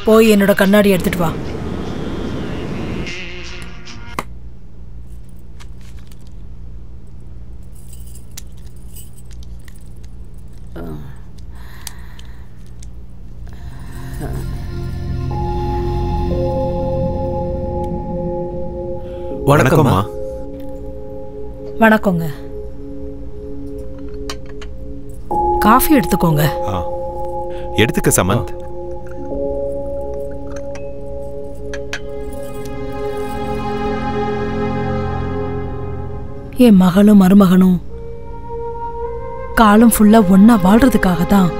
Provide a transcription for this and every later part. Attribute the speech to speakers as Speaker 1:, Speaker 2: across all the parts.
Speaker 1: போய் என்னோட கண்ணாடி எடுத்துட்டு வா.
Speaker 2: வணக்கம்மா.
Speaker 1: வணக்கங்க. காஃபி எடுத்துக்கோங்க.
Speaker 2: எடுத்துக்க சமந்த்.
Speaker 1: என் மகளும் மருமகனும் காலம் ஃபுல்லா ஒன்னா வாழ்றதுக்காக தான்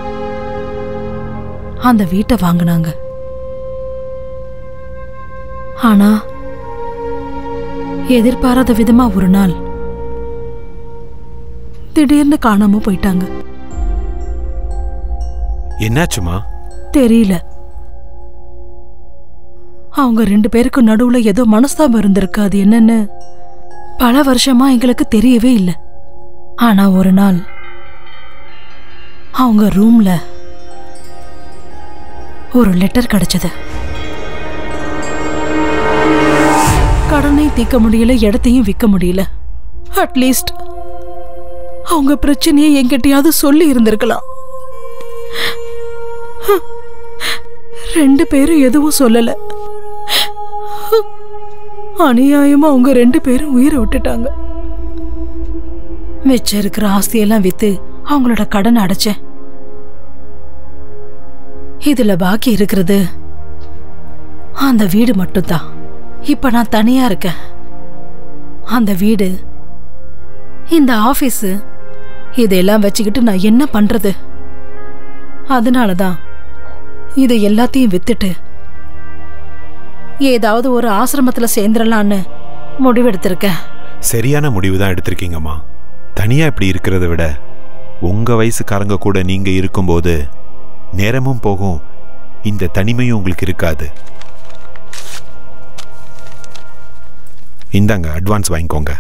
Speaker 1: அந்த வீட்டை வாங்கினாங்க. ஆனா எதிர்பாராத விதமா ஒரு நாள் திடீர்னு காணாம போயிட்டாங்க.
Speaker 2: என்னாச்சுமா?
Speaker 1: தெரியல. அவங்க 2 பேருக்கு நடுவுல ஏதோ மனஸ்தாபம் இருந்திருக்கு. அது என்னன்னு பல வருஷமா எங்களுக்கு தெரியவே இல்லை. ஆனா ஒரு நாள் அவங்க ரூம்ல ஒரு லெட்டர் கிடைச்சது. கடனை தீர்க்க முடியல, இடத்தையும் விற்க முடியல. அட்லீஸ்ட் அவங்க பிரச்சனையை என்கிட்டயாவது சொல்லி இருந்திருக்கலாம். 2 பேரும் எதுவும் சொல்லல. அநியாயமா அவங்க 2 பேரும் உயிரை விட்டுட்டாங்க. மிச்சம் இருக்கிற ஆஸ்தியெல்லாம் வித்து அவங்களோட கடன் அடைச்சேன். இதுல பாக்கி இருக்கிறது அந்த வீடு மட்டும்தான். இப்ப நான் தனியா இருக்கேன். அந்த வீடு, இந்த ஆபீஸ், இதெல்லாம் வச்சுக்கிட்டு நான் என்ன பண்றது? அதனாலதான் இதை எல்லாத்தையும் வித்துட்டு ஏதாவது ஒரு ஆசிரமத்துல சேர்ந்துடலான்னு முடிவெடுத்திருக்கேன்.
Speaker 2: சரியான முடிவு தான் எடுத்திருக்கீங்கம்மா. தனியா இப்படி இருக்கிறத விட உங்க வயசுக்காரங்க கூட நீங்க இருக்கும்போது நேரமும் போகும், இந்த தனிமையும் உங்களுக்கு இருக்காது. இந்தாங்க, அட்வான்ஸ் வாங்கிக்கோங்க.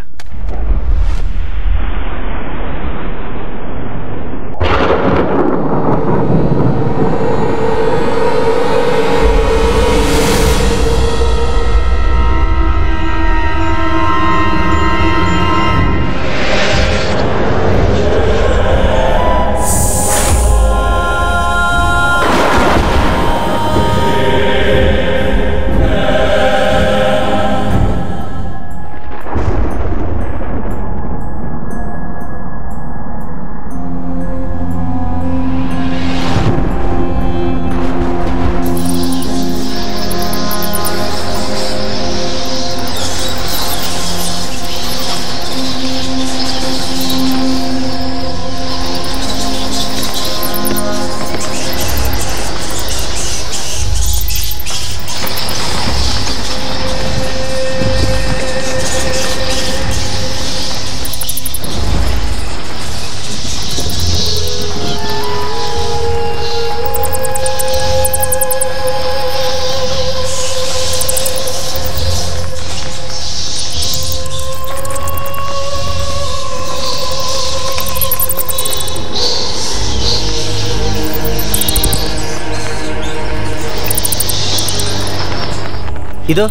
Speaker 3: இதோ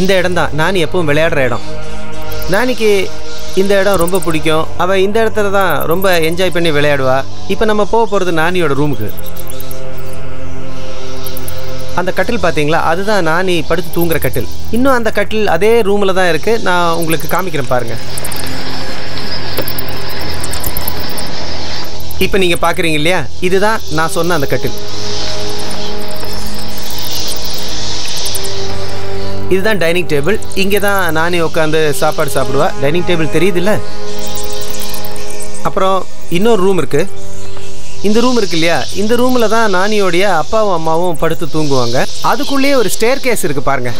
Speaker 3: இந்த இடம் தான் நானி எப்பவும் விளையாடுற இடம். நானிக்கு இந்த இடம் ரொம்ப பிடிக்கும். அவள் இந்த இடத்துல தான் ரொம்ப என்ஜாய் பண்ணி விளையாடுவா. இப்போ நம்ம போக போகிறது நானியோட ரூமுக்கு. அந்த கட்டில் பார்த்தீங்களா, அதுதான் நானி படுத்து தூங்குற கட்டில். இன்னும் அந்த கட்டில் அதே ரூமில் தான் இருக்குது. நான் உங்களுக்கு காமிக்கிறேன் பாருங்கள். இப்போ நீங்கள் பார்க்குறீங்க இல்லையா, இதுதான் நான் சொன்ன அந்த கட்டில். இதுதான் டைனிங் டேபிள். இங்கே தான் நானே உட்காந்து சாப்பாடு சாப்பிடுவா. டைனிங் டேபிள் தெரியுதுல்ல. அப்புறம் இன்னொரு ரூம் இருக்குது. இந்த ரூம் இருக்கு இல்லையா, இந்த ரூமில் தான் நானியோடைய அப்பாவும் அம்மாவும் படுத்து தூங்குவாங்க. அதுக்குள்ளேயே ஒரு ஸ்டேர் கேஸ் இருக்குது பாருங்கள்.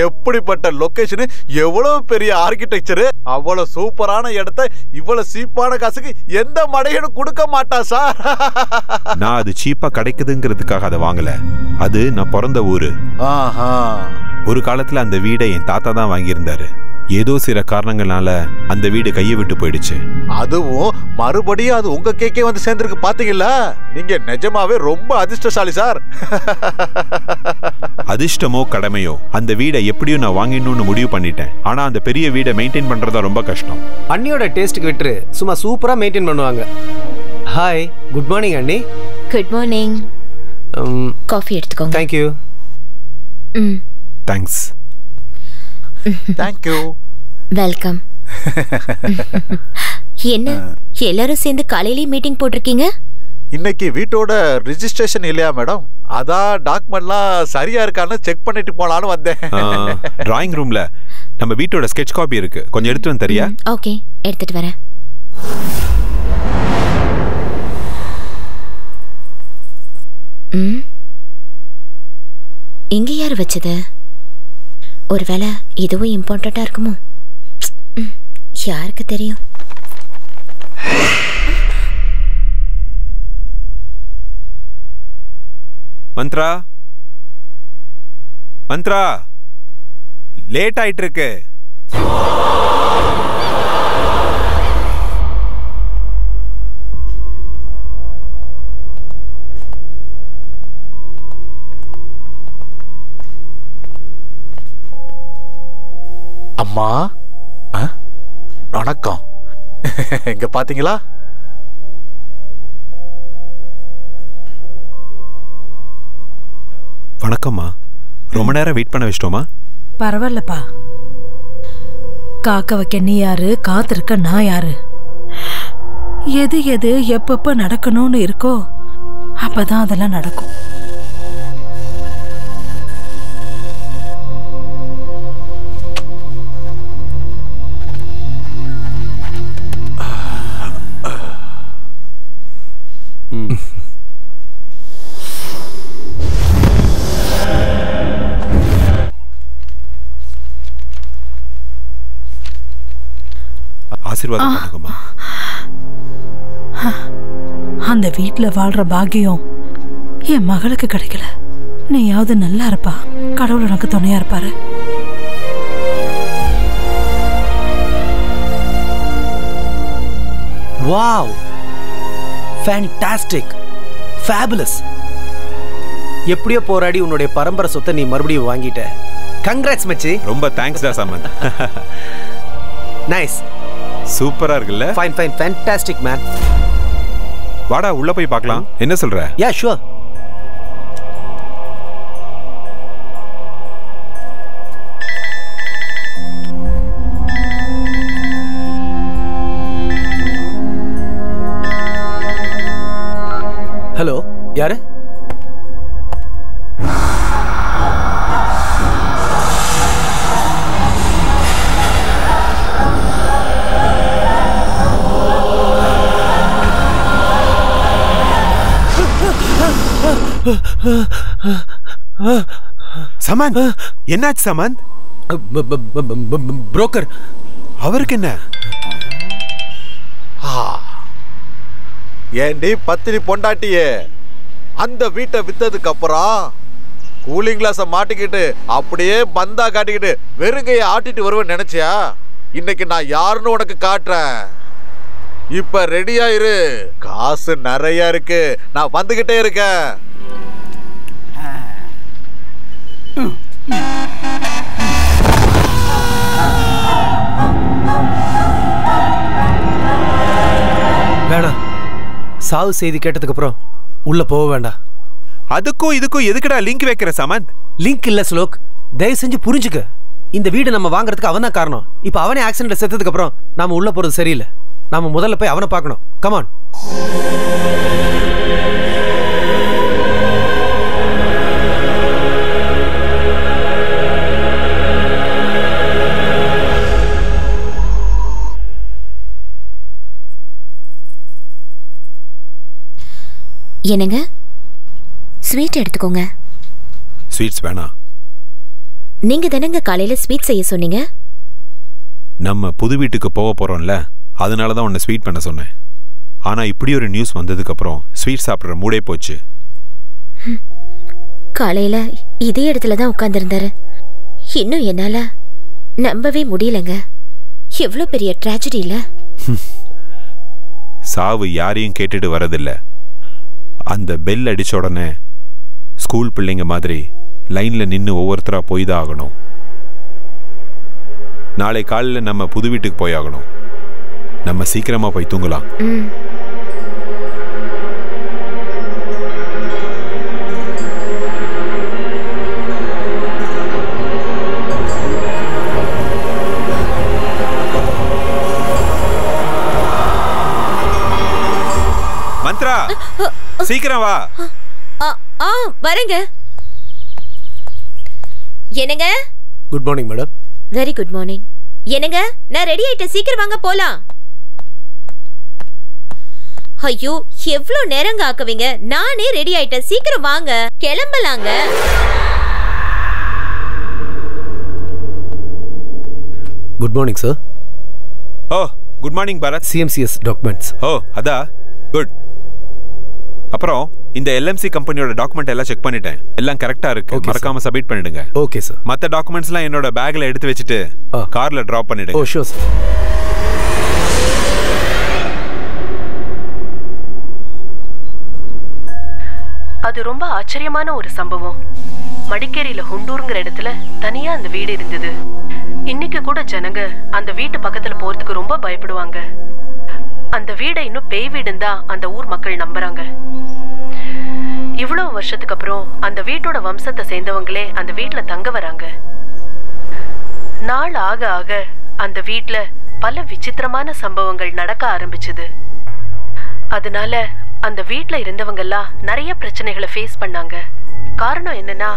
Speaker 4: எப்படிப்பட்ட லொகேஷன், எவ்வளவு பெரிய ஆர்கிடெக்சர், அவ்வளவு சூப்பரான இடத்தை இவ்வளவு சீப்பான காசுக்கு எந்த மடையனும் கொடுக்க மாட்டா சார்.
Speaker 2: நான் அது சீப்பா கிடைக்குதுங்கிறதுக்காக அதை வாங்கல. அது நான் பிறந்த ஊரு. ஒரு காலத்துல அந்த வீடை என் தாத்தா தான் வாங்கியிருந்தாரு. ஏதோ சில காரணங்களால அந்த வீடு கையை விட்டு போயிடுச்சு.
Speaker 4: அதுவும் மறுபடியும் அது உங்க கேக்கே வந்து சேர்ந்திருக்கு பாத்தீங்களா? நீங்க நிஜமாவே ரொம்ப அதிர்ஷ்டசாலி சார்.
Speaker 2: அதிர்ஷ்டமோ கடமையோ அந்த வீடை எப்படியும் நான் வாங்கிடணும்னு முடிவு பண்ணிட்டேன். ஆனா அந்த பெரிய வீடை மெயின்டைன் பண்றதா ரொம்ப கஷ்டம்.
Speaker 3: அண்ணியோட டேஸ்ட்டுக்கு விட்டு சும்மா சூப்பரா மெயின்டைன் பண்ணுவாங்க. ஹாய், குட் மார்னிங் அண்ணி.
Speaker 5: Good morning. காஃபி எடுத்துக்கோங்க.
Speaker 3: Thank you.
Speaker 2: Thanks.
Speaker 4: Thank you.
Speaker 5: Welcome. என்ன எல்லாரும் சேர்ந்து காலையிலேயே மீட்டிங் போட்டிருக்கீங்க?
Speaker 4: இன்னைக்கு வீட்டோட ரெஜிஸ்ட்ரேஷன் இல்லையா மேடம்? அதான் டாக்குமெண்ட்லாம் சரியா இருக்கான்னு செக் பண்ணிட்டு போலான்னு வந்தேன்.
Speaker 2: டிராயிங் ரூம்ல நம்ம வீட்டோட ஸ்கெட்ச் காப்பி இருக்கு, கொஞ்சம் எடுத்து வந்து தரியா?
Speaker 5: ஓகே, எடுத்துட்டு வரேன். இங்க யார் வச்சது? ஒருவேளை இதுவும் இம்பார்ட்டண்டா இருக்குமோ? யாருக்கு தெரியும்?
Speaker 2: மந்த்ரா, மந்த்ரா, லேட் ஆயிட்டு இருக்கு.
Speaker 4: அம்மா, வணக்கம். இங்க பாத்தீங்களா?
Speaker 2: வணக்கம்மா. ரொம்ப நேரம் வெயிட் பண்ண வச்சிட்டோமா?
Speaker 1: பரவாயில்லப்பா. காக்க வைக்க நீ யாரு, காத்திருக்க நான் யாரு? எது எது எப்பப்ப நடக்கணும்னு இருக்கோ அப்பதான் அதெல்லாம் நடக்கும்.
Speaker 2: ஆசீர்வாதம் பண்ணுங்கம்மா.
Speaker 1: அந்த வீட்டுல வாழ்ற பாக்கியம் என் மகளுக்கு கிடைக்கல. நீயாவது நல்லா இருப்பா, கடவுள் உனக்கு துணையா இருப்பாரு.
Speaker 3: Wow, fantastic, fabulous. எப்படியோ போராடி உன்னுடைய பரம்பரை சொத்தை நீ மறுபடியும் வாங்கிட்ட. கங்க்ராட்ஸ் மச்சி.
Speaker 2: ரொம்ப தேங்க்ஸ் டா சமந்த்.
Speaker 3: நைஸ்,
Speaker 2: சூப்பரா இருக்குல்ல?
Speaker 3: Fine fine, fantastic man.
Speaker 2: வாடா உள்ள போய் பார்க்கலாம். என்ன சொல்ற?
Speaker 3: Yeah sure. ஹலோ, யாரு?
Speaker 2: சமந்த், என்னாச்சு சமந்த்?
Speaker 3: புரோக்கர்.
Speaker 2: அவருக்கு என்ன?
Speaker 4: ஏண்டி பத்தினி பொண்டாட்டியே, அந்த வீட்டை வித்ததுக்கு அப்புறம் கூலிங் கிளாஸ மாட்டிக்கிட்டு அப்படியே பந்தா காட்டிக்கிட்டு வெறுங்கைய ஆட்டிட்டு வருவேன்னு நினைச்சியா? இன்னைக்கு நான் யாருன்னு உனக்கு காட்டுறேன். இப்ப ரெடியா இரு, காசு நிறைய இருக்கு, நான் வந்துகிட்டே இருக்கேன்.
Speaker 3: வேணாம், சாவு செய்தி கேட்டதுக்கு அப்புறம் உள்ள போக வேண்டாம்.
Speaker 2: அதுக்கும் இதுக்கும் எதுக்குடா லிங்க் வைக்கிற சமந்த்?
Speaker 3: லிங்க் இல்ல ஸ்லோக், தயவு செஞ்சு புரிஞ்சுக்க. இந்த வீடு நம்ம வாங்குறதுக்கு அவன் தான் காரணம். இப்ப அவனே ஆக்சிடென்ட்ல செத்ததுக்கு அப்புறம் நாம உள்ள போறது சரியில்லை. நாம முதல்ல போய் அவனை பார்க்கணும். கமான்.
Speaker 5: என்னங்க, ஸ்வீட் எடுத்துக்கோங்க.
Speaker 2: ஸ்வீட்ஸ் வேணாம்.
Speaker 5: நீங்க தானங்க காலையில ஸ்வீட் செய்ய சொன்னீங்க.
Speaker 2: நம்ம புது வீட்டுக்கு போக போறோம்ல, அதனால தான் உன்னை ஸ்வீட் பண்ண சொன்னேன். ஆனா இப்படி ஒரு நியூஸ் வந்ததுக்கு அப்புறம் ஸ்வீட் சாப்பிட்ற மூடே போச்சு.
Speaker 5: காலையில இதே இடத்துல தான் உட்கார்ந்திருந்தாரு. இன்னும் என்னால நம்பவே முடியலங்க. எவ்வளவு பெரிய ட்ராஜடி இல்ல.
Speaker 2: சாவு யாரையும் கேட்டுட்டு வரதில்ல. அந்த பெல் அடிச்ச உடனே ஸ்கூல் பிள்ளைங்க மாதிரி லைன்ல நின்று ஒவ்வொருத்தரா போய் தான் ஆகணும். நாளை காலையில் நம்ம புது வீட்டுக்கு போய் ஆகணும். நம்ம சீக்கிரமா போய் தூங்கலாம். மந்த்ரா, சீக்கிரம் வா.
Speaker 5: வரேங்க. என்னங்க?
Speaker 3: Good morning madam.
Speaker 5: Very good morning. என்னங்க, நான் ரெடி ஆயிட்டேன், சீக்கிரம் வாங்க போலாம். ஐயோ, எவ்வளவு நேரங்க ஆக்குவீங்க? நானே ரெடி ஆயிட்டேன், சீக்கிரம் வாங்க, கிளம்பலாங்க.
Speaker 3: Good morning sir.
Speaker 2: ஓ, good morning Bharath.
Speaker 3: CMCS documents.
Speaker 2: ஓ, அதா குட். அப்புறம் இந்த LMC கம்பெனியோட டாக்குமெண்ட் எல்லாம் செக் பண்ணிட்டேன். எல்லாம் கரெக்டா இருக்கு. மறக்காம சப்மிட் பண்ணிடுங்க.
Speaker 3: Okay sir.
Speaker 2: மத்த டாக்குமெண்ட்ஸ்லாம் என்னோட பேக்ல எடுத்து வச்சிட்டு கார்ல டிராப் பண்ணிடுங்க.
Speaker 3: ஓ ஷூர் சார்.
Speaker 1: அது ரொம்ப ஆச்சரியமான ஒரு சம்பவம். மடிக்கேரியில ஹுண்டூருங்கிற இடத்துல தனியா அந்த வீடு இருந்தது. இன்னைக்கு கூட ஜனங்க அந்த வீட்டு பக்கத்துல போறதுக்கு ரொம்ப பயப்படுவாங்க. அந்த வீடை இன்னும் பேய் வீடுன்னு தான் அந்த ஊர் மக்கள் நம்புறாங்க. இவ்வளவு வருஷத்துக்கு அப்புறம் அந்த வீட்டோட வம்சத்தை சேர்ந்தவங்களே அந்த வீட்டுல தங்க வராங்க. நாள் ஆக ஆக அந்த வீட்டுல பல விசித்திரமான சம்பவங்கள் நடக்க ஆரம்பிச்சது. அதனால அந்த வீட்டுல இருந்தவங்க எல்லாம் நிறைய பிரச்சனைகளை ஃபேஸ் பண்ணாங்க. காரணம் என்னன்னா,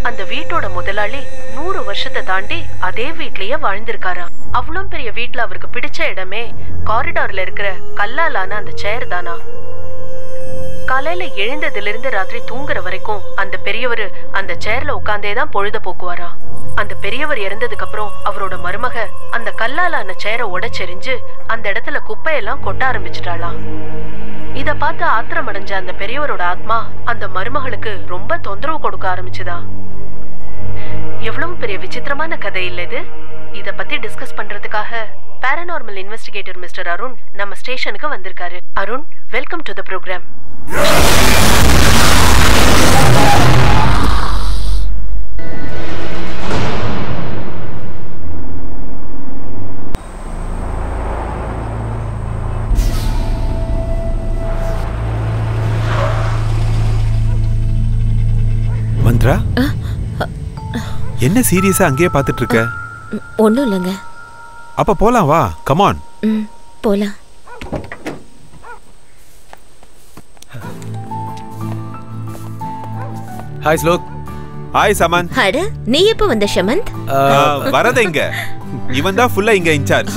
Speaker 1: அந்த வீட்டோட முதலாளி 100 வருஷத்தை தாண்டி அதே வீட்லயே வாழ்ந்திருக்காராம். அவ்வளோ பெரிய வீட்டுல அவருக்கு பிடிச்ச இடமே காரிடார்ல இருக்கிற கல்லாலான அந்த சேர் தானா. காலையில எழுந்ததுல இருந்து ராத்திரி தூங்குற வரைக்கும் அந்த பெரியவர் அந்த சேர்ல உட்கார்ந்தேதான் பொழுத போக்குவாரா. அந்த பெரியவர் இறந்ததுக்கு அப்புறம் அவரோட மருமக அந்த கல்லாலான சேரை உடைச்செறிஞ்சு அந்த இடத்துல குப்பையெல்லாம் கொட்ட ஆரம்பிச்சிட்டாளாம். இத பார்த்து ஆத்திரம் அடைஞ்ச அந்த பெரியவரோட ஆத்மா அந்த மருமகளுக்கு ரொம்ப தொந்தரவு கொடுக்க ஆரம்பிச்சுதா. எவ்வளவு பெரிய விசித்திரமான கதை இல்ல இது. இத பத்தி டிஸ்கஸ் பண்றதுக்காக பாராநார்மல் இன்வெஸ்டிகேட்டர் மிஸ்டர் அருண் நம்ம ஸ்டேஷனுக்கு வந்திருக்காரு. Arun, welcome to the program.
Speaker 2: Mantra, என்ன சீரியஸா அங்கேயே பார்த்துட்டு இருக்க?
Speaker 5: ஒண்ணும் இல்லைங்க.
Speaker 2: அப்ப போலாம் வா, கம் ஆன்.
Speaker 5: போலாம்.
Speaker 3: ஹாய் ஸ்லோக்.
Speaker 2: ஹாய் சமந்த்.
Speaker 5: அட, நீ எப்போ வந்த ஷமந்த்?
Speaker 2: வரதங்க. இவன் தான் ஃபுல்லா இங்க இன்சார்ஜ்.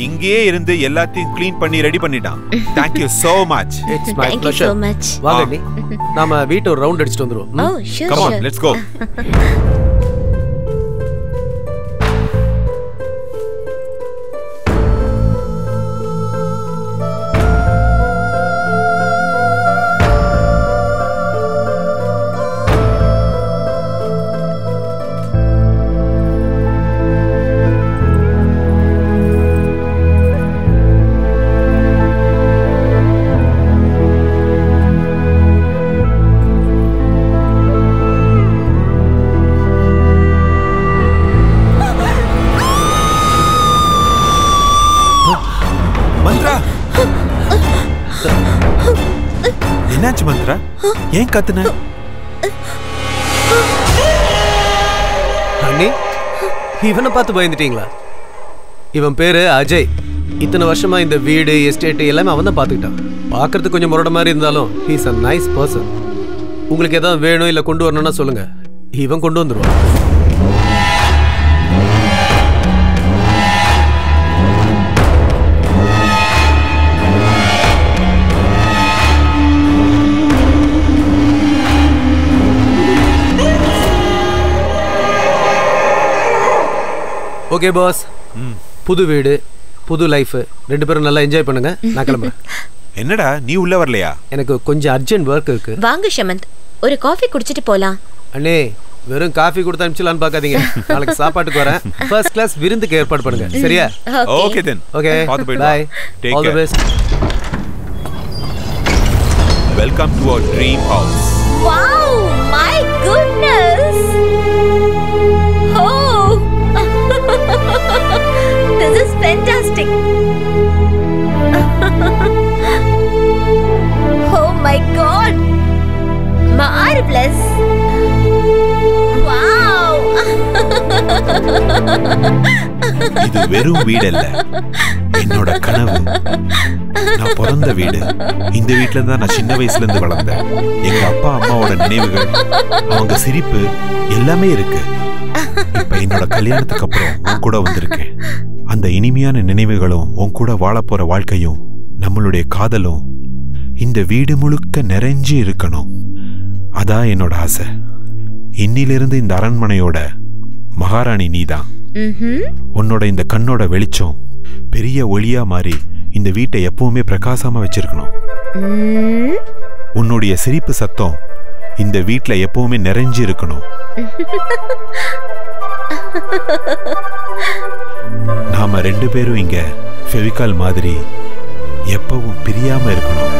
Speaker 2: இங்கேயே இருந்து எல்லாத்தையும் க்ளீன் பண்ணி ரெடி பண்ணிட்டான். Thank you so much.
Speaker 3: It's my
Speaker 5: Thank you
Speaker 3: pleasure.
Speaker 5: so much.
Speaker 3: வாங்க நீ. நாம வீட்டை ஒரு ரவுண்ட் அடிச்சிட்டு வந்துருவோம்.
Speaker 5: Oh, sure.
Speaker 2: Come on, let's go. என்னாச்சு மந்த்ரா? ஏன் கத்துன?
Speaker 3: அண்ணி, இவனை பார்த்து பயந்துட்டீங்களா? இவன் பேரு அஜய். இத்தனை வருஷமா இந்த வீடு எஸ்டேட் எல்லாமே அவன் தான் பார்த்துக்கிட்டான். பார்க்கறதுக்கு கொஞ்சம் முரட மாதிரி இருந்தாலும் ஹீஸ் அ நைஸ் பர்சன். உங்களுக்கு எதாவது வேணும் இல்லை கொண்டு வரணும்னா சொல்லுங்க, இவன் கொண்டு வந்துடுவான். ஓகே பாஸ், புது வீடு புது லைஃப், 2 பேரும் நல்லா என்ஜாய் பண்ணுங்க. நான் கிளம்புறேன்.
Speaker 2: என்னடா நீ உள்ள வரலையா?
Speaker 3: எனக்கு கொஞ்சம் அர்ஜென்ட் ஒர்க் இருக்கு.
Speaker 5: வாங்க ஷமந்த், ஒரு காஃபி குடிச்சிட்டு போலாம்.
Speaker 3: அண்ணே, வெறும் காஃபி கொடுத்து அனுப்பிச்சலான்னு பார்க்காதீங்க. நாளைக்கு சாப்பாட்டுக்கு வரேன். ஃபர்ஸ்ட் கிளாஸ் விருந்துக்கு ஏற்பாடு பண்ணுங்க. சரியா?
Speaker 2: Okay then.
Speaker 3: Okay, bye. All the best.
Speaker 2: Welcome to our dream house.
Speaker 5: Wow, my goodness. Oh, this is fantastic. Oh my God, marvelous. Wow.
Speaker 2: இது வெறும் வீடு இல்ல, என்னோட கனவு. நான் பிறந்த வீடு. இந்த வீட்டுல தான் நான் சின்ன வயசுல இருந்து வளர்ந்தேன். எங்க அப்பா அம்மாவோட நினைவுகள், அவங்க சிரிப்பு எல்லாமே இருக்கு. இப்ப என்னோட கல்யாணத்துக்கு அப்புறம் உன் கூட வந்திருக்கேன். அந்த இனிமையான நினைவுகளும் உன் கூட வாழ போற வாழ்க்கையும் நம்மளுடைய காதலும் இந்த வீடு முழுக்க நிறைஞ்சு இருக்கணும். அதான் என்னோட ஆசை. இன்னிலிருந்து இந்த அரண்மனையோட மகாராணி நீதான். உன்னோட இந்த கண்ணோட வெளிச்சம் பெரிய ஒளியா மாறி இந்த வீட்டை எப்பவுமே பிரகாசமா வச்சிருக்கணும். உன்னுடைய சிரிப்பு சத்தம் இந்த வீட்டுல எப்பவுமே நிறைஞ்சு இருக்கணும். நாம 2 பேரும் இங்க ஃபெவிகால் மாதிரி எப்பவும் பிரியாம இருக்கணும்.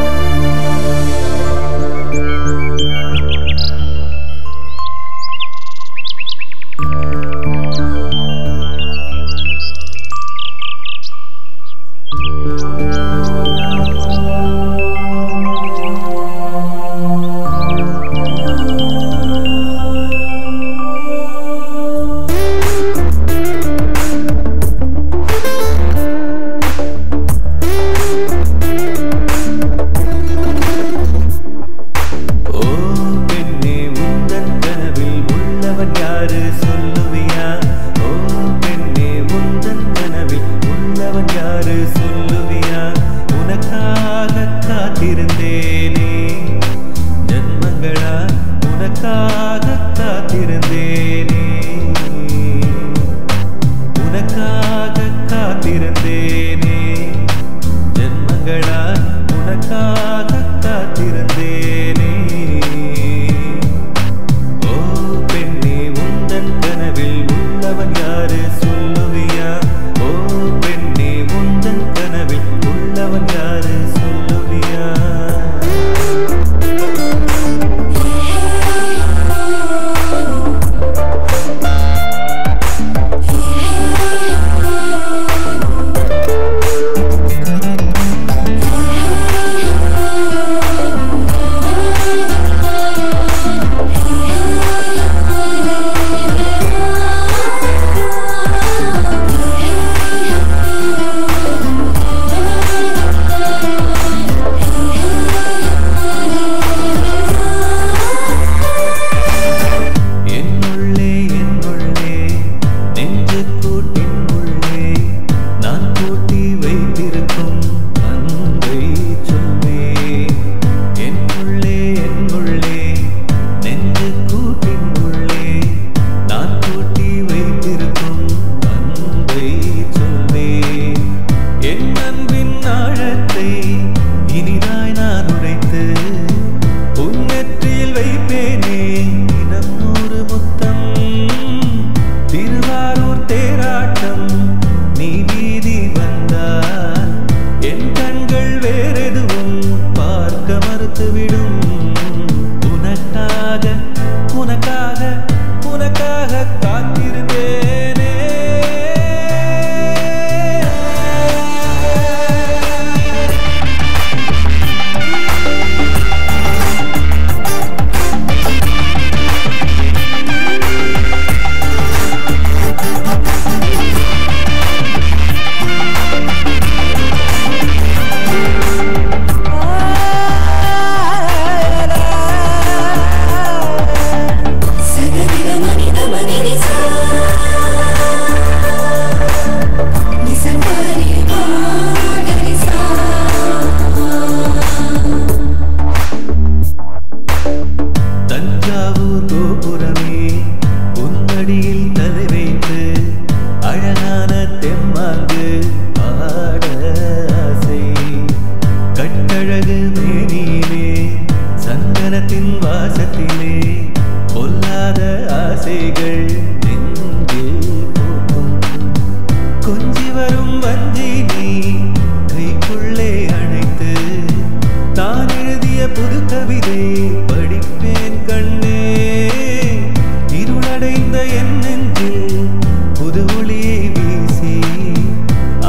Speaker 6: ஒளியை வீசி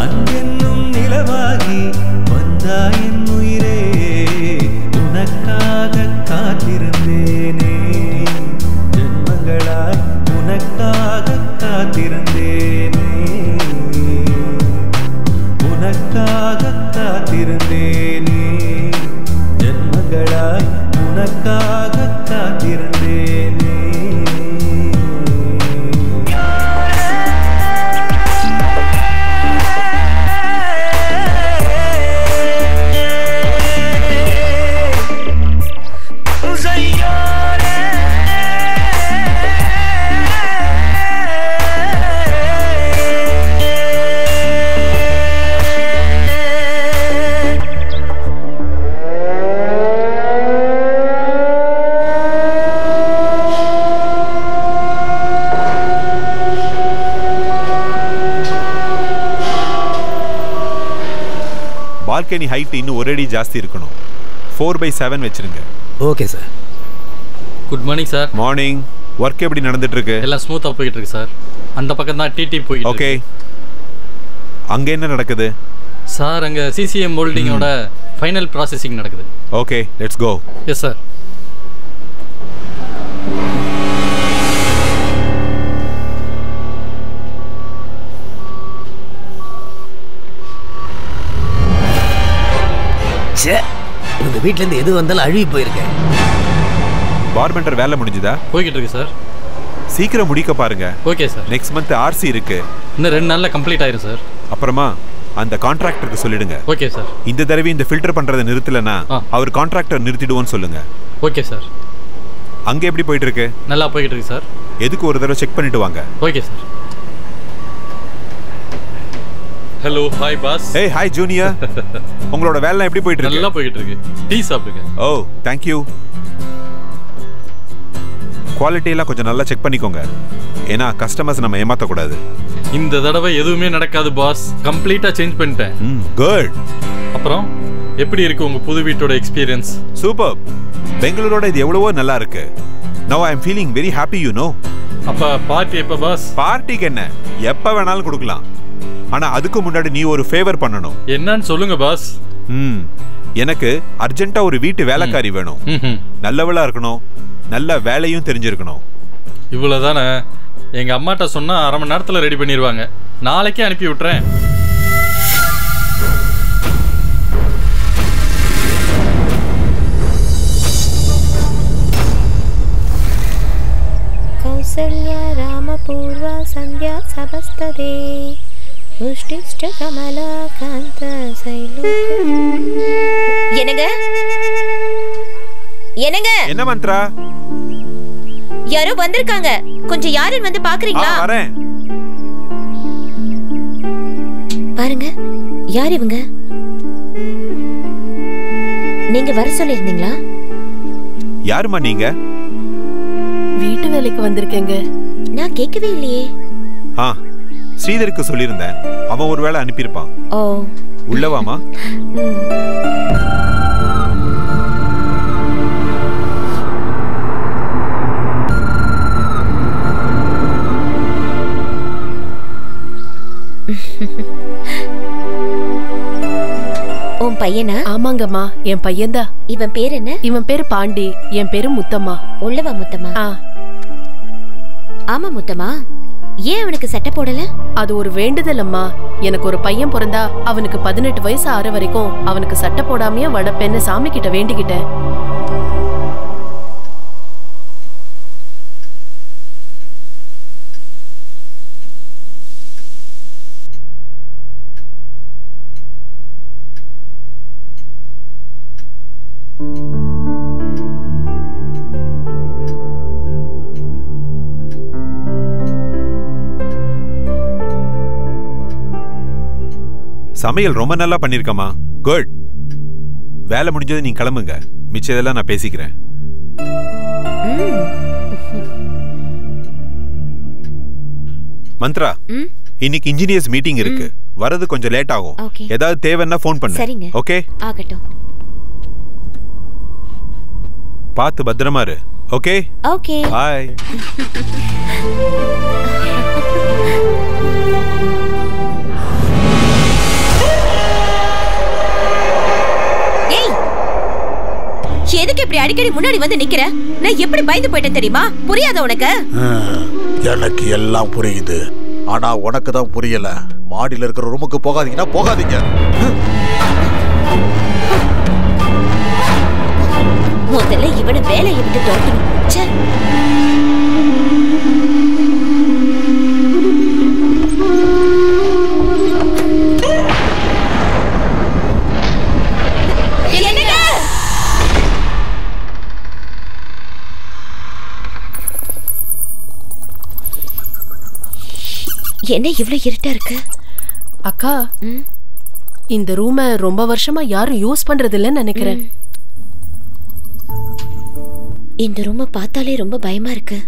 Speaker 6: அன்பென்னும் நிலவாகி வந்தாய் என் உயிரே உனக்காக காத்திருந்தேனே ஜென்மங்களாய் உனக்காக காத்திருந்தேனே உனக்காக காத்திருந்தேனே ஜென்மங்களாய் உனக்காக காத்திருந்தேனே
Speaker 2: பால்கனி ஹைட் இன்னும் ஒரு அடி ஜாஸ்தி இருக்கணும். 4/7 வச்சிருங்க.
Speaker 3: Okay sir.
Speaker 7: Good morning sir.
Speaker 2: Morning. Work எப்படி நடந்துட்டு இருக்கு?
Speaker 7: எல்லாம் ஸ்மூத்தா போயிட்டு இருக்கு சார். அந்த பக்கம் தான் டிடி போயிட்டு இருக்கு.
Speaker 2: ஓகே. அங்க என்ன நடக்குது?
Speaker 7: சார் அங்க சிசிஎம் மோல்டிங்கோட ஃபைனல் ப்ராசஸிங் நடக்குது.
Speaker 2: Okay, let's go.
Speaker 7: Yes sir.
Speaker 3: இந்த வீட்ல இருந்து எது வந்தாலும் அழுகி போயிருக்கேன்.
Speaker 2: பார்பெண்டர் வேலை முடிஞ்சுதா?
Speaker 7: போய்கிட்டு இருக்கு சார்.
Speaker 2: சீக்கிரம் முடிக்க பாருங்க.
Speaker 7: Okay sir.
Speaker 2: Next month RC இருக்கு.
Speaker 7: இன்னும் 2 நாள்ல கம்ப்ளீட் ஆயிரும் சார்.
Speaker 2: அப்புறமா அந்த கான்ட்ராக்டருக்கு சொல்லிடுங்க.
Speaker 7: Okay sir.
Speaker 2: இந்த தடவை இந்த ஃபில்டர் பண்றதை நிறுத்தலனா அவர் கான்ட்ராக்டர் நிறுத்திடுவோன்னு சொல்லுங்க.
Speaker 7: Okay sir.
Speaker 2: அங்க எப்படி போயிட்டு இருக்கு?
Speaker 7: நல்லா போயிட்டு இருக்கு சார்.
Speaker 2: எதுக்கு ஒரு தடவை செக் பண்ணிட்டு வாங்க.
Speaker 7: Okay sir. Hello, hi boss.
Speaker 2: ஏய், ஹாய் ஜூனியர். உங்களோட வேலை எப்படி போயிட்டு இருக்கு?
Speaker 7: நல்லா போயிட்டு இருக்கு. டீ சாப்பிடுங்க.
Speaker 2: ஓ, தேங்க் யூ. குவாலிட்டி எல்லாம் கொஞ்சம் நல்லா செக் பண்ணிக்கோங்க. ஏன்னா கஸ்டமர்ஸ் நம்ம ஏமாத்த கூடாது.
Speaker 7: இந்த தடவை எதுவுமே நடக்காது பாஸ். கம்ப்ளீட்டா சேஞ்ச் பண்ணிட்டேன்.
Speaker 2: குட்.
Speaker 7: அப்புறம் எப்படி இருக்கு உங்க புது வீட்டோட எக்ஸ்பீரியன்ஸ்?
Speaker 2: சூப்பர். பெங்களூரோட இது எவ்வளவோ நல்லா இருக்கு. Now I am feeling very happy, you know.
Speaker 7: அப்ப பார்ட்டி எப்ப பாஸ்?
Speaker 2: பார்ட்டிக்கு என்ன, எப்ப வேணாலும் கொடுக்கலாம். ஆனா அதுக்கு முன்னாடி நீ ஒரு ஃபேவர் பண்ணணும்.
Speaker 7: என்னன்னு சொல்லுங்க பாஸ்.
Speaker 2: எனக்கு அர்ஜென்ட்டா ஒரு வீட்டு வேலைக்காரி வேணும். நல்லவளா இருக்கணும், நல்ல வேலையும் தெரிஞ்சிருக்கணும்.
Speaker 7: இவ்வளவுதானே? எங்க அம்மாட்ட சொன்னா 1/2 மணி நேரத்துல ரெடி பண்ணிடுவாங்க. நாளைக்கே அனுப்பி விட்டுறேன்.
Speaker 5: கௌசல்யா ராமபூர்வ சந்தியா சபஸ்ததே உஷ்டிஷ்ட கமலா காந்த சைலோ. என்னங்க என்னங்க?
Speaker 2: என்ன மந்த்ரா?
Speaker 5: யாரோ வந்திருக்காங்க. கொஞ்சம் யாருன்னு வந்து பாக்குறீங்களா?
Speaker 2: வரேன்.
Speaker 5: பாருங்க, யார் இவங்க? நீங்க வர சொல்லிருந்தீங்களா?
Speaker 2: யாருமா நீங்க?
Speaker 1: வீட்டு வேலைக்கு வந்திருக்கேங்க.
Speaker 5: நான் கேட்கவே இல்லையே.
Speaker 2: ஸ்ரீதருக்கு சொல்லியிருந்தேன். அவன் ஒரு வேளை அனுப்பியிருப்பான்.
Speaker 5: ஓ,
Speaker 2: உள்ளவாமா.
Speaker 5: உன் பையனா?
Speaker 1: ஆமாங்கம்மா, என் பையன்தான்.
Speaker 5: இவன் பேர் என்ன?
Speaker 1: இவன் பேரு பாண்டி, என் பேரு முத்தம்மா.
Speaker 5: உள்ளவா முத்தம்மா? ஆமா முத்தம்மா. ஏன் அவனுக்கு சட்டை போடல?
Speaker 1: அது ஒரு வேண்டுதல் அம்மா. எனக்கு ஒரு பையன் பிறந்தா அவனுக்கு 18 வயசு ஆற வரைக்கும் அவனுக்கு சட்டை போடாமையே வளர்ப்பேன்னு சாமி கிட்ட வேண்டிக்கிட்டேன்.
Speaker 2: சமையல் ரொம்ப நல்லா பண்ணிருக்கமா. குட். வேலை முடிஞ்சது நீங்க கிளம்புங்க. மிச்சதெல்லாம் நான் பேசிக்கிறேன். மந்த்ரா, இன்னைக்கு இன்ஜினியர்ஸ் மீட்டிங் இருக்கு. வரது கொஞ்சம் லேட் ஆகும். ஏதாவது தேவைன்னா ஃபோன் பண்ணு.
Speaker 5: சரிங்க.
Speaker 2: ஓகே?
Speaker 5: ஆகட்டும்.
Speaker 2: பார்த்து பத்திரமா இரு. ஓகே?
Speaker 5: ஓகே.
Speaker 2: பாய்.
Speaker 5: அடிக்கடி முன்னாடி வந்து நிக்கிற? நான் எப்படி பயந்து போயிட்டேன் தெரியுமா? புரியாத உனக்கு?
Speaker 4: எனக்கு எல்லாம் புரியுது, ஆனா உனக்கு தான் புரியல. மாடியில இருக்கிற ரூமுக்கு போகாதீங்கன்னா போகாதீங்க.
Speaker 5: முதல்ல இவனை வேலையை விட்டு தோட்டணும். என்ன இவ்ளோ இருட்டா இருக்கு?
Speaker 1: அக்கா, இந்த ரூமை ரொம்ப வருஷமா யாரும் யூஸ் பண்றது இல்லைன்னு நினைக்கிறேன்.
Speaker 5: இந்த ரூமை பார்த்தாலே ரொம்ப பயமா இருக்கு.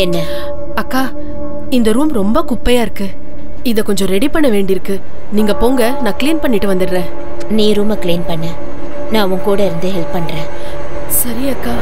Speaker 5: என்ன
Speaker 1: அக்கா, இந்த ரூம் ரொம்ப குப்பையா இருக்கு. இத கொஞ்சம் ரெடி பண்ண வேண்டியிருக்கு. நீங்க போங்க, நான் க்ளீன் பண்ணிட்டு வந்துடுறேன்.
Speaker 5: நீ ரூமை க்ளீன் பண்ணு, நான் உன் கூட இருந்து ஹெல்ப் பண்றேன்.
Speaker 1: சரி அக்கா.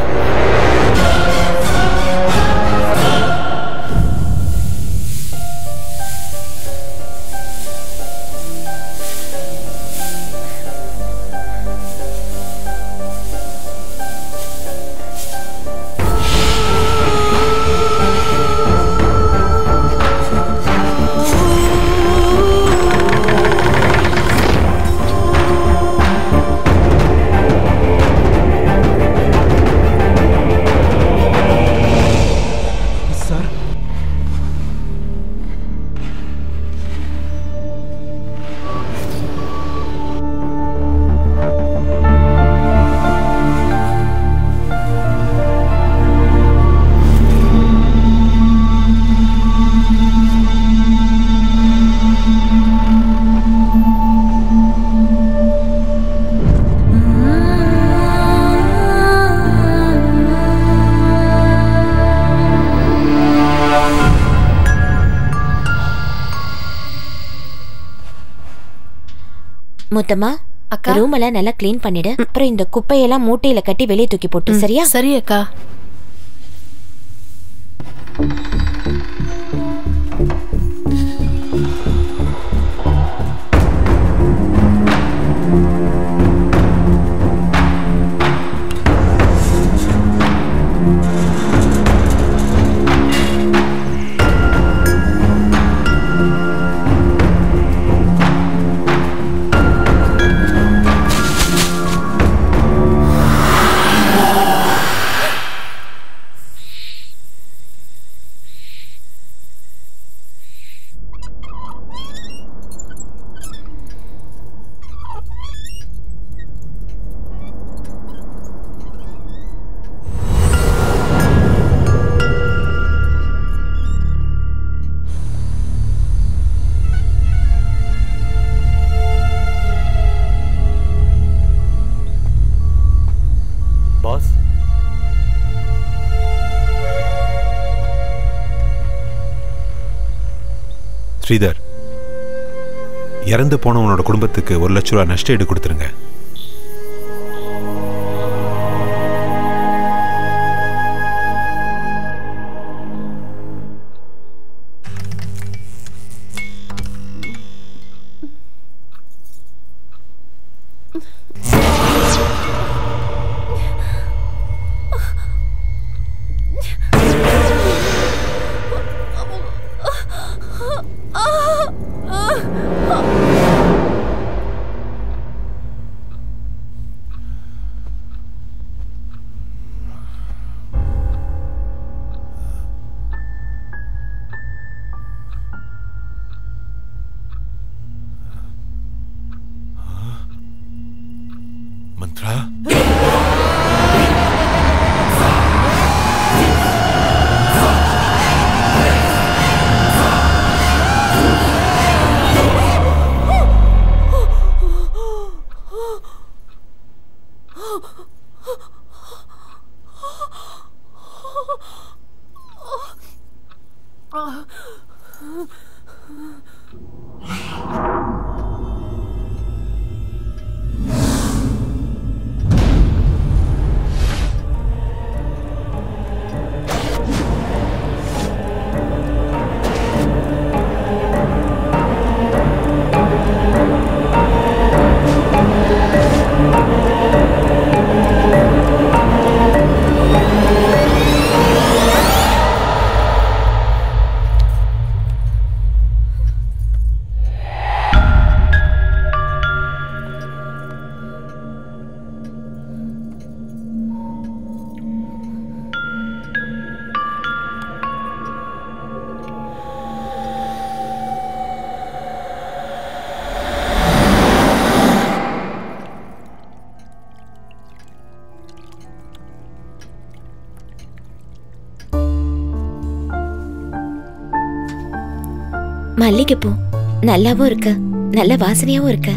Speaker 5: முத்தம்மா, ரூம் எல்லாம் நல்லா க்ளீன் பண்ணிடு. அப்புறம் இந்த குப்பையெல்லாம் மூட்டையில கட்டி வெளியே தூக்கி போட்டு. சரியா?
Speaker 1: சரி அக்கா.
Speaker 2: ஸ்ரீதர், இறந்து போனவனோட குடும்பத்துக்கு 1 லட்ச ரூபா நஷ்ட ஈடு கொடுத்துருங்க.
Speaker 5: மல்லிகைப்பூ நல்லாவும் இருக்கு, நல்ல வாசனையாவும் இருக்கு.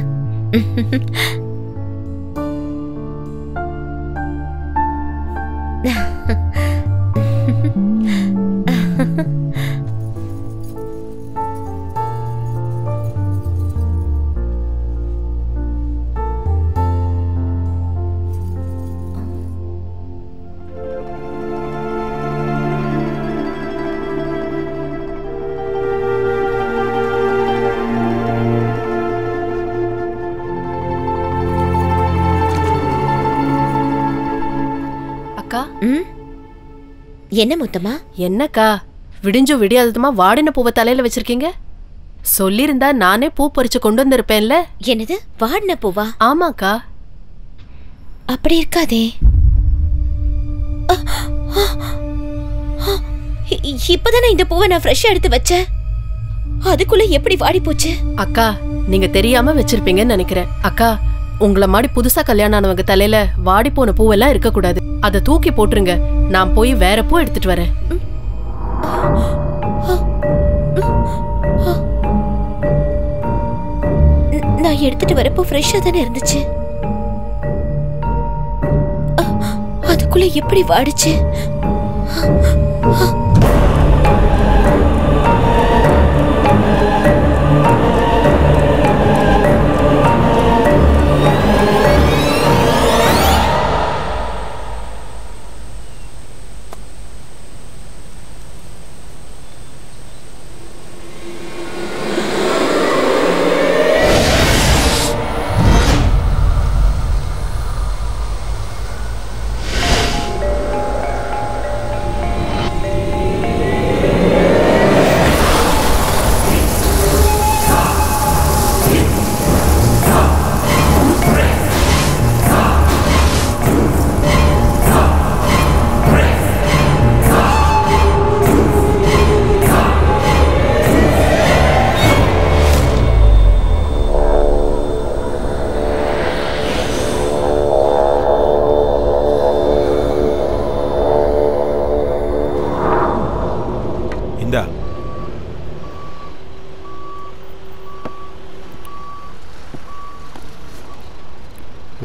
Speaker 5: என்ன முத்தமா?
Speaker 1: என்னக்கா விடிஞ்சும் விடியாததுமா வாடின பூவை தலையில வச்சிருக்கீங்க? சொல்லிருந்தா நானே பூ பறிச்சு கொண்டு வந்திருப்பேன்ல.
Speaker 5: என்னது வாடின பூவா?
Speaker 1: ஆமாக்கா.
Speaker 5: அப்படி இருக்காதே. இப்பதானே இந்த பூவை நான் ஃப்ரெஷ்ஷா எடுத்து வச்சேன். அதுக்குள்ள எப்படி வாடி போச்சு?
Speaker 1: அக்கா நீங்க தெரியாம வச்சிருப்பீங்கன்னு நினைக்கிறேன். அக்கா உங்களை மாதிரி புதுசா கல்யாணம் ஆனவங்க தலையில வாடி போன பூவெல்லாம் இருக்க கூடாது. அதை தூக்கி போட்டுருங்க. நான் போய் வேற பூ எடுத்துட்டு வரேன்.
Speaker 5: நான் எடுத்துட்டு வரப்போ ஃப்ரெஷ்ஷா தானே இருந்துச்சு. அதுக்குள்ள எப்படி வாடிச்சு?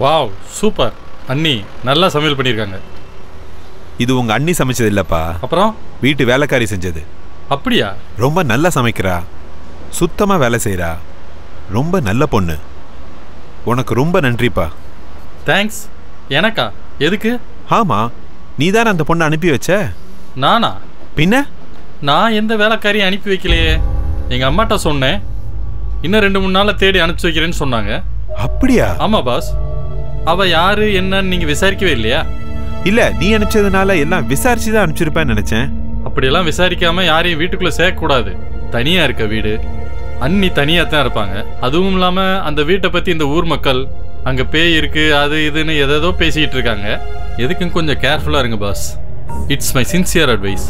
Speaker 7: Wow super. அண்ணி நல்லா சமையல் பண்ணியிருக்காங்க.
Speaker 2: இது உங்க அண்ணி சமைச்சது இல்லப்பா,
Speaker 7: அப்புறம்
Speaker 2: வீட்டு வேலைக்காரி செஞ்சது.
Speaker 7: அப்படியா?
Speaker 2: ரொம்ப நல்லா சமைக்கிறா, சுத்தமா வேலை செய்யறா, ரொம்ப நல்ல பொண்ணு. உனக்கு ரொம்ப நன்றிப்பா.
Speaker 7: தேங்க்ஸ். எனக்கா? எதுக்கு?
Speaker 2: ஆமா, நீ தானே அந்த பொண்ணை அனுப்பி வச்ச.
Speaker 7: நானா?
Speaker 2: பின்ன
Speaker 7: நான் எந்த வேலைக்காரியும் அனுப்பி வைக்கலையே. எங்க அம்மாட்ட சொன்னேன், இன்னும் 2-3 நாள்ல தேடி அனுப்பிச்சு வைக்கிறேன்னு சொன்னாங்க.
Speaker 2: அப்படியா?
Speaker 7: ஆமா பாஸ். அவ யாரு என்னன்னு நீங்க விசாரிக்கவே இல்லையா?
Speaker 2: இல்ல, நீ அனுப்பிச்சதுனால எல்லாம் விசாரிச்சு தான் அனுப்பிச்சிருப்பேன்னு நினைச்சேன்.
Speaker 7: அப்படியெல்லாம் விசாரிக்காம யாரையும் வீட்டுக்குள்ள சேர்க்க கூடாது. தனியா இருக்க வீடு, அண்ணி தனியா தான் இருப்பாங்க. அதுவும் இல்லாம அந்த வீட்டை பத்தி இந்த ஊர் மக்கள் அங்க பேய் இருக்கு அது இதுன்னு எதோ பேசிட்டு இருக்காங்க. எதுக்கும் கொஞ்சம் கேர்ஃபுல்லா இருங்க boss. It's my sincere advice.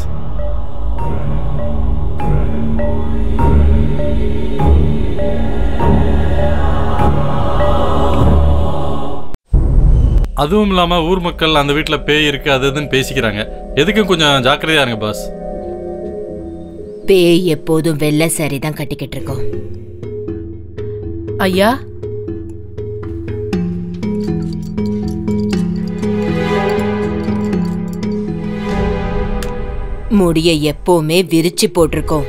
Speaker 7: அதுவும் இல்லாம ஊர் மக்கள் அந்த வீட்டுல பேய் இருக்கு அது இதுன்னு பேசிக்கிறாங்க. எதுக்கும் கொஞ்சம் ஜாக்கிரதையா இருங்க பாஸ்.
Speaker 8: பேய் எப்போதும் வெள்ளை சாரி தான் கட்டிக்கிட்டு இருக்கோம்.
Speaker 1: ஐயா,
Speaker 8: முடிய எப்பவுமே விரிச்சு போட்டிருக்கோம்.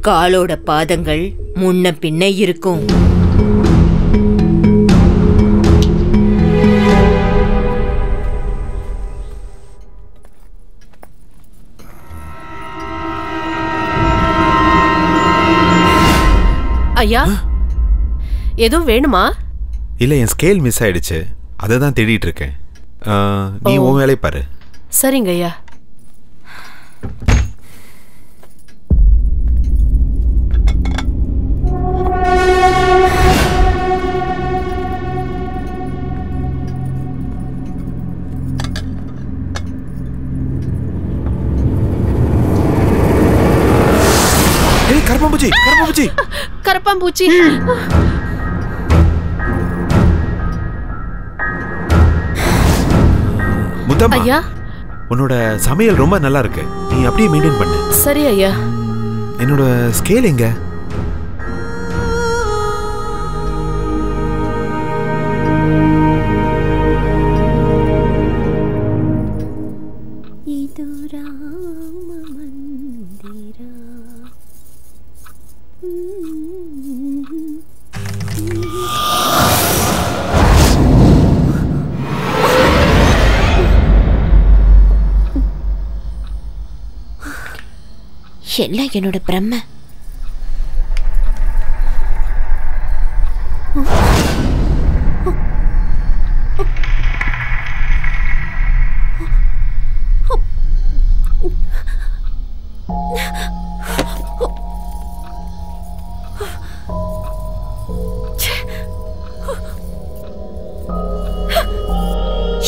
Speaker 8: காலோட பாதங்கள் முன்ன பின்ன இருக்கும்.
Speaker 1: ஐயா, எதுவும் வேணுமா?
Speaker 2: இல்ல, என் ஸ்கேல் மிஸ் ஆயிடுச்சு, அதை தான் தேடிட்டு இருக்கேன். நீ உன் வேலையை பாரு.
Speaker 1: சரிங்க ஐயா.
Speaker 2: கரப்பாம்பூச்சி, கரப்பாம்பூச்சி,
Speaker 1: கரப்பாம்பூச்சி.
Speaker 2: முத்தம்மா,
Speaker 1: ஐயா,
Speaker 2: உன்னோட சமையல் ரொம்ப நல்லா இருக்கு, நீ அப்படியே மெயின்டைன் பண்ணு.
Speaker 1: சரி ஐயா.
Speaker 2: என்னோட ஸ்கேல் எங்க?
Speaker 5: எல்லாம் என்னோட பிரம்ம.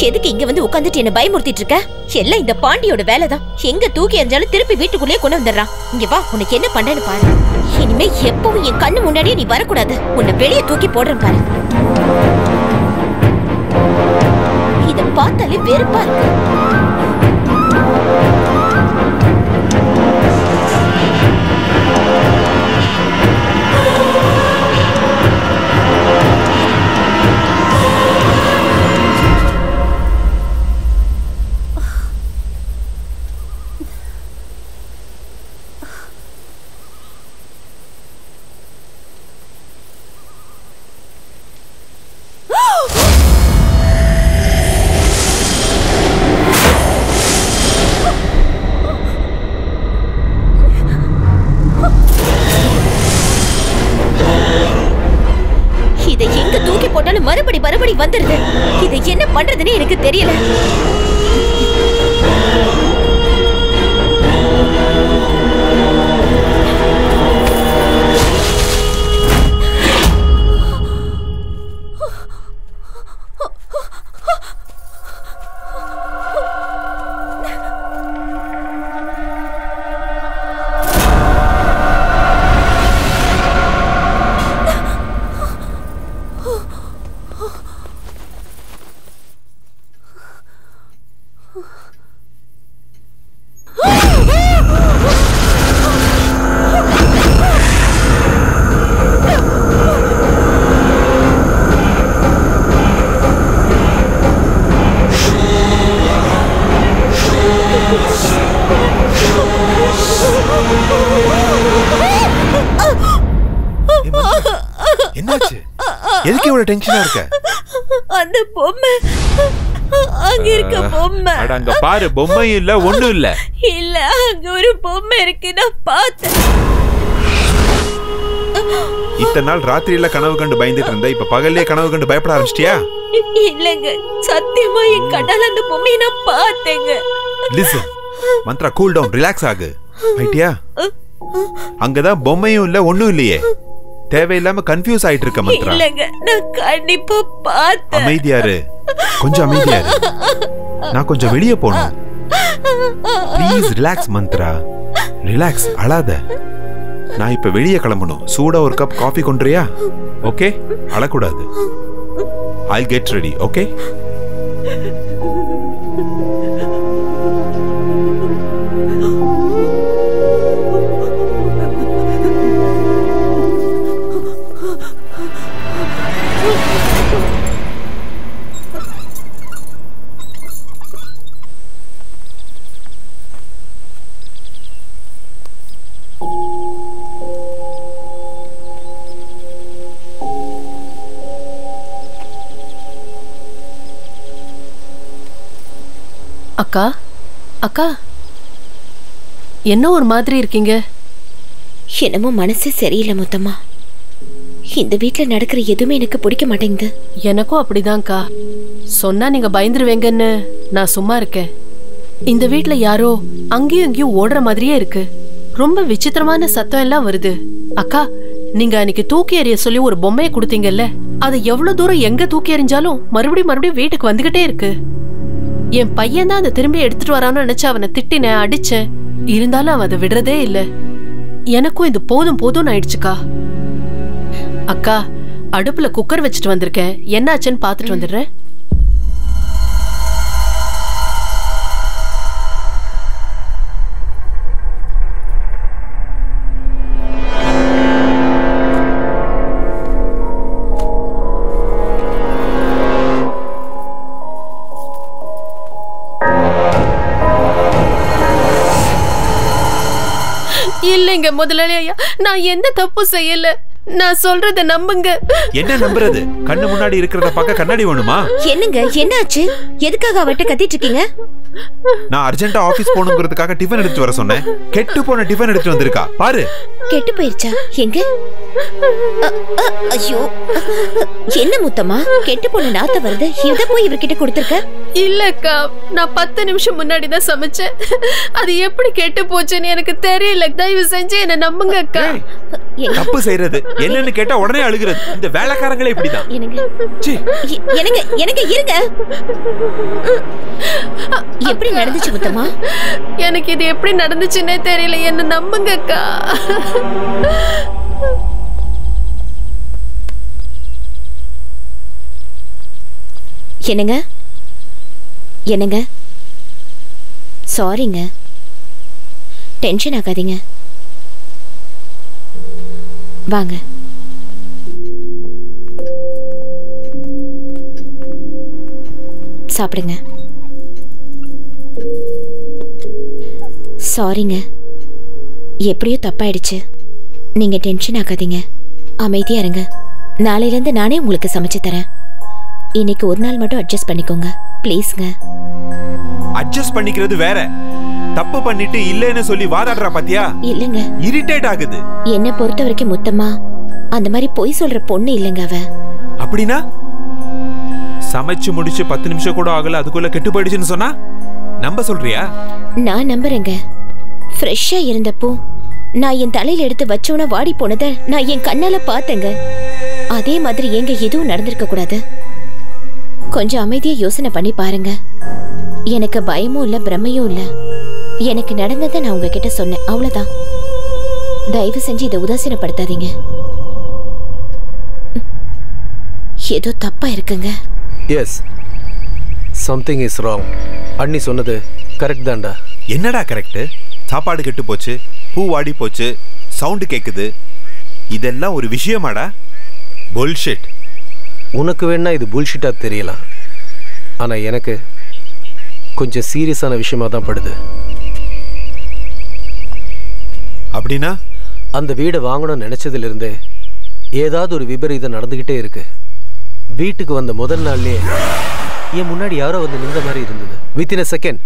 Speaker 5: எதுக்கு இங்க வந்து உட்காந்துட்டு என்ன பயமுறுத்திட்டு இருக்க? எல்லாம் இந்த பாண்டியோட வேலைதான். எங்க தூக்கி எறிஞ்சாலும் திருப்பி வீட்டுக்குள்ளேயே கொண்டு வந்துடுறான். இங்க வா, உனக்கு என்ன பண்றேன்னு பாரு. இனிமே எப்பவும் என் கண்ணு முன்னாடியே நீ வரக்கூடாது. உன்னை வெளியே தூக்கி போடுறேன் பாரு. இத பார்த்தாலே வெறுப்பா இருக்கு. மறுபடி வந்துருது. இதை என்ன பண்றதுன்னு எனக்கு தெரியல.
Speaker 2: என்னாச்சு? எதுக்கு இவ்வளவு டென்ஷனா இருக்க?
Speaker 5: அந்த பொம்மை அங்க இருக்க பொம்மை.
Speaker 2: அட அங்க பாரு, பொம்மை இல்ல, ஒண்ணும் இல்ல.
Speaker 5: இல்ல, அங்க ஒரு பொம்மை இருக்கு, நான் பார்த்தேன்.
Speaker 2: இத்தனை நாள் ராத்திரியில கனவு கண்டு பயந்துட்டு இருந்த, இப்ப பகல்லே கனவு கண்டு பயப்பட ஆரம்பிச்சிட்டியா?
Speaker 5: இல்லங்க, சத்தியமா என் கண்ணால அந்த பொம்மையை நான் பார்த்தேங்க.
Speaker 2: Listen Mantra, cool down, relax ஆகு. ஐட்டியா? அங்கதான் பொம்மையும் இல்ல, ஒண்ணும் இல்லையே. தேவையில்லாம கன்ஃபியூஸ் ஆயிட்டு இருக்க மந்த்ரா.
Speaker 5: இல்லங்க, நான் கண்டிப்பா பார்த்தேன்.
Speaker 2: அமைதியாரு, கொஞ்சம் அமைதியாரு. நான் கொஞ்சம் வெளியே போகணும். ப்ளீஸ் ரிலாக்ஸ் மந்த்ரா, ரிலாக்ஸ், அழாத. நான் இப்ப வெளியே கிளம்பணும். சூடா ஒரு கப் காஃபி கொண்டுறியா? ஓகே, அழக்கூடாது. I'll get ready, okay?
Speaker 1: அக்கா அக்கா என்ன ஒரு மாதிரி இருக்கீங்க?
Speaker 5: என்னமோ மனசே சரியில்லை முத்தம்மா. இந்த வீட்டுல நடக்கிற எதுவுமே எனக்கு பிடிக்க மாட்டேங்குது.
Speaker 1: எனக்கும் அப்படிதான்க்கா. சொன்னா நீங்க பயந்துருவேங்கன்னு நான் சும்மா இருக்கேன். இந்த வீட்டுல யாரோ அங்கேயும் இங்கேயும் ஓடுற மாதிரியே இருக்கு. ரொம்ப விசித்திரமான சத்தம் எல்லாம் வருது. அக்கா, நீங்க அன்னைக்கு தூக்கி எறிய சொல்லி ஒரு பொம்மையை கொடுத்தீங்கல்ல, அது எவ்வளவு தூரம் எங்க தூக்கி எறிஞ்சாலும் மறுபடியும் வீட்டுக்கு வந்துகிட்டே இருக்கு. என் பையன் தான் அதை திரும்பி எடுத்துட்டு வரான்னு நினைச்சு அவனை திட்டினேன், அடிச்சேன். இருந்தாலும் அவன் அதை விடுறதே இல்ல. எனக்கும் இது போதும் போதும்னு ஆயிடுச்சுக்கா. அக்கா, அடுப்புல குக்கர் வச்சுட்டு வந்திருக்கேன், என்னாச்சுன்னு பாத்துட்டு வந்துடுறேன். இல்லைங்க முதலாளி ஐயா, நான் எந்த தப்பும் செய்யல. நான் சொல்றத நம்புங்க.
Speaker 2: என்ன நம்புறது? கண்ணு முன்னாடி இருக்கிறத பார்க்க கண்ணாடி வேணுமா?
Speaker 5: என்னங்க, என்னாச்சு? எதுக்காக அவட்ட கத்திட்டு இருக்கீங்க?
Speaker 2: நான் அர்ஜென்ட்டா ஆபீஸ் போகணுங்கிறதுக்காக டிஃபன் எடுத்து வர சொன்னேன். கெட்டு போன டிஃபன் எடுத்து வந்திருக்கா பாரு.
Speaker 5: கெட்டு போயிருச்சா? எங்க? ஐயோ, என்ன முத்தம்மா, கெட்டு போன நாத்த வருது. இத போய் இவர்கிட்ட கொடுத்திருக்க?
Speaker 1: இல்லக்கா, நான் 10 நிமிஷம் முன்னாடி தான் சமைச்சேன். அது எப்படி கெட்டு போச்சுன்னு எனக்கு தெரியல. தயவு செஞ்சு என்ன நம்புங்க அக்கா.
Speaker 2: தப்பு செய்யறது என்னன்னு கேட்டா உடனே அழுகிறது. இந்த வேலைக்காரங்களே இப்படிதான்.
Speaker 5: எனக்கு இருங்க. எப்படி நடந்துச்சு முத்தம்மா?
Speaker 1: எனக்கு இது எப்படி நடந்துச்சுன்னே தெரியல. என்ன நம்புங்க அக்கா.
Speaker 5: என்னங்க என்னங்க, சாரிங்க. டென்ஷன் ஆகாதீங்க. வாங்க. சாப்பிடுங்க. சாரிங்க, எப்படியோ தப்பாயிடுச்சு. நீங்க டென்ஷன் ஆகாதீங்க, அமைதியா இருங்க. நாளையிலேருந்து நானே உங்களுக்கு சமைச்சு தரேன். இன்னைக்கு ஒரு நாள் மட்டும் அட்ஜஸ்ட் பண்ணிக்கோங்க ப்ளீஸ்ங்க.
Speaker 2: அட்ஜஸ்ட் பண்ணிக்கிறது வேற, தப்பு பண்ணிட்டு இல்லைன்னு சொல்லி வாதாடுறா பாத்தியா?
Speaker 5: இல்லங்க,
Speaker 2: இரிட்டேட் ஆகுது.
Speaker 5: என்ன பொறுத்த வரைக்கும் முத்தம்மா அந்த மாதிரி பொய் சொல்ற பொண்ணு இல்லங்க அவ.
Speaker 2: அப்படின்னா சமைச்சு முடிச்சு 10 நிமிஷம் கூட ஆகல, அதுக்குள்ள கெட்டு போயிடுச்சுன்னு சொன்னா நம்ப சொல்றியா?
Speaker 5: நான் நம்புறேங்க. ஃப்ரெஷ்ஷா இருந்தப்போ நான் என் தலையில எடுத்து வச்சோன வாடி போனதை நான் என் கண்ணால பார்த்தேங்க. அதே மாதிரி எங்க எதுவும் நடந்திருக்க கூடாது. கொஞ்சம் அமைதியா யோசனை பண்ணி பாருங்க. எனக்கு பயமும் இல்ல, பிரமையும் இல்ல. எனக்கு நடந்ததை நான் உங்ககிட்ட சொன்னேன், அவ்வளவுதான். தயவு செஞ்சு இதை உதாசீனப்படுத்தாதீங்க. ஏதோ தப்பா இருக்குங்க.
Speaker 3: Yes, something is wrong. அண்ணி சொன்னது கரெக்ட் தான்டா.
Speaker 2: என்னடா கரெக்ட்? சாப்பாடு கெட்டு போச்சு, பூ வாடி போச்சு, சவுண்டு கேக்குது, இதெல்லாம் ஒரு விஷயமாடா? புல்ஷிட்.
Speaker 3: உனக்கு வேணா இது புல்ஷிட்டா தெரியலாம், ஆனா எனக்கு கொஞ்சம் சீரியஸான விஷயமா தான் படுது.
Speaker 2: அப்படின்னா
Speaker 3: அந்த வீடை வாங்கணும்னு நினைச்சதுல இருந்தே ஏதாவது ஒரு விபரீதம் நடந்துகிட்டே இருக்கு. வீட்டுக்கு வந்த முதல் நாள்லயே என் முன்னாடி யாரோ வந்து நின்ற மாதிரி இருந்தது. வித்தின் a செகண்ட்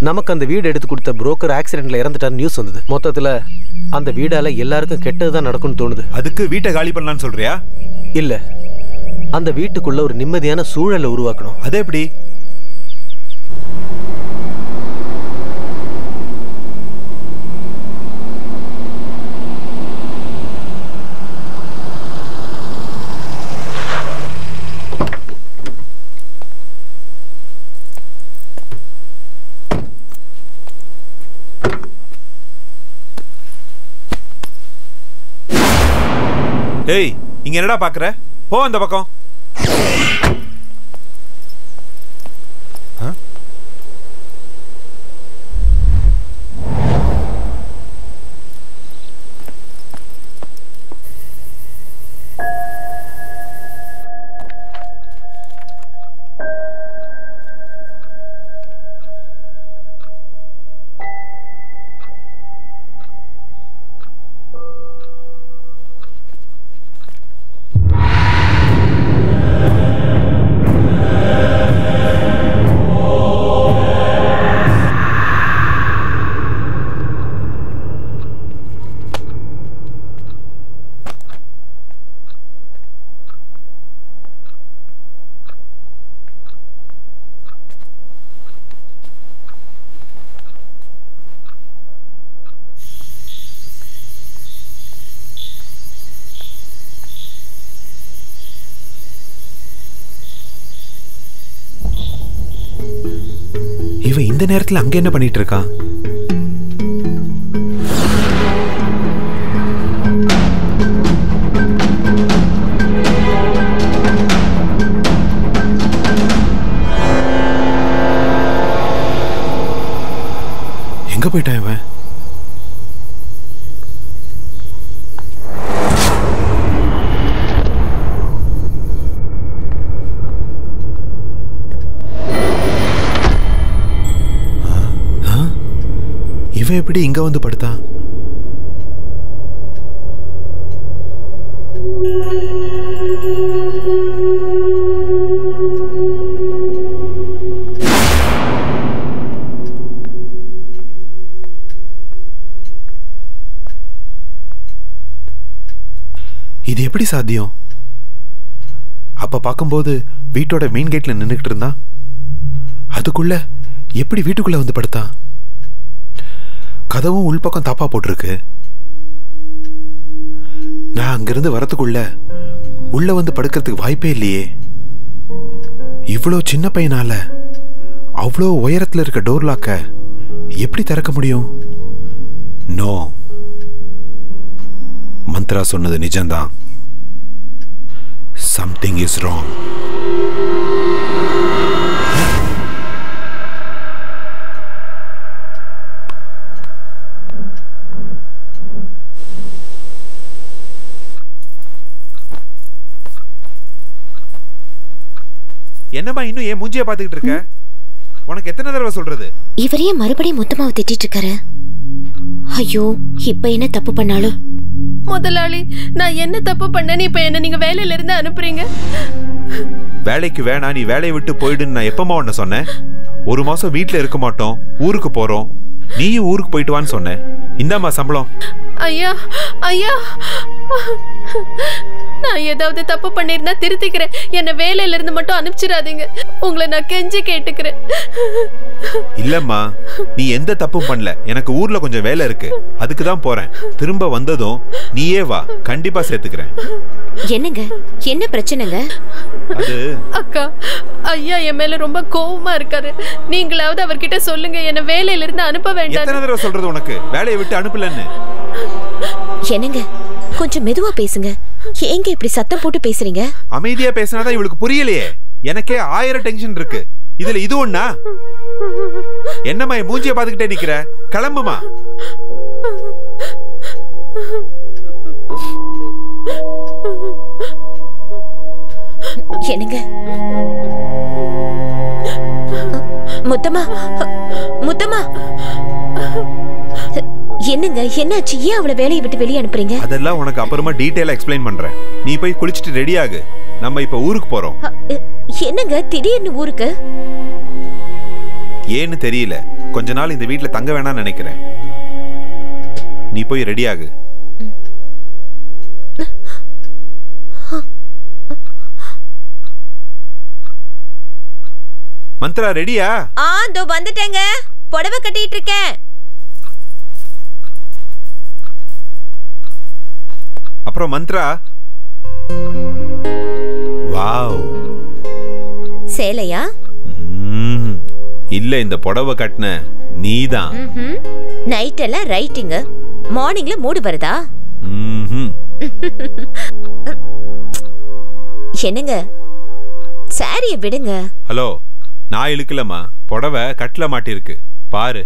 Speaker 3: நமக்கு அந்த வீடு எடுத்து கொடுத்த புரோக்கர் ஆக்சிடென்ட்ல இறந்துட்டார் நியூஸ் வந்தது. மொத்தத்துல அந்த வீடால எல்லாருக்கும் கெட்டதுதான் நடக்கும்னு தோணுது.
Speaker 2: அதுக்கு வீட்டை காலி பண்ணலான்னு சொல்றியா?
Speaker 3: இல்ல, அந்த வீட்டுக்குள்ள ஒரு நிம்மதியான சூழலை உருவாக்கணும்.
Speaker 2: அது எப்படி? ஏய், இங்க என்னடா பாக்குற? போ அந்த பக்கம். இந்த நேரத்துல அங்க என்ன பண்ணிட்டு இருக்கான்? எங்க போயிட்டான் இவன்? இவன் எப்படி இங்க வந்து படுத்தான்? இது எப்படி சாத்தியம்? அப்ப பார்க்கும்போது வீட்டோட மெயின் கேட்ல நின்னுகிட்டு இருந்தான். அதுக்குள்ள எப்படி வீட்டுக்குள்ள வந்து படுத்தான்? கதவும் உள்பக்கம் தாப்பா போட்டிருக்கு. நான் அங்கிருந்து வரத்துக்குள்ள உள்ள வந்து படுக்கிறதுக்கு வாய்ப்பே இல்லையே. இவ்வளோ சின்ன பையனால அவ்வளோ உயரத்துல இருக்க டோர் லாக்க எப்படி திறக்க முடியும்? நோ, மந்த்ரா சொன்னது நிஜம்தான். Something is wrong. என்னம்மா இன்னும் ஏன் மூஞ்சிய பாத்துக்கிட்டு இருக்க? உனக்கு எத்தனை தடவை சொல்றது?
Speaker 5: இவரையே மறுபடியும் மொத்தமாவை திட்டிட்டு இருக்காரு. ஐயோ, இப்ப என்ன தப்பு பண்ணாலும்?
Speaker 1: முதலாளி, நான் என்ன தப்பு பண்ணேன்னு இப்ப என்ன நீங்க வேலையில இருந்து அனுப்புறீங்க?
Speaker 2: வேலைக்கு வேணா, நீ வேலையை விட்டு போயிடுன்னு நான் எப்பமா உன்ன சொன்னேன்? ஒரு மாசம் வீட்டுல இருக்க மாட்டோம், ஊருக்கு போறோம். நீயும் ஊருக்கு போயிட்டு வான்னு சொன்னேன். இந்தாம்மா சம்பளம்.
Speaker 1: ஐயா ஐயா, நான் ஏதாவது தப்பு பண்ணிருந்தா திருத்திக்கிறேன். என்ன வேலையில இருந்து மட்டும் அனுப்பிச்சிடாதீங்க. உங்களை நான் கெஞ்சி கேட்டுக்கிறேன்.
Speaker 2: இல்லம்மா, நீ எந்த தப்பும் பண்ணல. எனக்கு ஊர்ல கொஞ்சம் வேலை இருக்கு, அதுக்கு தான் போறேன். திரும்ப வந்ததும் நீயே வா, கண்டிப்பா சேர்த்துக்கிறேன்.
Speaker 5: என்னங்க, என்ன பிரச்சனைங்க?
Speaker 2: அது
Speaker 1: அக்கா, ஐயா என் மேல ரொம்ப கோவமா இருக்காரு. நீங்களாவது அவர்கிட்ட சொல்லுங்க, என்ன வேலையில இருந்து அனுப்ப வேண்டாம்.
Speaker 2: எத்தனை தடவை சொல்றது உனக்கு வேலையை விட்டு அனுப்பலன்னு?
Speaker 5: என்னங்க, கொஞ்சம் மெதுவா பேசுங்க. ஏங்க இப்படி சத்தம் போட்டு பேசுறீங்க?
Speaker 2: அமைதியா பேசினாதான் இவளுக்கு புரியலையே. எனக்கே 1000 டென்ஷன் இருக்கு, இதுல இது ஒண்ணா? என்னம்மா மூஞ்சிய பாத்துக்கிட்டே நிக்கிற? கிளம்புமா.
Speaker 5: என்னங்க, முத்தம்மா முத்தம்மா, என்னங்க என்னாச்சு? ஏன் அவளை வேலையை விட்டு வெளியே அனுப்புறீங்க?
Speaker 2: அதெல்லாம் உனக்கு அப்புறமா டீடைலா எக்ஸ்பிளைன் பண்றேன். நீ போய் குளிச்சிட்டு ரெடி ஆகு, நம்ம இப்ப ஊருக்கு போறோம்.
Speaker 5: என்னங்க திடீர்னு ஊருக்கு?
Speaker 2: ஏன்னு தெரியல, கொஞ்ச நாள் இந்த வீட்டுல தங்க வேணாம்னு நினைக்கிறேன். நீ போய் ரெடி ஆகு. மந்த்ரா ரெடியா?
Speaker 5: இதோ வந்துட்டேங்க. புடவை கட்டிட்டு இருக்கேன்.
Speaker 2: அப்புறம் மந்த்ரா, வாவ்,
Speaker 5: சேலையா?
Speaker 2: இல்ல, இந்த புடவை கட்டின நீதான்.
Speaker 5: நைட் எல்லாம் ரைட்டிங், மார்னிங்ல மூடு வருதா? என்னங்க, சாரிய விடுங்க.
Speaker 2: ஹலோ, நான் இழுக்கலம்மா, புடவை கட்டில மாட்டிருக்கு பாரு.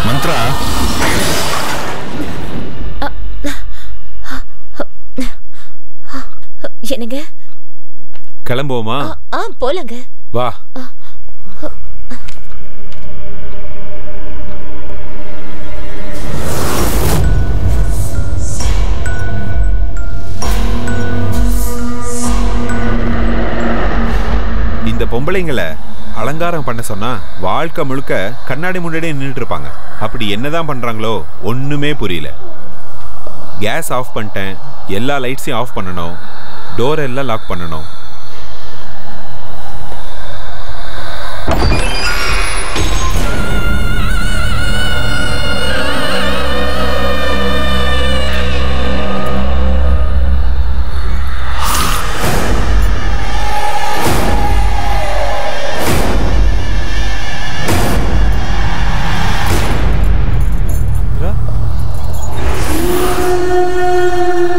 Speaker 9: மந்த்ரா,
Speaker 5: என்னங்க,
Speaker 2: கிளம்புவோமா?
Speaker 5: போலங்க.
Speaker 2: வா. இந்த பொம்பளைங்களை அலங்காரம் பண்ண சொன்னா வாழ்க்கை முழுக்க கண்ணாடி முன்னாடியே நின்றுட்டு இருப்பாங்க. அப்படி என்னதான் பண்றாங்களோ ஒண்ணுமே புரியல. கேஸ் ஆஃப் பண்ணிட்டேன், எல்லா லைட்ஸையும் ஆஃப் பண்ணணும், டோர் எல்லாம் லாக் பண்ணணும்.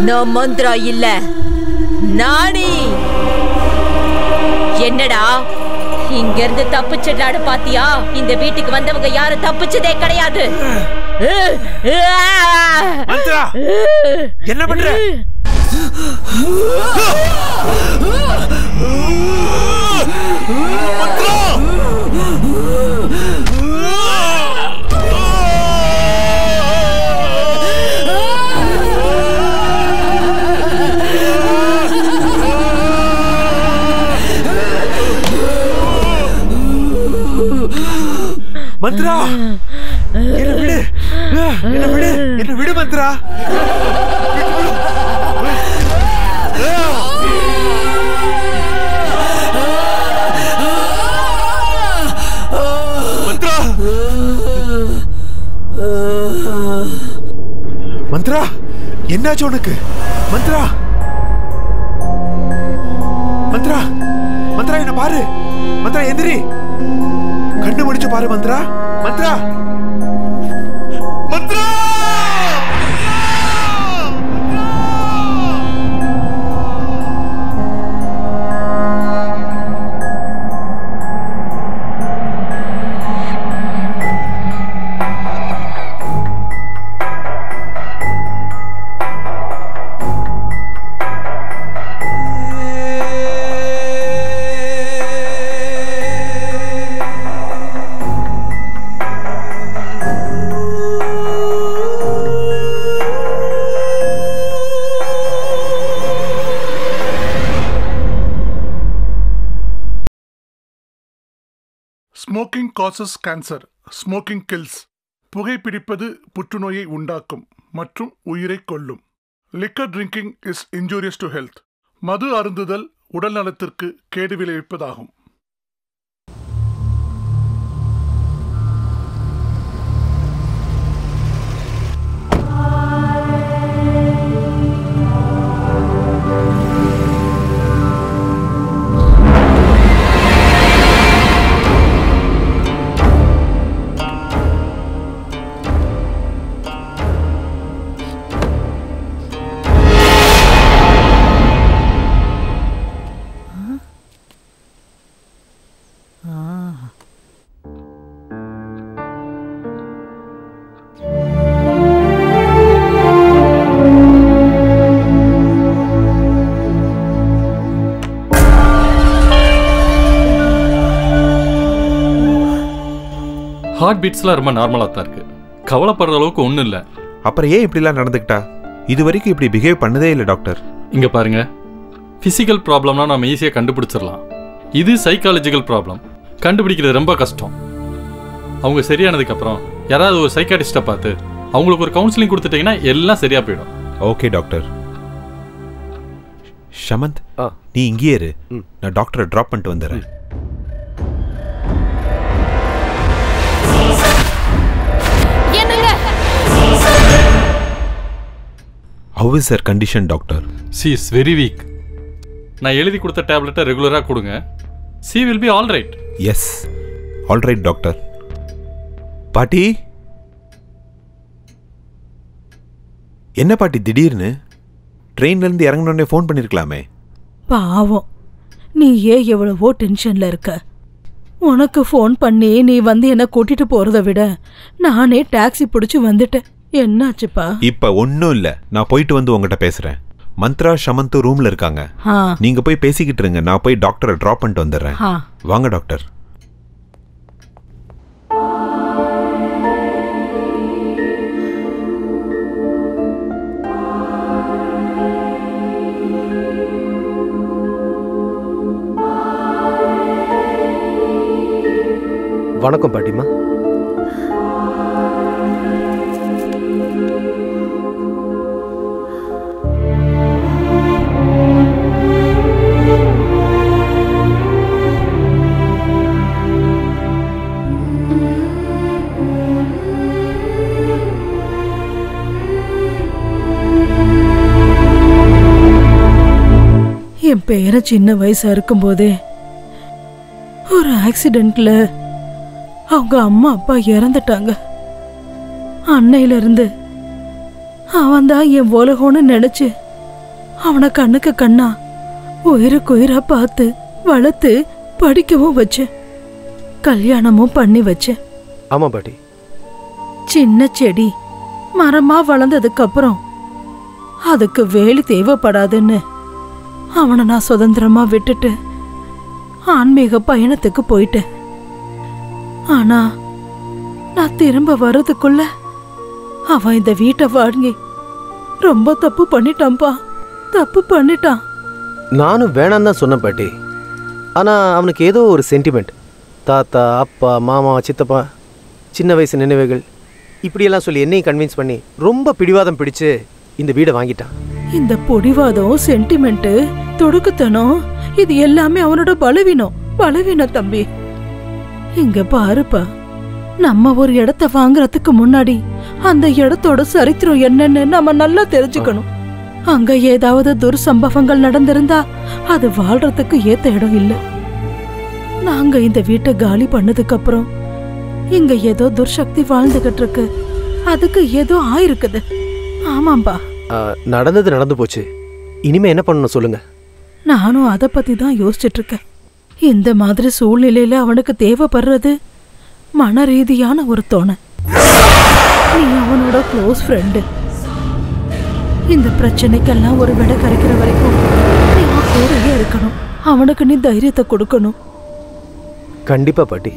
Speaker 8: நான் மந்திரா இல்ல, நானி. என்னடா இங்க இருந்து தப்பிச்சிடலாடு பாத்தியா? இந்த வீட்டுக்கு வந்தவங்க யாரும் தப்பிச்சதே கிடையாது.
Speaker 2: மந்திரா என்ன பண்ற? மந்திரா என்ன விடு, என்ன விடு, என்ன விடு மந்திரா. மந்திரா மந்திரா என்னாச்சு உனக்கு? மந்திரா மந்திரா மந்திரா என்ன பாரு. மந்திரா எந்திரி, கண்ணு முடிச்சு பாரு. Mandira Mandira Mandira.
Speaker 10: Smoking causes cancer, smoking kills. புகைப்பிடிப்பது புற்றுநோயை உண்டாக்கும் மற்றும் உயிரை கொல்லும். Liquor drinking is injurious to health. மது அருந்துதல் உடல் நலத்திற்கு கேடு விளைவிப்பதாகும்.
Speaker 7: ஹார்ட் பீட்ஸ்லாம் ரொம்ப நார்மலாக தான் இருக்கு, கவலைப்படுற அளவுக்கு ஒன்றும் இல்லை.
Speaker 2: அப்புறம் ஏன் இப்படிலாம் நடந்துக்கிட்டா? இது வரைக்கும் இப்படி பிஹேவ் பண்ணதே இல்லை டாக்டர்.
Speaker 7: இங்கே பாருங்க, ஃபிசிக்கல் ப்ராப்ளம்னா நம்ம ஈஸியாக கண்டுபிடிச்சிடலாம். இது சைக்காலஜிக்கல் ப்ராப்ளம், கண்டுபிடிக்கிறது ரொம்ப கஷ்டம். அவங்க சரியானதுக்கப்புறம் யாராவது ஒரு சைக்காட்டிஸ்ட்டை பார்த்து அவங்களுக்கு ஒரு கவுன்சிலிங் கொடுத்துட்டீங்கன்னா எல்லாம் சரியாக போயிடும்.
Speaker 2: Okay doctor. ஷமந்த், நீ இங்கேயே இரு, நான் டாக்டரை ட்ராப் பண்ணிட்டு வந்துடுறேன். How is her condition, doctor?
Speaker 7: She is very weak. நான் எழுதி கொடுத்த டேப்லெட்டை ரெகுலராக கொடுங்க. She will be all right.
Speaker 2: Yes, all right, doctor. பாட்டி, என்ன பாட்டி திடீர்னு ட்ரெயின்ல இருந்து இறங்கினோடனே ஃபோன் பண்ணிருக்கலாமே?
Speaker 11: பாவம், நீ ஏன் எவ்வளவோ டென்ஷன்ல இருக்க. உனக்கு ஃபோன் பண்ணி நீ வந்து என்ன கூட்டிட்டு போறதை விட நானே டாக்ஸி பிடிச்சு வந்துட்டேன். என்னாச்சுப்பா?
Speaker 2: இப்ப ஒன்னும் இல்ல, நான் போயிட்டு வந்து உங்ககிட்ட பேசுறேன். மந்த்ரா ஷமந்து ரூம்ல இருக்காங்க, நீங்க போய் பேசிக்கிட்டு இருங்க, நான் போய் டாக்டரை டிராப் பண்ணிட்டு வந்துடுறேன். வாங்க டாக்டர்.
Speaker 3: வணக்கம் பாட்டிமா.
Speaker 11: என் பேரை சின்ன வயசா இருக்கும்போதே ஒரு ஆக்சிடென்ட்ல அவங்க அம்மா அப்பா இறந்துட்டாங்க. அன்னையில இருந்து அவன் தான் என் உலகம்னு நினைச்சு அவனை கண்ணுக்கு கண்ணா உயிருக்கு உயிரா பார்த்து வளர்த்து படிக்கவும் வச்சேன், கல்யாணமும் பண்ணி வச்சேன்.
Speaker 3: ஆமா பாட்டி.
Speaker 11: சின்ன செடி மரமா வளர்ந்ததுக்கு அப்புறம் அதுக்கு வேலி தேவைப்படாதுன்னு அவனை நான் சுதந்திரமா விட்டுட்டு ஆன்மீக பயணத்துக்கு போயிட்டேன். ஆனா நான் திரும்ப வர்றதுக்குள்ள அவன் இந்த வீட்டை வாங்கி ரொம்ப தப்பு பண்ணிட்டான்பா, தப்பு பண்ணிட்டான்.
Speaker 3: நானும் வேணாம் தான் சொன்னேன் பாட்டி. ஆனா அவனுக்கு ஏதோ ஒரு சென்டிமெண்ட், தாத்தா அப்பா மாமா சித்தப்பா சின்ன வயசு நினைவுகள் இப்படியெல்லாம் சொல்லி என்னையும் கன்வின்ஸ் பண்ணி ரொம்ப பிடிவாதம் பிடிச்சு இந்த வீடை வாங்கிட்டான்.
Speaker 11: இந்த பொடிவாதம் சென்டிமெண்ட் தொடுக்குத்தனம் இது எல்லாமே அவனோட பலவீனம் தம்பி. இங்க பாருப்பா, நம்ம ஒரு இடத்த வாங்குறதுக்கு முன்னாடி அந்த இடத்தோட சரித்திரம் என்னன்னு நம்ம நல்லா தெரிஞ்சுக்கணும். அங்க ஏதாவது துர்சம்பவங்கள் நடந்திருந்தா அது வாழ்றதுக்கு ஏத்த இடம் இல்ல. நாங்க இந்த வீட்டை காலி பண்ணதுக்கு அப்புறம் இங்க ஏதோ துர்சக்தி வாழ்ந்துகிட்டு இருக்கு, அதுக்கு ஏதோ ஆயிருக்குது. ஆமாம்பா.
Speaker 3: நடந்தது நடந்து போச்சு, இனிமே என்ன பண்ணணும் சொல்லுங்க.
Speaker 11: நானும் அதை பத்தி தான் யோசிச்சுட்டு இருக்கேன். இந்த மாதிரி சூழ்நிலையில அவனுக்கு தேவைப்படுறது மன ரீதியான ஒரு துணை. நீ அவனோட க்ளோஸ் ஃப்ரெண்டு. இந்த பிரச்சனைக்கெல்லாம் ஒரு விட கரைக்கிற வரைக்கும் நீ கூடயே இருக்கணும். அவனுக்கு நீ தைரியத்தை கொடுக்கணும்.
Speaker 3: கண்டிப்பா பாட்டி.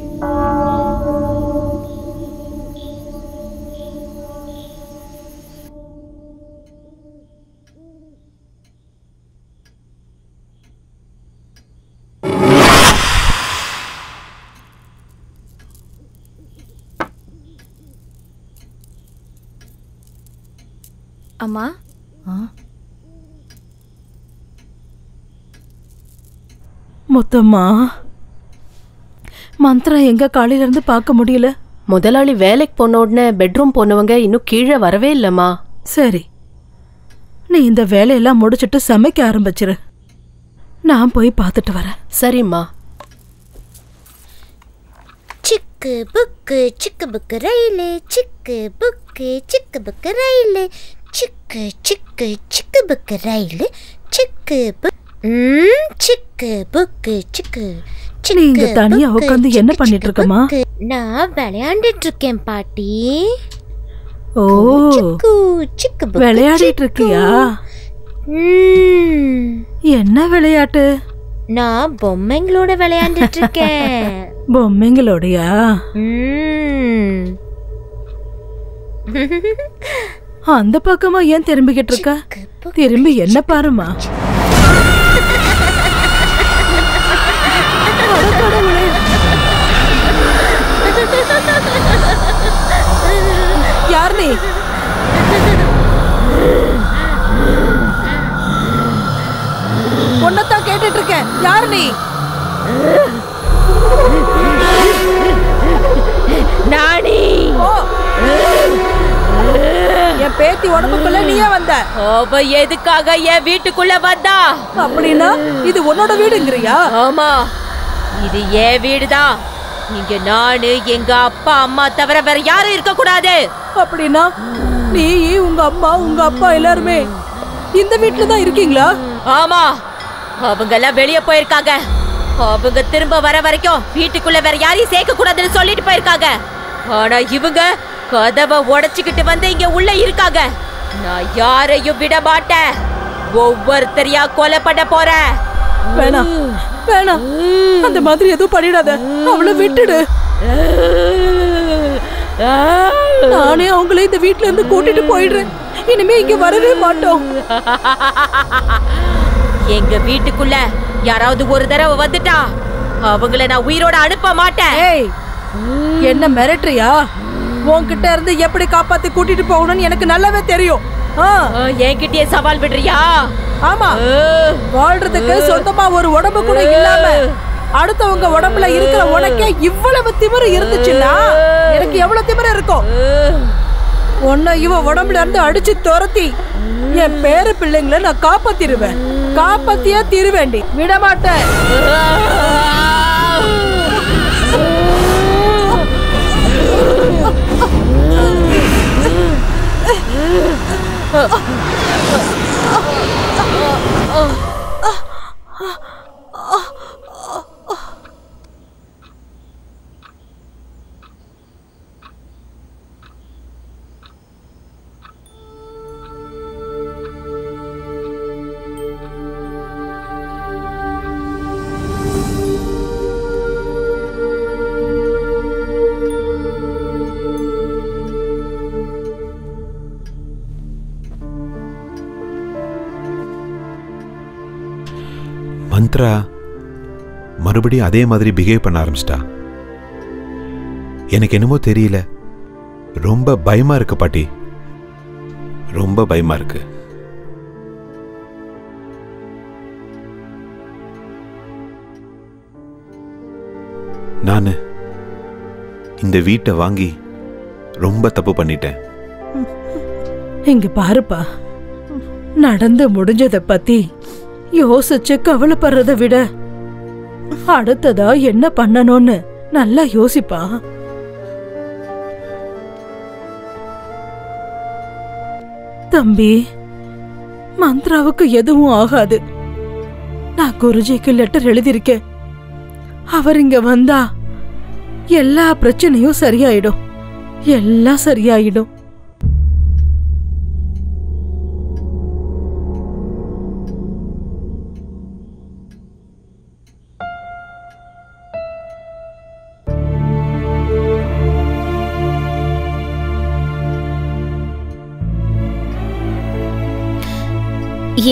Speaker 5: அம்மா,
Speaker 11: மொத்தமா மந்த்ரா எங்க காலையில இருந்து பார்க்க முடியல.
Speaker 1: முதலாளி வேலைக்கு போன உடனே பெட்ரூம் போனவங்க இன்னும் கீழே வரவே இல்லம்மா.
Speaker 11: சரி, நீ இந்த வேலையெல்லாம் முடிச்சிட்டு சமைக்க ஆரம்பிச்சிரு. நான் போய் பார்த்துட்டு வரேன்.
Speaker 1: சரிம்மா.
Speaker 5: சிக்கு புக்கு ரயிலு, சிக்கு புக்கு ரயிலு, சிக்கு சிக்கு சிக்கு புக்கு ரயிலு, சிக்கு புக்கு சிக்கு.
Speaker 11: நீ இங்க தனியா உட்காந்து என்ன பண்ணிட்டு இருக்கமா?
Speaker 5: நான் விளையாண்டுட்டு இருக்கேன் பாட்டி.
Speaker 11: ஓ, விளையாடிட்டு இருக்கியா? என்ன விளையாட்டு?
Speaker 5: நான் பொம்மைங்களோட விளையாண்டுட்டு இருக்கேன்.
Speaker 11: பொம்மைங்களோடயா? அந்த பக்கமா ஏன் திரும்பிக்கிட்டு இருக்க? திரும்பி என்ன பாருமா. யார் நீ? பொண்ணத்தான் கேட்டுட்டு இருக்கேன். யார் நீ?
Speaker 8: நானி.
Speaker 11: என் பேத்தி உடம்புக்குள்ள நீயே வந்த.
Speaker 8: அவ எதுக்காக என் வீட்டுக்குள்ள வந்தா?
Speaker 11: அப்படின்னா இது உன்னோட வீடுங்கறியா?
Speaker 8: ஆமா, இது என் வீடுதான். இங்க நானு எங்க அப்பா அம்மா தவிர வேற யாரும் இருக்க கூடாது.
Speaker 11: அப்படின்னா நீ உங்க அம்மா உங்க அப்பா எல்லாருமே இந்த வீட்டுல தான் இருக்கீங்களா?
Speaker 8: ஆமா, அவங்க எல்லாம் வெளியே போயிருக்காங்க. அவங்க திரும்ப வர வரைக்கும் வீட்டுக்குள்ள வேற யாரையும் சேர்க்க கூடாதுன்னு சொல்லிட்டு போயிருக்காங்க. ஆனா இவங்க கதவை உடைச்சுக்கிட்டு வந்து இங்க உள்ள இருக்காங்க. நான் யாரையும் விட மாட்டேன். ஒவ்வொருத்தரையா கொலை பண்ண போறேன்.
Speaker 11: வேணாம் வேணாம், அந்த மாதிரி எதுவும் பண்ணிடாத. அவளை விட்டுடு. நானே அவங்கள இந்த வீட்டுல இருந்து கூட்டிட்டு போயிடுறேன். இனிமே இங்க வரவே மாட்டோம்.
Speaker 8: எங்க வீட்டுக்குள்ள யாராவது ஒரு தடவை வந்துட்டா அவங்கள நான் உயிரோட அனுப்ப மாட்டேன்.
Speaker 11: ஏய், என்ன மிரட்டுறியா? உன்கிட்ட இருந்து எப்படி காப்பாத்தி கூட்டிட்டு போகணும்னு எனக்கு நல்லாவே தெரியும்.
Speaker 8: என்கிட்டயே சவால் விடுறியா?
Speaker 11: ஆமா, வாழ்றதுக்கு சொந்தமா ஒரு உடம்பு கூட இல்லாம அடுத்தவங்க உடம்புல இருக்கிற உனக்கே இவ்வளவு திமிரு இருந்துச்சுன்னா எனக்கு எவ்வளவு திமிரு இருக்கும்? உன்னை இவ உடம்புல இருந்து அடிச்சு துரத்தி என் பேர பிள்ளைங்களை நான் காப்பாத்திடுவேன். காப்பாத்தியா தீருவேண்டி, விட மாட்டேன்.
Speaker 2: மந்த்ரா மறுபடியும் அதே மாதிரி பிஹேவ் பண்ண ஆரம்பிச்சிட்டா. எனக்கு என்னமோ தெரியல, ரொம்ப பயமா இருக்கு பாட்டி, ரொம்ப பயமா இருக்கு. நான் இந்த வீட்டை வாங்கி ரொம்ப தப்பு பண்ணிட்டேன்.
Speaker 11: இங்க பாருப்பா, நடந்து முடிஞ்சதை பத்தி யோசிச்சு கவலைப்படுறத விட அடுத்ததா என்ன பண்ணணும்னு நல்லா யோசிப்பா. தம்பி, மந்த்ராவுக்கு எதுவும் ஆகாது. நான் குருஜிக்கு லெட்டர் எழுதியிருக்கேன். அவர் இங்க வந்தா எல்லா பிரச்சனையும் சரியாயிடும், எல்லாம் சரியாயிடும்.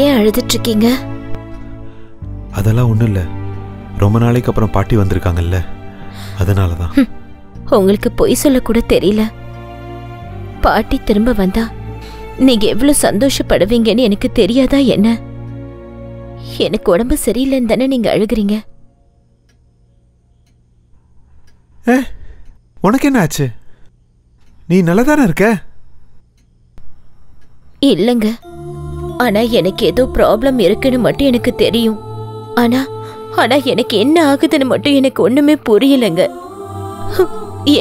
Speaker 5: ஏன் அழுதுட்டு இருக்கீங்க?
Speaker 2: அதெல்லாம் ஒண்ணும் இல்ல, ரொம்ப நாளைக்கு அப்புறம் பாட்டி வந்திருக்காங்கல்ல, அதனாலதான்.
Speaker 5: உங்களுக்கு பொய் சொல்ல கூட தெரியல. பாட்டி திரும்ப வந்தா நீங்க எவ்வளவு சந்தோஷப்படுவீங்கன்னு எனக்கு தெரியாதா என்ன? எனக்கு உடம்பு சரியில்லைன்னு தானே நீங்க அழுகுறீங்க.
Speaker 2: உனக்கு என்ன ஆச்சு? நீ நல்லதானே இருக்க?
Speaker 5: இல்லங்க, ஆனா எனக்கு ஏதோ ப்ராப்ளம் இருக்குன்னு மட்டும் எனக்கு தெரியும். ஆனா ஆனா எனக்கு என்ன ஆகுதுன்னு மட்டும் எனக்கு ஒண்ணுமே புரியலங்க.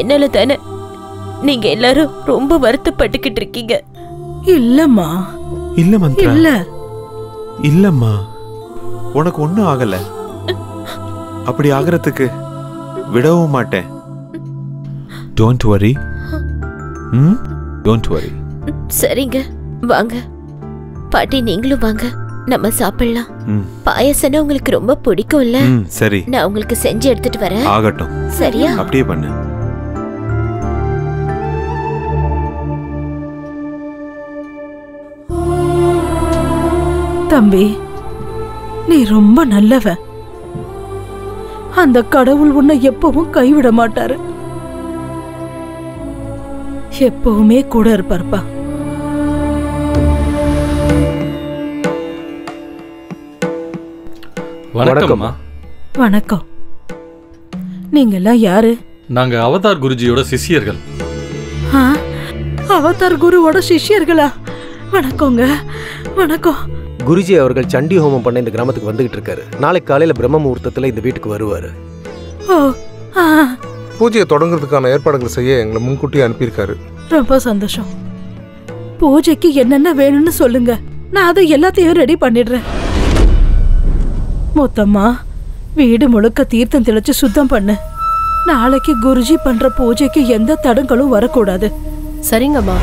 Speaker 5: என்னால தானே நீங்க எல்லாரும் ரொம்ப வருத்தப்பட்டுக்கிட்டு இருக்கீங்க.
Speaker 11: இல்லம்மா,
Speaker 2: இல்ல மந்த்ரா,
Speaker 11: இல்ல
Speaker 2: இல்லம்மா, உனக்கு ஒண்ணும் ஆகல. அப்படி ஆகிறதுக்கு விடவும் மாட்டேன். Don't worry. Don't worry.
Speaker 5: சரிங்க, வாங்க பாட்டி, நீங்களும் வாங்க, நம்ம சாப்பிடலாம். பாயசம் உங்களுக்கு ரொம்ப பிடிக்கும்ல?
Speaker 2: சரி,
Speaker 5: நான் உங்களுக்கு செஞ்சு எடுத்துட்டு வரேன்.
Speaker 2: ஆகட்டும்.
Speaker 5: சரியா?
Speaker 2: அப்படியே பண்ணு.
Speaker 11: தம்பி, நீ ரொம்ப நல்லவ. அந்த கடவுள் உன்னை எப்பவும் கைவிட மாட்டாரு, எப்பவுமே கூட இருப்பார்ப்பா.
Speaker 7: வணக்கம்மா.
Speaker 11: வணக்கம். நீங்க எல்லாம் யாரு?
Speaker 7: நாங்க அவதார் குருஜியோட சிஷ்யர்கள்.
Speaker 11: அவதார் குருவோட சிஷ்யர்களா? வணக்கங்க, வணக்கம்.
Speaker 3: குருஜி அவர்கள் சண்டி ஹோமம் பண்ண இந்த கிராமத்துக்கு வந்துகிட்டு இருக்காரு. நாளைக்கு காலையில பிரம்ம முகூர்த்தத்துல இந்த வீட்டுக்கு வருவாரு.
Speaker 12: பூஜையை தொடங்குறதுக்கான ஏற்பாடுகள் செய்ய எங்களை முன்கூட்டியே அனுப்பியிருக்காரு.
Speaker 11: ரொம்ப சந்தோஷம். பூஜைக்கு என்னென்ன வேணும்னு சொல்லுங்க, நான் அதை எல்லாத்தையும் ரெடி பண்ணிடுறேன். மொத்தமா வீடு முழுக்க தீர்த்தம் தெளிச்சு சுத்தம் பண்ணு. நாளைக்கு குருஜி பண்ற பூஜைக்கு எந்த தடங்களும் வரக்கூடாது.
Speaker 1: சரிங்கம்மா.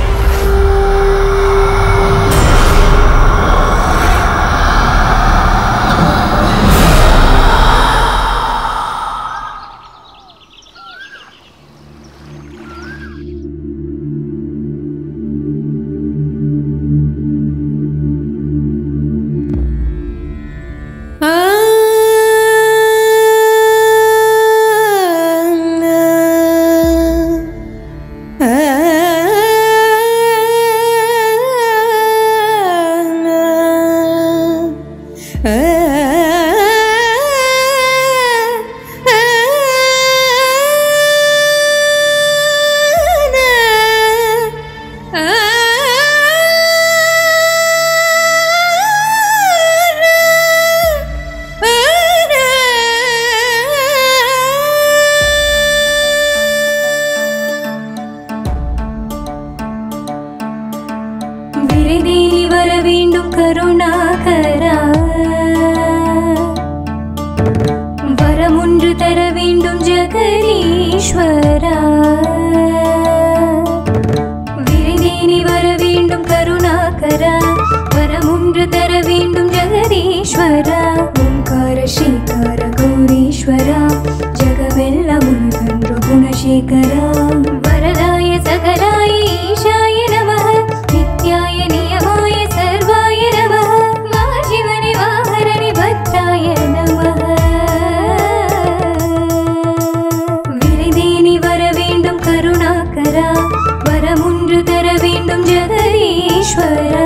Speaker 13: விரைதேனி வர வேண்டும் கருணாகரா வரமொன்று தர வேண்டும் ஜெகதீஸ்வரா விரைதேனி வர வேண்டும் கருணாகரா வரமொன்று தர வேண்டும் ஜெகதீஸ்வரா ஓம்கார ஸ்ரீகார கௌரீஸ்வரா ஜெகமெல்லாம் உனதன்று குணசேகரா வரதாய சகலாய ஈஷாய நமः நித்யாய நியமாய சர்வாய நமः மகாஜீவனே வாஹரணி பத்ராய நமः விரைதேனி வர வேண்டும் கருணாகரா வரமொன்று தர வேண்டும் ஜெகதீஸ்வரா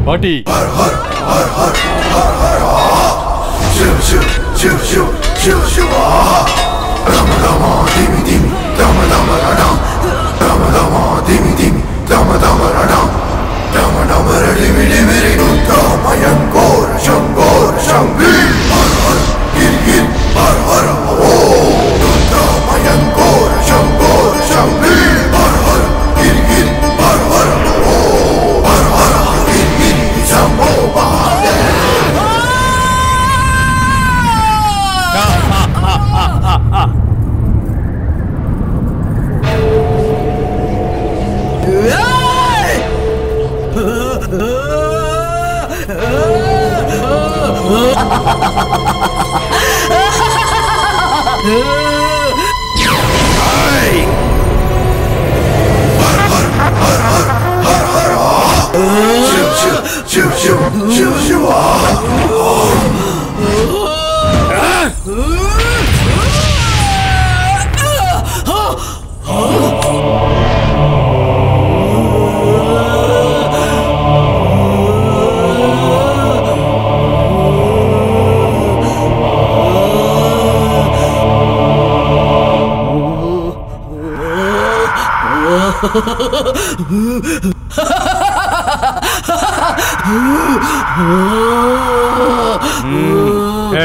Speaker 7: பாட்டி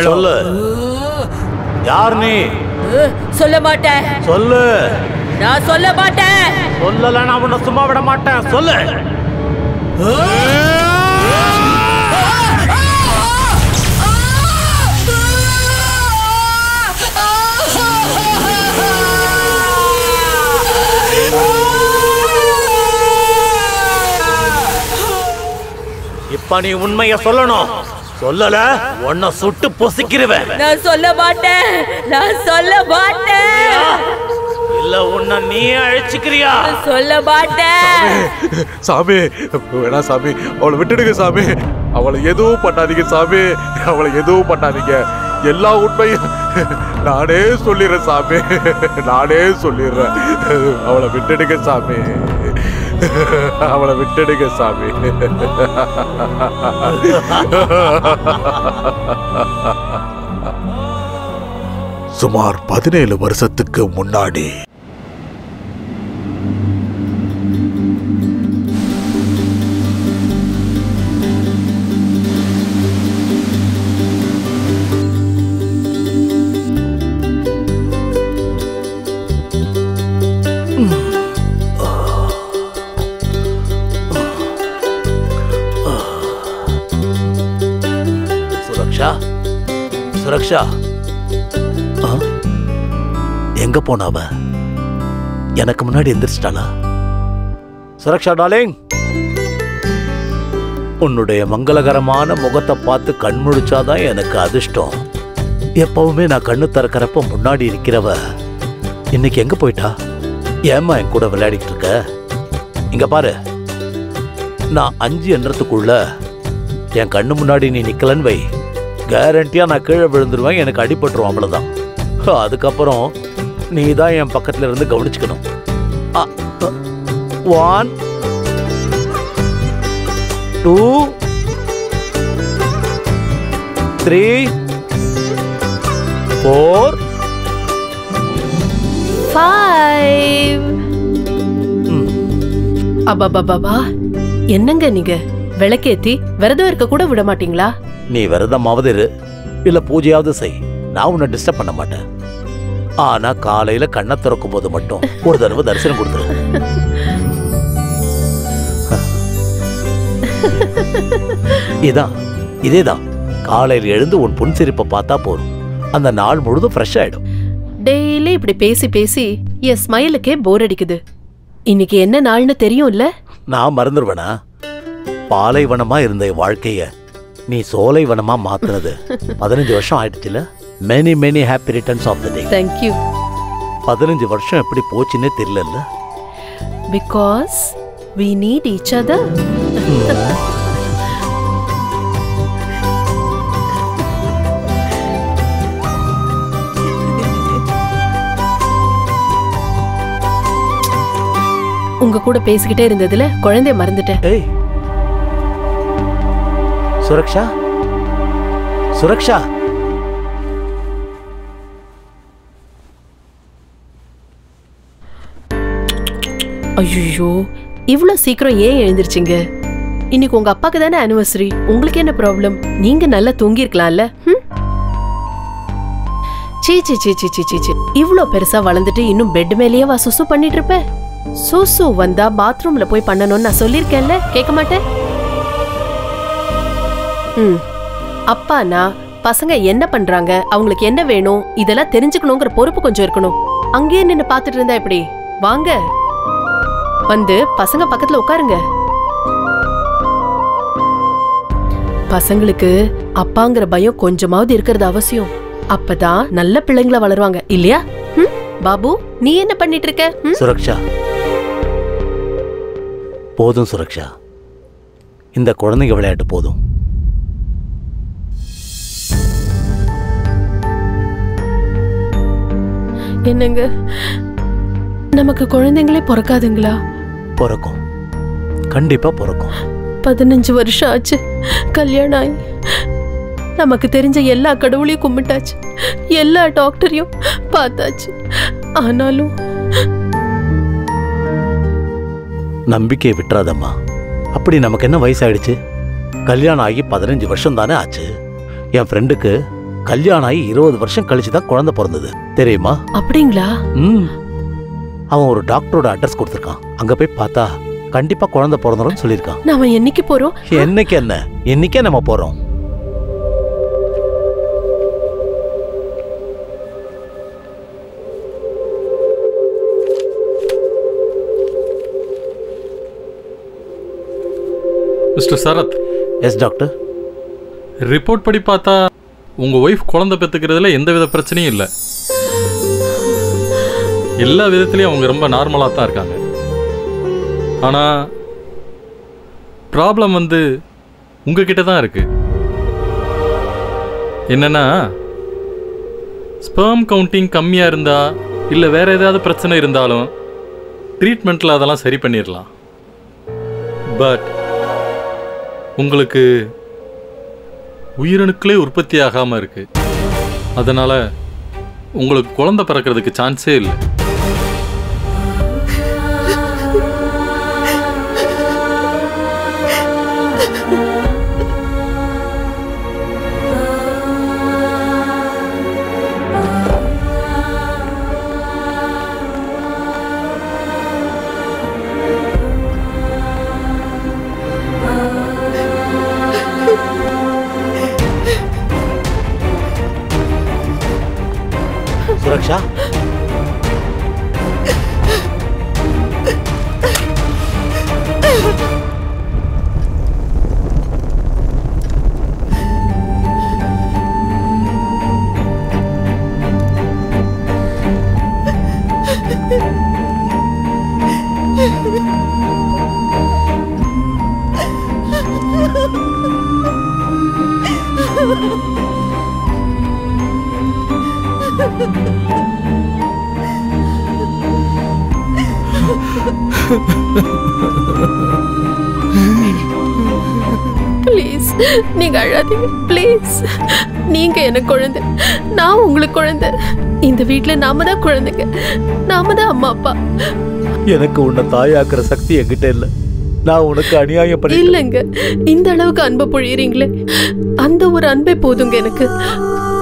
Speaker 14: சொல்லு, யார் நீ?
Speaker 8: சொல்ல மாட்டேன்.
Speaker 14: சொல்லு.
Speaker 8: நான் சொல்ல மாட்டேன்.
Speaker 14: சொல்லல நான் உன்னை சும்மா விட மாட்டேன். சொல்லு. இப்ப நீ உண்மைய சொல்லணும். சொல்லல உன்னை சுட்டு பொசுக்கிருவேன்.
Speaker 8: நான் சொல்ல மாட்டேன். நான் சொல்ல மாட்டேன்.
Speaker 14: இல்ல உன்னை நீ அழைச்சுக்கிறியா?
Speaker 8: சொல்ல மாட்டேன்.
Speaker 4: சாமி வேணா சாமி, அவளை விட்டுடுங்க சாமி. அவளை எதுவும் பண்ணாதீங்க சாமி. அவளை எதுவும் பண்ணாதீங்க. எல்லா உண்மையும் நானே சொல்லிடுறேன் சாமி. நானே சொல்லிடுறேன். அவளை விட்டுடுங்க சாமி. அவளை விட்டுடுங்க சாமி. சுமார் 17 வருஷத்துக்கு முன்னாடி
Speaker 14: சுரக்ஷா எங்க போனாவ? எனக்கு முன்னாடி எந்திரிச்சிட்டாளா? சுரக்ஷா டார்லிங், உன்னுடைய மங்களகரமான முகத்தை பார்த்து கண் முழிச்சாதான் எனக்கு அதிர்ஷ்டம். எப்பவுமே நான் கண்ணு திறக்கிறப்ப முன்னாடி இருக்கிறவ இன்னைக்கு எங்க போயிட்டா? ஏம்மா என் கூட விளையாடிக்கிட்டு இருக்க? இங்க பாரு, நான் 5 என்றதுக்குள்ள என் கண்ணு முன்னாடி நீ நிக்கலன்னு வை, கேரண்டியா நான் கீழே விழுந்துருவேன். எனக்கு அடிபட்டுரும், அவ்வளவுதான். அதுக்கப்புறம் நீ தான் என் பக்கத்துல இருந்து கவனிச்சுக்கணும். 1 2 3 4
Speaker 1: 5. அப்பா என்னங்க நீங்க விளக்கேத்தி விரதம் இருக்க கூட விட மாட்டீங்களா?
Speaker 14: நீ விரதமாவது இரு, இல்ல பூஜையாவது செய், நான் உன்னை டிஸ்டர்ப் பண்ண மாட்டேன். ஆனா காலையில கண்ணை திறக்கும் போது மட்டும் ஒரு தடவை தரிசனம் கொடுத்துரு. இதேதான் காலையில் எழுந்து உன் புன்சிரிப்பை பார்த்தா போதும், அந்த நாள் முழுதும் ஃப்ரெஷ் ஆயிடும்.
Speaker 1: டெய்லி இப்படி பேசி பேசி என் ஸ்மைலுக்கே போர் அடிக்குது. இன்னைக்கு என்ன நாள்னு தெரியும்ல?
Speaker 14: நான் மறந்துடுவேனா? பாலைவனமா இருந்த வாழ்க்கைய நீ சோலைவனமா மாத்துனது 15 வருஷம் ஆயிடுச்சுல. Many many happy returns of the day.
Speaker 1: Thank you.
Speaker 14: 15 வருஷம் எப்படி போச்சுன்னே தெரியல.
Speaker 1: Because we need each other. உங்க கூட பேசிக்கிட்டே இருந்ததுல குழந்தைய மறந்துட்டேன்.
Speaker 14: ஏய் சுரக்ஷா, சுரக்ஷா,
Speaker 1: ஐயோ இவ்ளோ சீக்கிரம் ஏன் எழுந்திருச்சீங்க? இன்னைக்கு உங்க அப்பாக்கு தானே ஆனிவர்சரி. உங்களுக்கு என்ன ப்ராப்ளம்? நீங்க நல்லா தூங்கி இருக்கலாம்ல. சீ சீ சீ சீ சீ சீ, இவ்ளோ பெருசா வளர்ந்துட்டு இன்னும் பெட் மேலேயே சுசு பண்ணிட்டு இருப்ப? சுசு வந்தா பாத்ரூம்ல போய் பண்ணணும்னு நான் சொல்லிருக்கேன்ல, கேட்க மாட்டேன். அப்பானா பசங்க என்ன பண்றாங்க, அவங்களுக்கு என்ன வேணும், இதெல்லாம் தெரிஞ்சுக்கணுங்கிற பொறுப்பு கொஞ்சம் இருக்கணும். அங்கேயே நின்னு பாத்துட்டு இருந்தா எப்படி? வாங்க வந்து பசங்க பக்கத்துல உட்காருங்க. பசங்களுக்கு அப்பாங்கிற பயம் கொஞ்சமாவது இருக்கிறது அவசியம். அப்பதான் நல்ல பிள்ளைங்களா வளருவாங்க, இல்லையா? பாபு, நீ என்ன பண்ணிட்டு இருக்க?
Speaker 14: சுரக்ஷா, போதும் சுரக்ஷா, இந்த குழந்தைங்க விளையாட்டு போதும்.
Speaker 1: என்னங்க, நமக்கு குழந்தைங்களே பிறக்காதுங்களா?
Speaker 14: பிறக்கும், கண்டிப்பா பிறக்கும்.
Speaker 1: 15 வருஷம் ஆச்சு கல்யாணம் ஆகி. நமக்கு தெரிஞ்ச எல்லா கடவுளையும் கும்பிட்டாச்சு, எல்லா டாக்டரையும் பார்த்தாச்சு. ஆனாலும்
Speaker 14: நம்பிக்கையை விட்டுறாதம்மா. அப்படி நமக்கு என்ன வயசாயிடுச்சு? கல்யாணம் ஆகி 15 வருஷம் தானே ஆச்சு. என் ஃப்ரெண்டுக்கு கல்யாணம் ஆகி 20 வருஷம் கழிச்சுதான் குழந்தை பிறந்தது, தெரியுமா?
Speaker 1: அப்படிங்களா?
Speaker 14: அவன் ஒரு டாக்டரோட அட்ரஸ் கொடுத்துருக்கான். அங்க போய் பார்த்தா கண்டிப்பா குழந்தை பிறந்துரும் சொல்லியிருக்கான்.
Speaker 1: நாம என்னைக்கு போறோம்?
Speaker 14: என்னைக்கு என்ன, இன்னைக்கே நம்ம போறோம்.
Speaker 7: Mister Sarath.
Speaker 14: Yes doctor.
Speaker 7: Report படி பார்த்தா உங்க ஒய்ஃப் குழந்தை பெற்றுக்கிறதுல எந்தவித பிரச்சனையும் இல்லை. எல்லா விதத்துலையும் அவங்க ரொம்ப நார்மலாக தான் இருக்காங்க. ஆனால் ப்ராப்ளம் வந்து உங்ககிட்ட தான் இருக்கு. என்னன்னா ஸ்பெர்ம் கவுண்டிங் கம்மியாக இருந்தா இல்லை வேற ஏதாவது பிரச்சனை இருந்தாலும் ட்ரீட்மெண்ட்டில் அதெல்லாம் சரி பண்ணிடலாம். பட் உங்களுக்கு உயிரணுக்களே உற்பத்தி ஆகாமல் இருக்கு. அதனால் உங்களுக்கு குழந்தை பிறக்கிறதுக்கு சான்ஸே இல்லை.
Speaker 14: சுரக்ஷா,
Speaker 1: ப்ளீஸ் நீங்க அழாதீங்க. ப்ளீஸ், நீங்க எனக்கு குழந்தை, நான் உங்களுக்கு குழந்தை. இந்த வீட்டுல நாம தான் குழந்தைங்க, நாம தான் அம்மா அப்பா.
Speaker 14: எனக்கு உன்னை தாயாக்குற சக்தி என்கிட்ட இல்லை. நான் உனக்கு அநியாயம் பண்ணி
Speaker 1: இல்லைங்க. இந்த அளவுக்கு அன்பை பொழியறீங்களே, அந்த ஒரு அன்பே போதுங்க எனக்கு.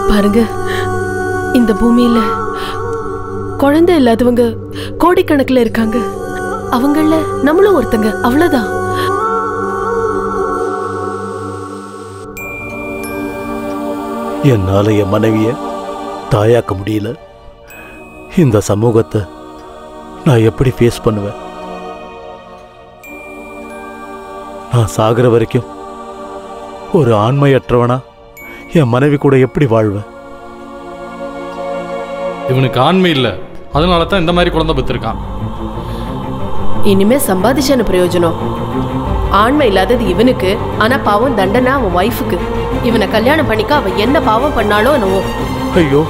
Speaker 1: பாருங்க, இந்த பூமியில குழந்தை இல்லாதவங்க கோடிக்கணக்கில் இருக்காங்க. அவங்கள நம்மளும் ஒருத்தங்க, அவ்வளவுதான்.
Speaker 14: என்னால என் மனைவிய தாயாக்க முடியல. இந்த சமூகத்தை நான் எப்படி ஃபேஸ் பண்ணுவேன்? நான் சாகிற வரைக்கும் ஒரு ஆண்மையற்றவனா என் மனைவி கூட எப்படி வாழ்வேன்?
Speaker 7: இவனுக்கு ஆண்மை இல்லை, அதனால தான் இந்த மாதிரி குழந்தை பெற்றிருக்கான்.
Speaker 1: இனிமே சம்பாதிச்சன பிரயோஜனம். ஆண்மை இல்லாதது இவனுக்கு, ஆனா பாவம் தண்டனை அவன் வைஃபுக்கு. இவனை கல்யாணம் பண்ணிக்க அவ என்ன பாவம் பண்ணாலும் என்னவோ.
Speaker 14: ஐயோ,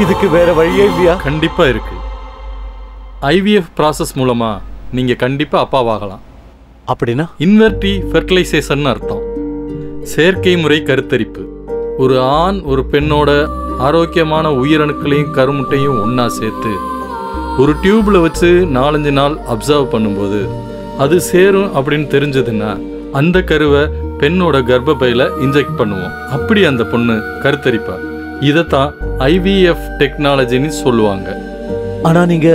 Speaker 14: இதுக்கு வேற வழியே இல்லையா?
Speaker 7: கண்டிப்பா இருக்கு. IVF ப்ராசஸ் மூலமா நீங்க கண்டிப்பா அப்பாவாகலாம்.
Speaker 14: அப்படின்னா
Speaker 7: இன்வெர்டி ஃபெர்டிலைசேஷன் அர்த்தம். செயற்கை முறை கருத்தரிப்பு. ஒரு ஆண் ஒரு பெண்ணோட ஆரோக்கியமான உயிரணுக்களையும் கருமுட்டையும் ஒன்னா சேர்த்து ஒரு டியூப்ல வச்சு 4-5 நாள் அப்சர்வ் பண்ணும்போது அது சேரும் அப்படின்னு தெரிஞ்சதுன்னா அந்த கருவை பெண்ணோட கர்ப்பப்பையில இன்ஜெக்ட் பண்ணுவோம். அப்படி அந்த பொண்ணு கருத்தரிப்பா. இதைத்தான் IVF டெக்னாலஜின்னு சொல்லுவாங்க.
Speaker 14: ஆனா நீங்க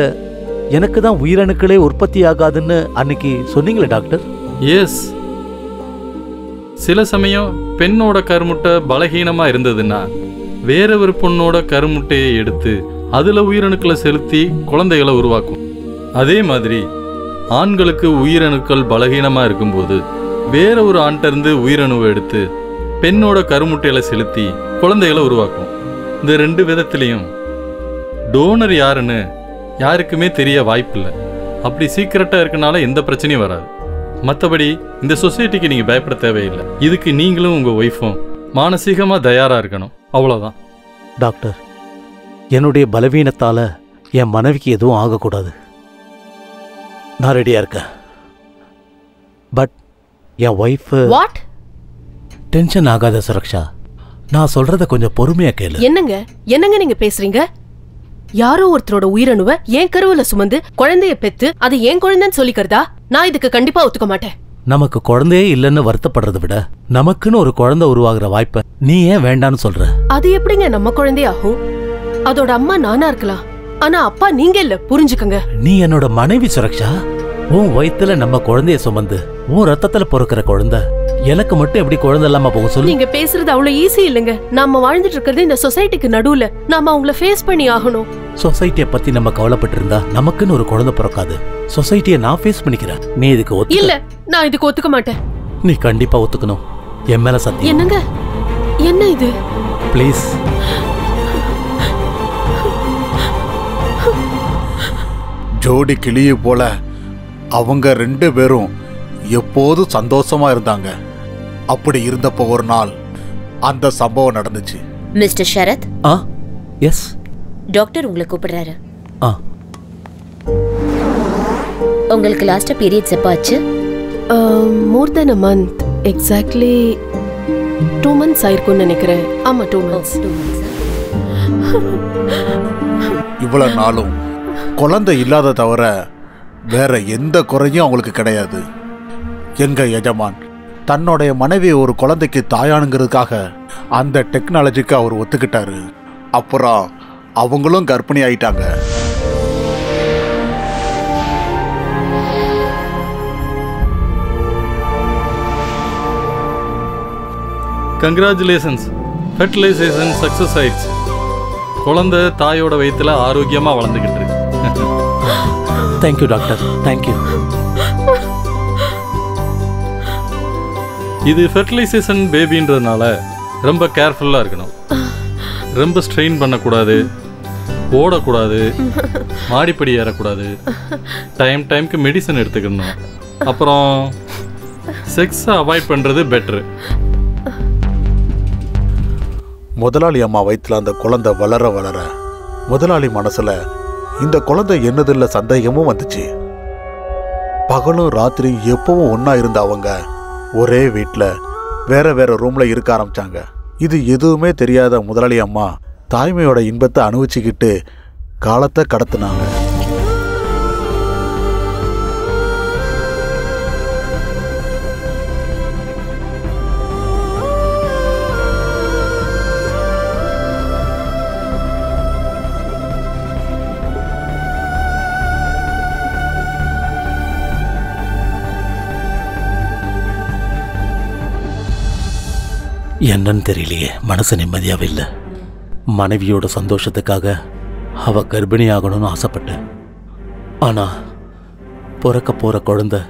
Speaker 14: எனக்கு தான் உயிரணுக்களே உற்பத்தி ஆகாதுன்னு அன்னைக்கு சொன்னீங்களே டாக்டர்.
Speaker 7: எஸ், சில சமயம் பெண்ணோட கருமுட்டை பலகீனமா இருந்ததுன்னா வேற ஒரு பொண்ணோட கருமுட்டையை எடுத்து அதுல உயிரணுக்களை செலுத்தி குழந்தைகளை உருவாக்கும். அதே மாதிரி ஆண்களுக்கு உயிரணுக்கள் பலகீனமா இருக்கும்போது வேற ஒரு ஆண்கிட்ட இருந்து உயிரணுவை எடுத்து பெண்ணோட கருமுட்டையில செலுத்தி குழந்தைகளை உருவாக்கும். இந்த 2 விதத்திலையும் டோனர் யாருன்னு யாருக்குமே தெரிய வாய்ப்பில்லை. அப்படி சீக்கிரட்டா இருக்கனால எந்த பிரச்சனையும் வராது. மற்றபடி இந்த சொசைட்டிக்கு நீங்க பயப்பட தேவையில்லை. இதுக்கு நீங்களும் உங்க ஒய்ஃபும் மானசீகமா தயாரா இருக்கணும், அவ்வளவுதான்.
Speaker 14: டாக்டர், என்னுடைய பலவீனத்தால என் மனைவிக்கு எதுவும் ஆகக்கூடாது. நான் ரெடியா இருக்கேன். But N wife
Speaker 1: what?
Speaker 14: Tension ஆகாத சுரக்ஷா, நான் சொல்றத கொஞ்சம் பொறுமையா கேளு.
Speaker 1: என்னங்க நீங்க பேசுறீங்க? யாரோ ஒருத்தரோட உயிரணுவை என் கருவுல சுமந்து குழந்தைய பெத்து அது என் குழந்தைன்னு சொல்லிக்கிறதா? நான் இதுக்கு கண்டிப்பா ஒத்துக்க மாட்டேன்.
Speaker 14: நமக்கு குழந்தையே இல்லைன்னு வருத்தப்படுறதை விட நமக்குன்னு ஒரு குழந்தை உருவாகிற வாய்ப்பை நீ ஏன் வேண்டான்னு சொல்ற?
Speaker 1: அது எப்படிங்க நம்ம குழந்தையாகும்? அதோட அம்மா நானா இருக்கலாம், ஆனா அப்பா நீங்க இல்ல, புரிஞ்சுக்கங்க.
Speaker 14: நீ என்னோட மனைவி சுரக்ஷா. உன் வயித்துல நம்ம குழந்தைய சுமந்து உன் ரத்தத்துல பொறுக்கிற குழந்தை எனக்கு மட்டும் எப்படி குழந்தை இல்லாம போக சொல்லு?
Speaker 1: நீங்க பேசுறது அவ்வளவு ஈஸி இல்லங்க. நாம வாழ்ந்துட்டு இருக்கிறது இந்த சொசைட்டிக்கு நடுவுல. நாம அவங்கள ஃபேஸ் பண்ணி ஆகணும்.
Speaker 14: சொசைட்டிய பத்தி நம்ம கவலைப்பட்டு இருந்தா நமக்குன்னு ஒரு குழந்தை பிறக்காது. சொசைட்டிய நான் ஃபேஸ் பண்ணிக்கிறேன். நீ இதுக்கு ஒத்துக்க?
Speaker 1: இல்ல, நான் இதுக்கு ஒத்துக்க மாட்டேன்.
Speaker 14: நீ கண்டிப்பா ஒத்துக்கணும். என் மேல சத்தியம்.
Speaker 1: என்னங்க? என்ன இது?
Speaker 14: ப்ளீஸ்.
Speaker 4: ஜோடி கிளியை போல அவங்க 2 பேரும் எப்போதும் சந்தோஷமா இருந்தாங்க. அப்படி இருந்தப்போ ஒரு நாள் அந்த சம்பவம் நடந்துச்சு.
Speaker 5: மிஸ்டர் ஷரத்.
Speaker 14: எஸ்.
Speaker 5: டாக்டர் உங்களை கூப்பிடுறாரு. உங்களுக்கு லாஸ்டா பீரியட்ஸ் எப்ப ஆச்சு?
Speaker 1: மோர் தென் a month. எக்ஸாக்ட்லி 2 months ஆயிருக்கும்னு நினைக்கிறேன். ஆமா, 2 months.
Speaker 4: இவ்வளவு நாளும் குழந்தை இல்லாத தவிர வேற எந்த குறையும் அவங்களுக்கு கிடையாது. எங்க எஜமான் தன்னுடைய மனைவி ஒரு குழந்தைக்கு தாயானுங்கிறதுக்காக அந்த டெக்னாலஜிக்கு அவர் ஒத்துக்கிட்டாரு. அப்புறம் அவங்களும் கர்ப்பிணி ஆயிட்டாங்க.
Speaker 7: கங்க்ராச்சுலேஷன்ஸ், ஃபெர்டிலைசேஷன் சக்ஸஸ் ஆயிடுச்சு. குழந்தை தாயோட வயிற்றுல ஆரோக்கியமாக வளர்ந்துக்கிட்டு இருக்கு.
Speaker 14: Thank you doctor, thank you.
Speaker 7: இது ஃபெர்டிலைசேஷன் பேபின்றதுனால ரொம்ப கேர்ஃபுல்லாக இருக்கணும். ரொம்ப ஸ்ட்ரெயின் பண்ணக்கூடாது, ஓடக்கூடாது, மாடிப்படி ஏறக்கூடாது, டைம்க்கு மெடிசன் எடுத்துக்கணும். அப்புறம் செக்ஸை அவாய்ட் பண்ணுறது பெட்ரு.
Speaker 4: முதலாளி அம்மா வயிற்றுல அந்த குழந்தை வளர வளர முதலாளி மனசுல இந்த குழந்தை என்னதில்ல சந்தேகமும் வந்துச்சு. பகலும் ராத்திரி எப்பவும் ஒன்னா இருந்த அவங்க ஒரே வீட்டில் வேற வேற ரூம்ல இருக்க ஆரம்பிச்சாங்க. இது எதுவுமே தெரியாத முதலாளி அம்மா தாய்மையோட இன்பத்தை அனுபவிச்சுக்கிட்டு காலத்தை கடத்தினாங்க.
Speaker 14: என்னன்னு தெரியலையே, மனசு நிம்மதியாவே இல்லை. மனைவியோட சந்தோஷத்துக்காக அவ கர்ப்பிணி ஆகணும்னு ஆசைப்பட்டேன். ஆனா பிறக்க போற குழந்தை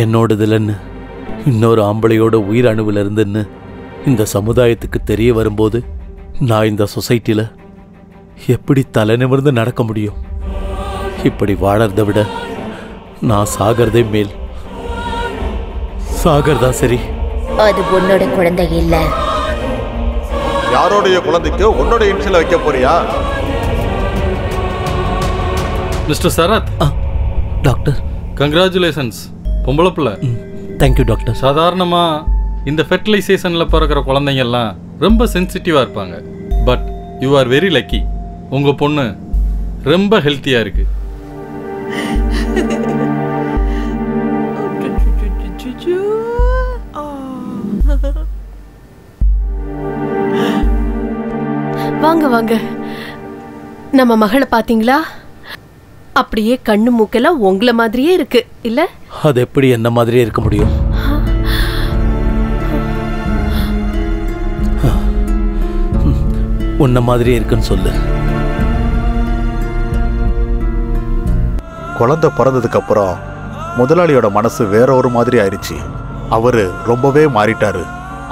Speaker 14: என்னோடதுலன்னு இன்னொரு ஆம்பளையோட உயிர் அணுவில் இருந்துன்னு இந்த சமுதாயத்துக்கு தெரிய வரும்போது நான் இந்த சொசைட்டியில் எப்படி தலை நிமிர்ந்து நடக்க முடியும்? இப்படி வாழறதை விட நான் சாகிறதே மேல். சாகிறதா சரி.
Speaker 5: அது உன்னோட குழந்தை இல்ல.
Speaker 4: யாரோடைய குழந்தைக்கு உன்னோட இன்சியல் வைக்க போறியா?
Speaker 7: மிஸ்டர் சரத்.
Speaker 14: டாக்டர்.
Speaker 7: கங்க்ராச்சுலேஷன்ஸ், பொம்பளை பிள்ளை.
Speaker 14: Thank you doctor.
Speaker 7: சாதாரணமாக இந்த ஃபெர்டிலைசேஷனில் பிறக்கிற குழந்தைங்கெல்லாம் ரொம்ப சென்சிட்டிவாக இருப்பாங்க. But you are very lucky. உங்கள் பொண்ணு ரொம்ப ஹெல்த்தியாக இருக்கு.
Speaker 1: வாங்க வாங்க. நம்ம மகளை பாத்தீங்களா? அப்படியே கண்ணு மூக்கெல்லாம் உங்களை மாதிரியே இருக்கு இல்ல?
Speaker 14: அது எப்படி என்ன மாதிரியே இருக்க முடியும்? உன்ன மாதிரியே இருக்குன்னு சொல்லு.
Speaker 4: குழந்தை பிறந்ததுக்கு அப்புறம் முதலாளியோட மனசு வேற ஒரு மாதிரி ஆயிடுச்சு. அவரு ரொம்பவே மாறிட்டாரு.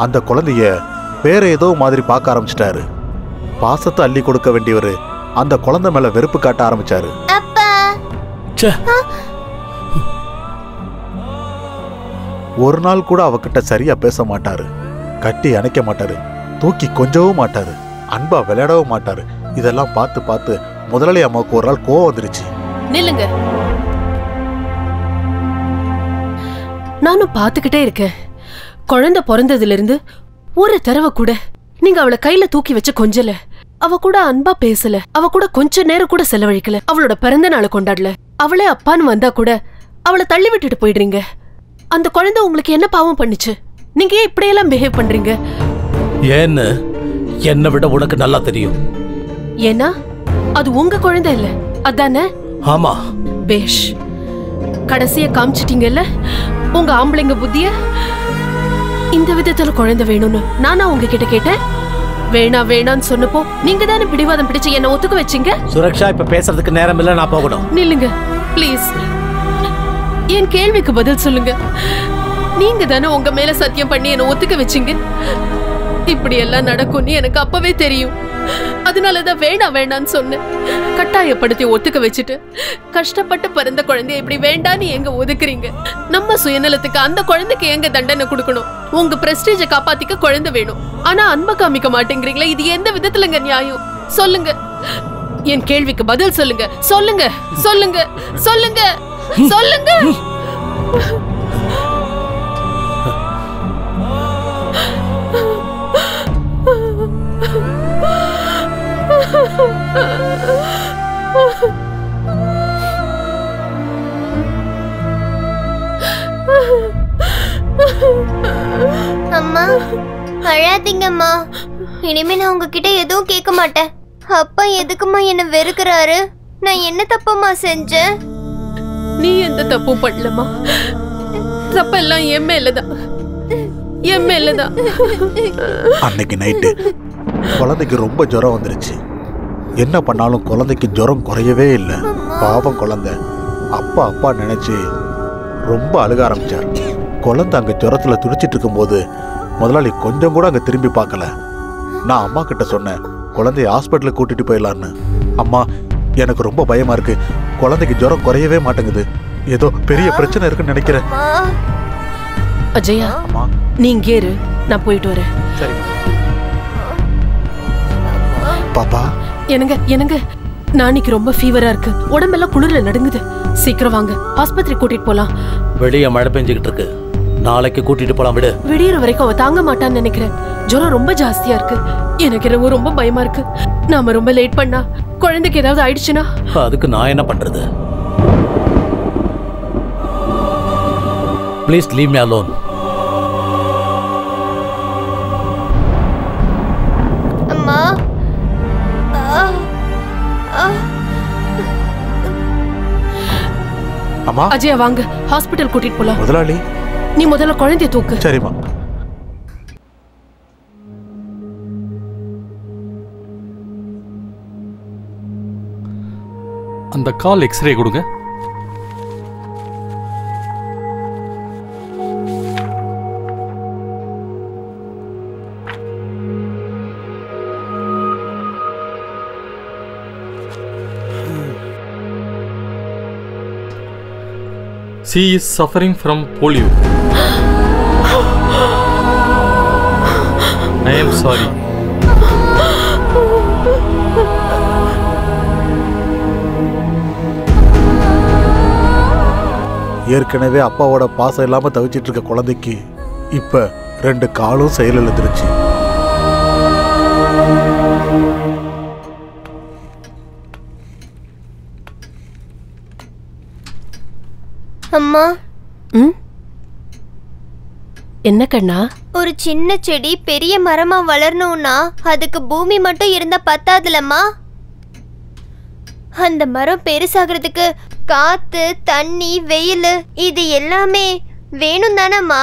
Speaker 4: அந்த குழந்தைய வேற ஏதோ மாதிரி பார்க்க ஆரம்பிச்சிட்டாரு. பாசத்தை அள்ளி கொடுக்க வேண்டியவரு அந்த குழந்தை மேல வெறுப்பு காட்ட ஆரம்பிச்சாரு. ஒரு நாள் கூட அவகிட்ட சரியா பேச மாட்டாரு, கட்டி அணைக்க மாட்டாரு, தூக்கி கொஞ்சவும் மாட்டாரு, அன்பா விளையாடவும் மாட்டாரு. இதெல்லாம் பார்த்து பார்த்து முதலாளி அம்மாவுக்கு ஒரு நாள் கோவம் வந்துருச்சு.
Speaker 1: நில்லுங்க. நானும் பார்த்துக்கிட்டே இருக்கேன். குழந்தை பிறந்ததுல இருந்து ஒரு தடவை கூட நீங்க அவளை கையில தூக்கி வச்சு கொஞ்சல, அவ கூட அன்பா பேசல, அவ கூட கொஞ்ச நேரம் கூட செலவழிக்கல, அவளோட பிறந்த நாளை கொண்டாடல. அவளே அப்பான்னு வந்தா கூட அவளை தள்ளி விட்டுட்டு போயிடுறீங்க. அந்த குழந்தை உங்களுக்கு என்ன பாவம் பண்ணுச்சு? நீங்க ஏன் இப்படியெல்லாம் பிஹேவ் பண்றீங்க?
Speaker 14: ஏன்னு என்னை விட உனக்கு நல்லா தெரியும்.
Speaker 1: ஏன்னா அது உங்க குழந்தை இல்ல அதானே?
Speaker 14: ஆமா.
Speaker 1: பேஷ், கடைசியா காமிச்சிட்டீங்கல்ல உங்க ஆம்பளைங்க புத்திய. இந்த விதத்துல குழந்தை வேணும்னு நானா உங்ககிட்ட கேட்டேன்? வேணான்னு சொன்னப்போ நீங்க தானே பிடிவாதம் பிடிச்சு என்ன ஒத்துக்க வச்சீங்க.
Speaker 14: சுரக்ஷா, இப்ப பேசுறதுக்கு நேரம் இல்ல, நான் போகணும்.
Speaker 1: நில்லுங்க ப்ளீஸ், என் கேள்விக்கு பதில் சொல்லுங்க. நீங்க தானே உங்க மேல சத்தியம் பண்ணி என்ன ஒத்துக்க வச்சீங்க. இப்படி எல்லாம் நடக்கும்னு எனக்கு அப்பவே தெரியும். அதனாலதான் வேணான்னு சொன்னேன். கட்டாயப்படுத்தி ஒத்துக்க வச்சுட்டு கஷ்டப்பட்டு பிறந்த குழந்தைய இப்படி வேண்டான்னு எங்க ஒதுக்குறீங்க? நம்ம சுயநலத்துக்கு அந்த குழந்தைக்கு எங்க தண்டனை கொடுக்கணும்? உங்க பிரஸ்டீஜ காப்பாத்திக்க குழந்தை வேணும், ஆனா அன்பை காமிக்க மாட்டேங்கிறீங்களா? இது எந்த விதத்துலங்க நியாயம்? சொல்லுங்க, என் கேள்விக்கு பதில் சொல்லுங்க. சொல்லுங்க சொல்லுங்க சொல்லுங்க சொல்லுங்க.
Speaker 15: அம்மா அழாதீங்கம்மா. இனிமே நான் உங்ககிட்ட எதுவும் கேட்க மாட்டேன். அப்பா எதுக்குமா என்ன வெறுக்கிறாரு? நான் என்ன தப்பம்மா செஞ்சேன்?
Speaker 1: நீ எந்த தப்பும் பண்ணலமா. தப்பெல்லாம் என் மேலதான்.
Speaker 4: அன்னைக்கு நைட்டு குழந்தைக்கு ரொம்ப ஜுரம் வந்துருச்சு. என்ன பண்ணாலும் குழந்தைக்கு ஜுரம் குறையவே இல்லை. பாவம் குழந்தை அப்பா நினைச்சு ரொம்ப அழுக ஆரம்பிச்சார். குழந்தை அங்க ஜுரத்துல துடிச்சிட்டு இருக்கும்போது முதலாளி கொஞ்சம் கூட அங்க திரும்பி பார்க்கல. நான் அம்மா கிட்ட சொன்னேன், குழந்தைய ஹாஸ்பிட்டலுக்கு கூட்டிட்டு போயிடலான்னு. அம்மா, எனக்கு ரொம்ப பயமா இருக்கு. குழந்தைக்கு ஜுரம் குறையவே மாட்டேங்குது. ஏதோ பெரிய பிரச்சனை இருக்குன்னு நினைக்கிறேன்.
Speaker 1: அஜயா, நீங்க இரு, நான் போயிட்டு வரேன்.
Speaker 4: சரி பாப்பா.
Speaker 1: எனக்கு நாளைக்கு ரொம்ப ஃபீவரா இருக்கு. உடம்பெல்லாம் குளிர்ல நடுங்குது. சீக்கிரம் வாங்க, ஆஸ்பத்திரி கூட்டிட்டு போலாம்.
Speaker 14: வெளியே மழை பெஞ்சுக்கிட்டு இருக்கு, நாளைக்கு கூட்டிட்டு போலாம். விடு.
Speaker 1: விடியற வரைக்கும் அவ தாங்க மாட்டான்னு நினைக்கிறேன். ஜுரம் ரொம்ப ஜாஸ்தியா இருக்கு. எனக்கு இரவு ரொம்ப பயமா இருக்கு. நாம ரொம்ப லேட் பண்ணா குழந்தைக்கு ஏதாவது ஆயிடுச்சுன்னா
Speaker 14: அதுக்கு நான் என்ன பண்றது? Please leave me alone.
Speaker 15: அம்மா,
Speaker 4: அம்மா.
Speaker 1: அஜயா வாங்க, ஹாஸ்பிடல் கூட்டிட்டு போலாம்.
Speaker 4: முதலாளி,
Speaker 1: நீ முதல்ல குழந்தைய தூக்கு.
Speaker 4: சரிம்மா.
Speaker 7: அந்த கால் எக்ஸ்ரே கொடுங்க. She is suffering from polio. I am sorry.
Speaker 4: ஏற்கனவே அப்பாவோட பாசம் இல்லாம தவிச்சிட்டு இருக்க குழந்தைக்கு இப்ப 2 காலும் செயலிழந்துருச்சு.
Speaker 15: அம்மா.
Speaker 1: என்ன கண்ணா?
Speaker 15: ஒரு சின்ன செடி பெரிய மரமா வளரணும்னா அதுக்கு பூமி மட்டும் இருந்தா பத்தாதுலம்மா. அந்த மரம் பெருசாகிறதுக்கு காத்து, தண்ணி, வெயில் இது எல்லாமே வேணும் தானம்மா?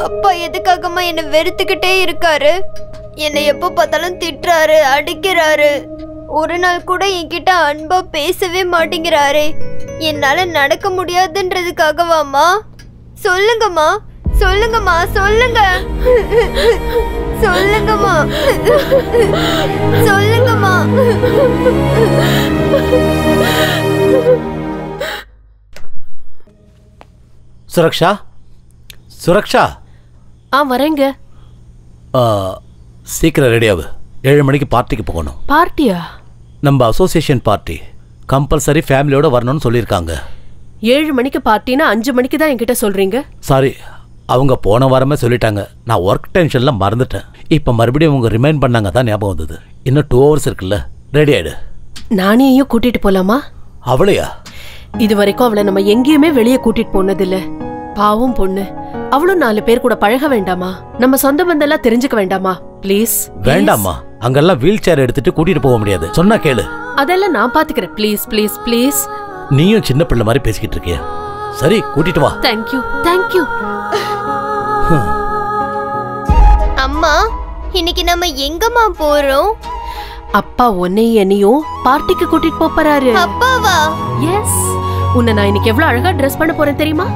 Speaker 15: அப்பா எதுக்காகம்மா என்ன வெறுத்துக்கிட்டே இருக்காரு? என்னை எப்போ பார்த்தாலும் திட்டுறாரு, அடிக்கிறாரு. ஒரு நாள் கூட என்கிட்ட அன்பா பேசவே மாட்டேங்கிறாரே. என்னால நடக்க முடியாதுன்றதுக்காகவாம்மா? சொல்லுங்கம்மா, சொல்லுங்கம்மா, சொல்லுங்க. சொல்லுங்கம்மா, சொல்லுங்கம்மா.
Speaker 14: சுரக்ஷா, சுரக்ஷா.
Speaker 1: வரேங்க.
Speaker 14: சீக்கிரம் ரெடியாவு. 7 மணிக்கு பார்ட்டிக்கு போகணும்.
Speaker 1: பார்ட்டியா?
Speaker 14: நம்ம அசோசியேஷன் பார்ட்டி. கம்பல்சரி ஃபேமிலியோட வரணும்னு சொல்லியிருக்காங்க.
Speaker 1: 7 மணிக்கு பார்ட்டினா 5 மணிக்கு தான் என்கிட்ட சொல்றீங்க?
Speaker 14: சாரி, அவங்க போன வாரமே சொல்லிட்டாங்க. நான் ஒர்க் டென்ஷன்ல மறந்துட்டேன். இப்போ மறுபடியும் அவங்க ரிமைண்ட் பண்ணாங்க தான் ஞாபகம் வந்தது. இன்னும் 2 hours இருக்குல்ல, ரெடி ஆயிடு.
Speaker 1: நானேயும் கூட்டிட்டு போலாமா?
Speaker 14: அவளையா?
Speaker 1: இது வரைக்கும் அவளை நம்ம எங்கேயுமே வெளியே கூட்டிட்டு போனதில்ல. பாவம் பொண்ணு. அவளும் 4 பேர் கூட பழக வேண்டாமா? நம்ம சொந்த பந்தெல்லாம் தெரிஞ்சுக்க வேண்டாமா? ப்ளீஸ்.
Speaker 14: வேண்டாமா? அங்கெல்லாம் வீல் சேர் எடுத்துட்டு கூட்டிட்டு போக முடியாது. சொன்னா கேளு.
Speaker 1: அதெல்லாம் நான் பாத்துக்கிறேன். Please please please.
Speaker 14: நீயும் சின்ன பிள்ளை மாதிரி பேசிக்கிட்டு இருக்கிய. சரி கூட்டிட்டு வா.
Speaker 1: Thank you thank you.
Speaker 15: அம்மா, இன்னைக்கு நம்ம எங்கம்மா போறோம்?
Speaker 1: அப்பா உன்னையும் என்னையும் பார்ட்டிக்கு கூட்டிட்டு போறாரு.
Speaker 15: அப்பாவா?
Speaker 1: எஸ். உன்னை நான் இன்னைக்கு எவ்வளவு அழகா ட்ரெஸ் பண்ண போறேன் தெரியுமா?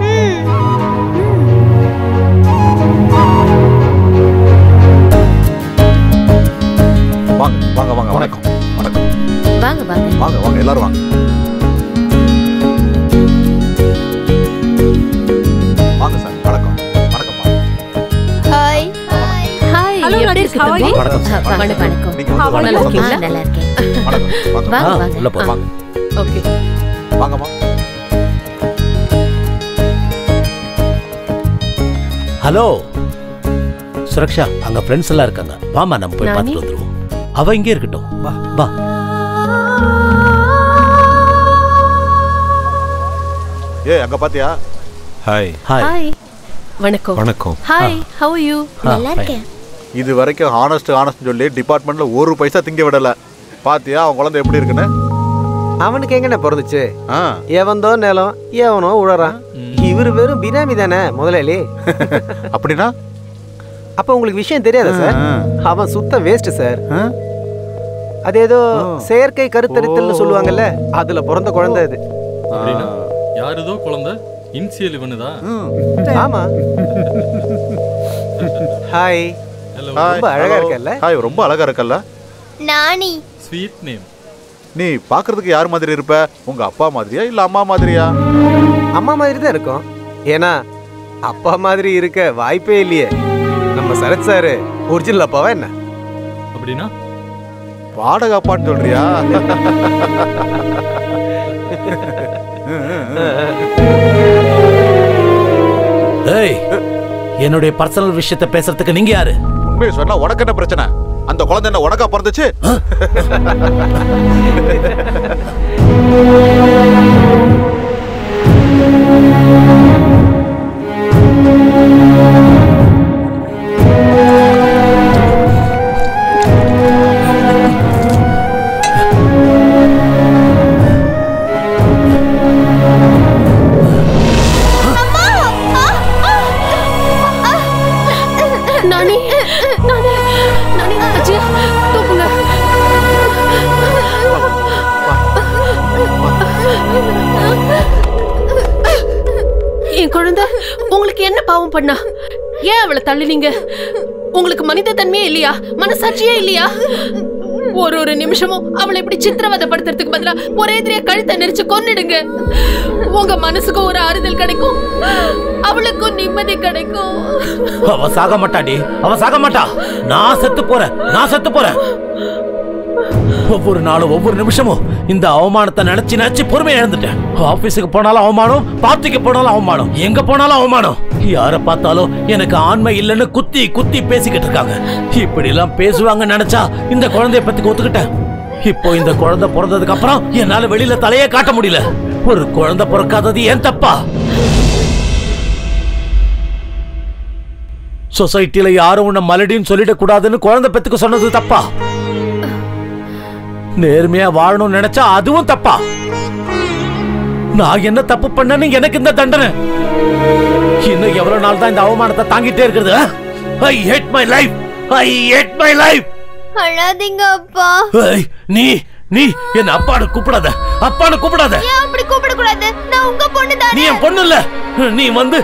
Speaker 4: வாங்க வாங்க வாங்க. வணக்கம் வணக்கம்.
Speaker 8: வாங்க வாங்க
Speaker 4: வாங்க வாங்க எல்லாரும் வாங்க. வாங்க சார். வணக்கம் வணக்கம்மா.
Speaker 15: Hi
Speaker 1: hi. எப்படி இருக்கு தம்பி?
Speaker 14: வணக்கம் சார்.
Speaker 8: வணக்கம்.
Speaker 4: நீங்க
Speaker 1: நல்லா இருக்கீங்களா?
Speaker 8: நல்லா இருக்கேன்.
Speaker 4: வணக்கம் வாங்க.
Speaker 8: வாங்க வாங்க.
Speaker 14: உள்ள போ.
Speaker 4: வாங்க
Speaker 1: ஓகே.
Speaker 4: வாங்கம்மா.
Speaker 14: ஹலோ சுரக்ஷா, அங்க ஃப்ரெண்ட்ஸ் எல்லாம் இருக்காங்க. வாமா நம்ம போய் பார்த்துட்டு வந்துருவோம். அவ இங்கே இருக்கட்டும். வா வா.
Speaker 4: அங்க பாத்தியா?
Speaker 2: ஹாய்.
Speaker 1: ஹாய். வணக்கம்.
Speaker 2: வணக்கம்.
Speaker 1: ஹாய். How are you?
Speaker 8: நல்லா இருக்கேன்.
Speaker 4: இது வரைக்கும் ஹானஸ்ட் சொல்லி டிபார்ட்மெண்ட்ல ஒரு பைசா திங்க விடல. பாத்தியா அவன் குழந்தை எப்படி இருக்குன்னு?
Speaker 3: அவனுக்கு எங்கண்ணே பிறந்துச்சு? எவன்தோ நிலம் எவனோ உழறான். இவரு வெறும் பினாமி தானே முதலாளி.
Speaker 4: அப்படின்னா
Speaker 3: அப்ப உங்களுக்கு விஷயம் தெரியாதா சார்? அவன் சுத்த வேஸ்ட் சார். அது ஏதோ செயற்கை கருத்தரித்தல்னு சொல்லுவாங்கல்ல, அதுல பிறந்த குழந்தை அது.
Speaker 7: அப்படின்னா யாருதோ குழந்தை இன்சியல் இவனுதா?
Speaker 3: ஆமா. ஹாய். ரொம்ப அழகா இருக்கல்ல?
Speaker 4: ஹாய். ரொம்ப அழகா இருக்கல்ல?
Speaker 15: நானி.
Speaker 7: Sweet name.
Speaker 4: நீ பாக்குறதுக்கு யார் மாதிரி இருப்ப? உங்க அப்பா மாதிரியா இல்ல அம்மா மாதிரியா?
Speaker 3: அம்மா மாதிரி தான் இருக்கும். ஏன்னா அப்பா மாதிரி இருக்க வாய்ப்பே இல்லையே. நம்ம சரத் சார் ஒரிஜினல் அப்பாவா என்ன?
Speaker 7: அப்படின்னா
Speaker 4: வாடகை அப்பான்னு சொல்றியா?
Speaker 14: ஏய், என்னுடைய பர்சனல் விஷயத்தை பேசுறதுக்கு நீங்க யாரு?
Speaker 4: உண்மையை சொன்னா உனக்கு என்ன பிரச்சனை? அந்த குழந்தை என்ன உனக்கா பிறந்துச்சு?
Speaker 1: நானி நானி நானி அஜய் தூக்குங்க. என் குழந்தை உங்களுக்கு என்ன பாவம் பண்ணா? ஏன் அவளை தள்ளினீங்க? உங்களுக்கு மனித தன்மையே இல்லையா? மனசாட்சியே இல்லையா? ஒரு நிமிஷமும் அவளை இப்படி சித்திரவதைப்படுத்துறதுக்கு பதிலா ஒரே எதிரியா கழுத்தை நெரிச்சு கொன்னிடுங்க. உங்க மனசுக்கு ஒரு ஆறுதல் கிடைக்கும், அவளுக்கும் நிம்மதி கிடைக்கும்.
Speaker 14: அவ சாக மாட்டாடி, அவ சாக மாட்டா. நான் செத்து போறேன். ஒவ்வொரு நாளும் ஒவ்வொரு நிமிஷமும் இந்த அவமானத்தை நினைச்சு பொறுமை இழந்துட்டேன். ஆபீஸுக்கு போனாலும் அவமானம், பார்ட்டிக்கு போனாலும் அவமானம், எங்க போனாலும் அவமானம். யார பார்த்தாலும் எனக்கு ஆண்மை இல்லைன்னு குத்தி பேசிக்கிட்டு இருக்காங்க. இப்படி எல்லாம் பேசுவாங்க நினைச்சா இந்த குழந்தைய பத்தி ஒத்துக்கிட்டேன். இப்போ இந்த குழந்தை பிறந்ததுக்கு அப்புறம் என்னால வெளியில தலையே காட்ட முடியல. ஒரு குழந்தை பிறக்காதது ஏன் தப்பா? சொசைட்டில யாரும் உன்னை மலடின்னு சொல்லிடக் கூடாதுன்னு குழந்தை பெத்துக்கு சொன்னது தப்பா? நேர்மையா வாழணும்னு நினைச்சா அதுவும் தப்பா? நான் என்ன தப்பு பண்ணேன்னு எனக்கு இந்த தண்டனை? இன்னும் எவ்வளவு நாள் தான் இந்த அவமானத்தை தாங்கிட்டே இருக்கிறது? I hate my life.
Speaker 15: அழாதீங்க அப்பா.
Speaker 14: நீ என்ன அப்பான்னு கூப்பிடாத.
Speaker 15: ஏன் அப்படி கூப்பிட கூடாது? நான் உங்க பொண்ணு தானே.
Speaker 14: நீ என் பொண்ணு இல்ல. நீ வந்து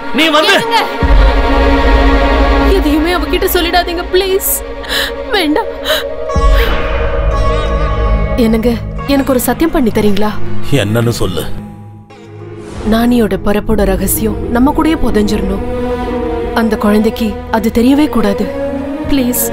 Speaker 1: எதையுமே அவகிட்ட சொல்லிடாதீங்க ப்ளீஸ். வேண்டாம். என்னங்க, எனக்கு ஒரு சத்தியம் பண்ணி தரீங்களா?
Speaker 14: என்னன்னு சொல்லு.
Speaker 1: நானியோட பிறப்போட ரகசியம் நம்ம கூடயே புதைஞ்சிரணும். அந்த குழந்தைக்கு அது தெரியவே கூடாது. ப்ளீஸ்.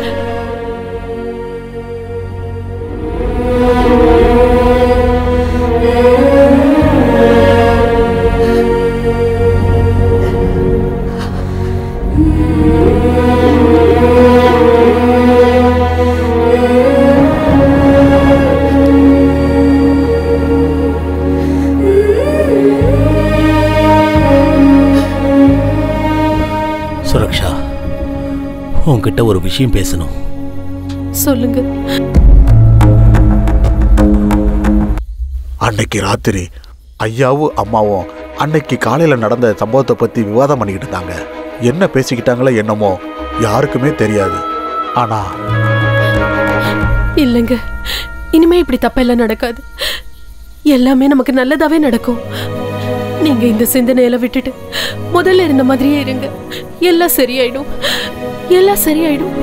Speaker 14: சுரக்ஷா, உன்கிட்ட ஒரு விஷயம் பேசணும்.
Speaker 16: சொல்லுங்க.
Speaker 4: அன்னைக்கு ராத்திரி ஐயாவும் அம்மாவும் அன்னைக்கு காலையில நடந்த சம்பவத்தை பத்தி விவாதம் பண்ணிக்கிட்டு இருந்தாங்க. என்ன பேசிக்கிட்டாங்களோ என்னமோ யாருக்குமே தெரியாது. ஆனா
Speaker 16: இல்லைங்க, இனிமே இப்படி தப்பெல்லாம் நடக்காது. எல்லாமே நமக்கு நல்லதாவே நடக்கும். நீங்க இந்த சிந்தனையெல்லாம் விட்டுட்டு முதல்ல இருந்த மாதிரியே இருங்க. எல்லாம் சரியாயிடும், எல்லாம் சரியாயிடும்.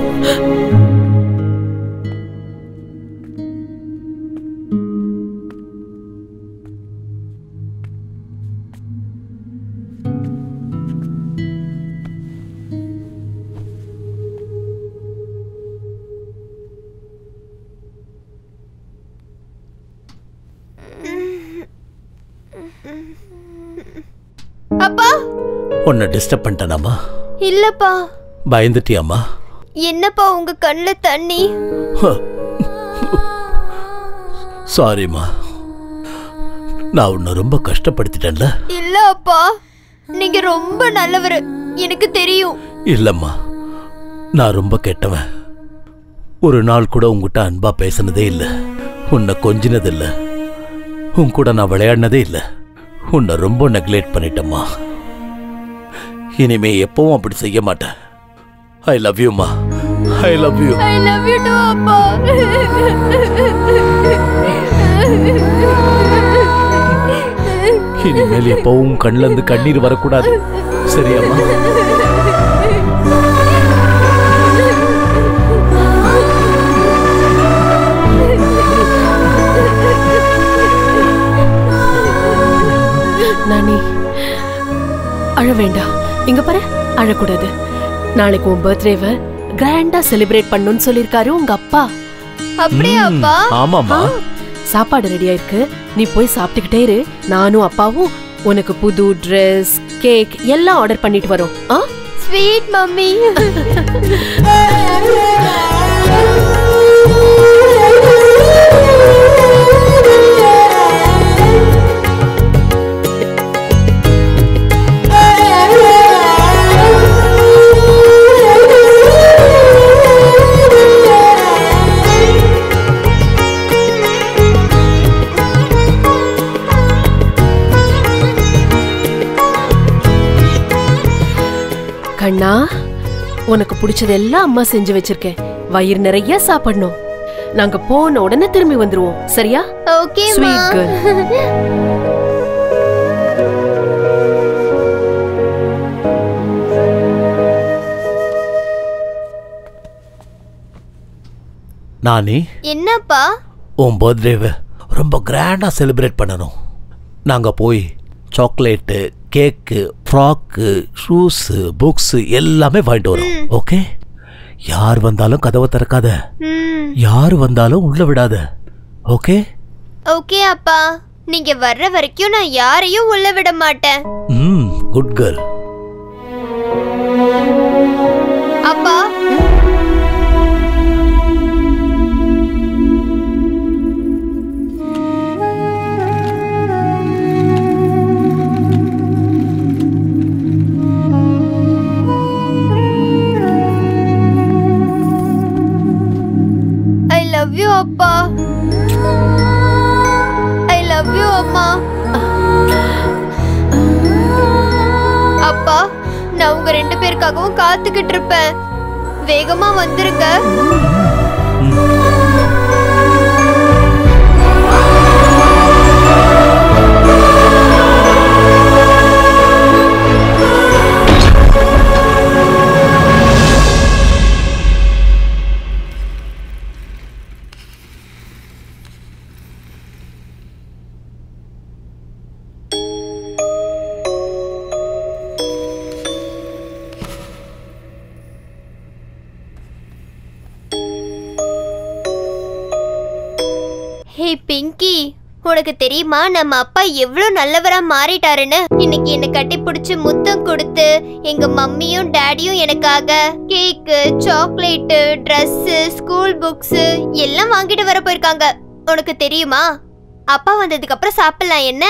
Speaker 15: அப்பா,
Speaker 14: உன்னை டிஸ்டர்ப் பண்ணிட்டேனாமா?
Speaker 15: இல்லப்பா.
Speaker 14: பயந்துட்டியாமா?
Speaker 15: என்னப்பா உங்க கண்ணுல தண்ணி?
Speaker 14: சாரிம்மா, நான் உன்னை ரொம்ப கஷ்டப்படுத்திட்டேன்ல.
Speaker 15: இல்ல அப்பா, நீங்க ரொம்ப நல்லவரு, எனக்கு தெரியும்.
Speaker 14: இல்லம்மா, நான் ரொம்ப கெட்டவன். ஒரு நாள் கூட உங்ககிட்ட அன்பா பேசினதே இல்லை, உன்னை கொஞ்சினதில்ல, உன் கூட நான் விளையாடினதே இல்லை. உன்னை ரொம்ப நெக்லெக்ட் பண்ணிட்டேம்மா. இனிமே எப்பவும் அப்படி செய்ய மாட்டேன். ஐ லவ் யூ மா. I love you.
Speaker 15: I love you to அப்பா.
Speaker 14: இனிமேல் எப்பவும் கண்ணுல இருந்து கண்ணீர் வரக்கூடாது, சரியாம்மா?
Speaker 16: நானி, அழ வேண்டாம். இங்க பாரு, அழக்கூடாது. நாளைக்கு உன் பர்த்டேவை கிராண்டா செலிப்ரேட் பண்ணணும்னு சொல்லிருக்காரு உங்க அப்பா.
Speaker 15: அப்படியே அப்பா?
Speaker 14: ஆமாமா.
Speaker 16: சாப்பாடு ரெடியா இருக்கு, நீ போய் சாப்பிட்டுக்கிட்டே இரு. நானும் அப்பாவும் உனக்கு புது ட்ரெஸ், கேக் எல்லாம் ஆர்டர் பண்ணிட்டு வரோம்.
Speaker 15: Sweet mummy.
Speaker 16: கண்ணா, உனக்கு பிடிச்சதெல்லாம் அம்மா செஞ்சு வச்சிருக்கேன். வயிறு நிறைய சாப்பிடணும். நாங்க போன உடனே திரும்பி வந்துருவோம், சரியா?
Speaker 15: ஓகே மா.
Speaker 16: Sweet girl.
Speaker 14: நானி,
Speaker 15: என்னப்பா?
Speaker 14: உன் பர்த்டேவை ரொம்ப கிராண்டா செலிப்ரேட் பண்ணணும். நாங்க போய் சாக்லேட்டு, கேக்கு, ஃப்ராக்கு, ஷூஸு, புக்ஸு எல்லாமே வாங்கிட்டு வரோம். ஓகே? யார் வந்தாலும் கதவை திறக்காத, யார் வந்தாலும் உள்ள விடாத. ஓகே?
Speaker 15: ஓகே அப்பா, நீங்க வர்ற வரைக்கும் நான் யாரையும் உள்ள விட மாட்டேன்.
Speaker 14: Good girl.
Speaker 15: அப்பா, ஐ லவ் யூ அப்பா. ஐ லவ் யூ அம்மா. அப்பா, நான் உங்க ரெண்டு பேருக்காகவும் காத்துக்கிட்டு இருப்பேன். வேகமா வந்துருங்க. ஹே பிங்கி, உனக்கு தெரியுமா நம்ம அப்பா எவ்வளவு நல்லவரா மாறிட்டாருன்னு? இன்னைக்கு என்ன கட்டி பிடிச்சு முத்தம் கொடுத்து எங்க மம்மியும் டாடியும் எனக்காக கேக்கு, சாக்லேட்டு, ட்ரெஸ், ஸ்கூல் புக்ஸ் எல்லாம் வாங்கிட்டு வர போயிருக்காங்க. உனக்கு தெரியுமா? அப்பா வந்ததுக்கு அப்புறம் சாப்பிடலாம் என்ன?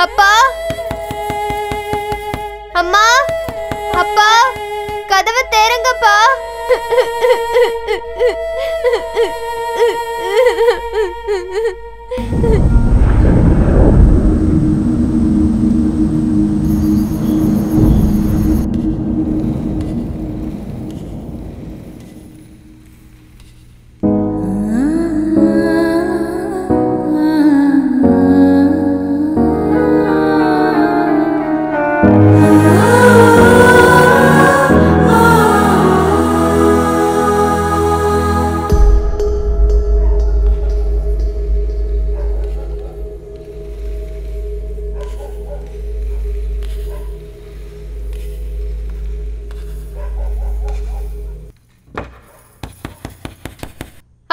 Speaker 15: அப்பா அம்மா அப்பா கதவை திறங்கப்பா.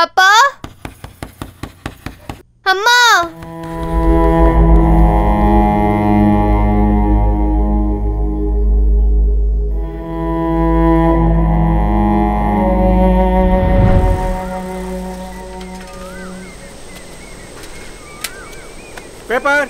Speaker 15: அப்பா அம்மா
Speaker 4: பேப்பர்.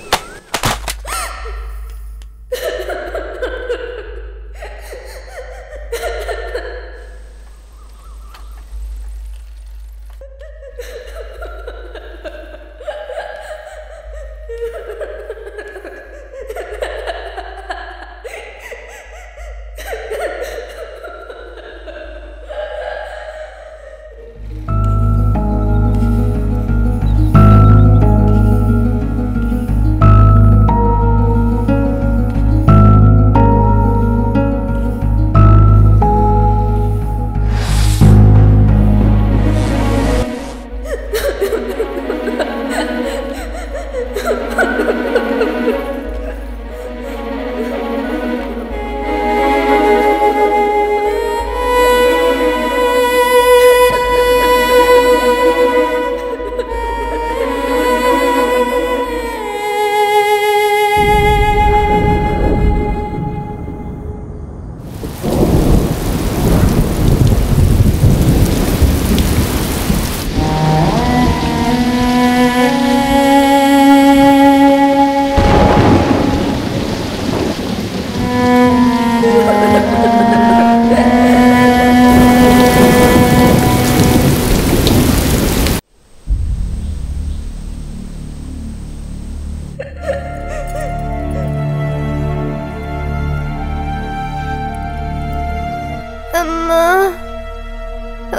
Speaker 4: அம்மா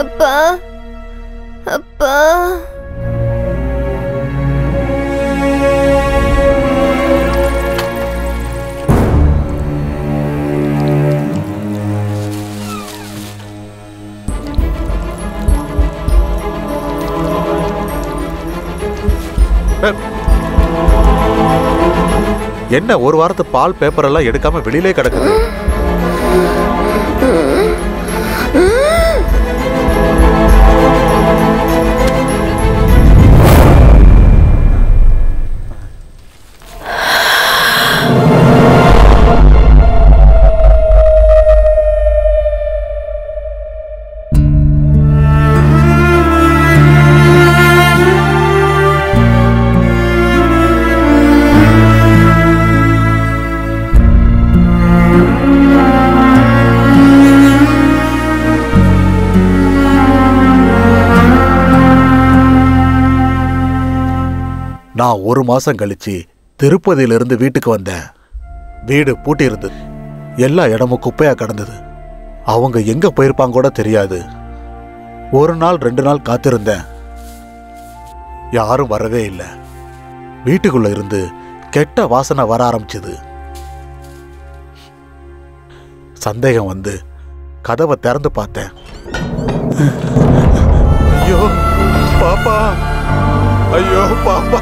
Speaker 4: அப்பா அப்பா என்ன ஒரு வாரத்து பால் பேப்பர் எல்லாம் எடுக்காம வெளியிலே கிடக்குது? நான் ஒரு மாசம் கழிச்சு திருப்பதியிலிருந்து வீட்டுக்கு வந்தேன். வீடு பூட்டி இருந்தது. எல்லா இடமும் குப்பையா கிடந்தது. அவங்க எங்க போயிருப்பாங்க கூட தெரியாது. ஒரு நாள் 2 நாள் காத்திருந்தேன். யாரும் வரவே இல்லை. வீட்டுக்குள்ள இருந்து கெட்ட வாசனை வர ஆரம்பிச்சது. சந்தேகம் வந்து கதவை திறந்து பார்த்தேன். ஐயோ பாப்பா, ஐயோ பாப்பா,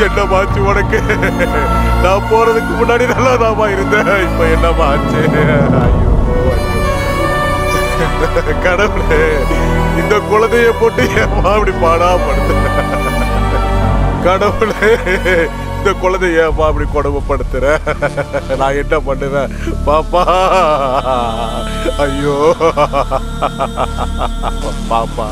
Speaker 4: என்ன மாச்சு உனக்கு? நான் போறதுக்கு முன்னாடி நல்லாதாமா இருந்தேன். இப்ப என்னமா ஆச்சு? ஐயோ கடவுளே, இந்த குழந்தைய போட்டு ஏமா அப்படி பாடா படுத்து? கடவுளே, இந்த குழந்தைய ஏமா அப்படி கொடுமைப்படுத்துற? நான் என்ன பண்ணுவேன் பாப்பா? ஐயோ பாப்பா.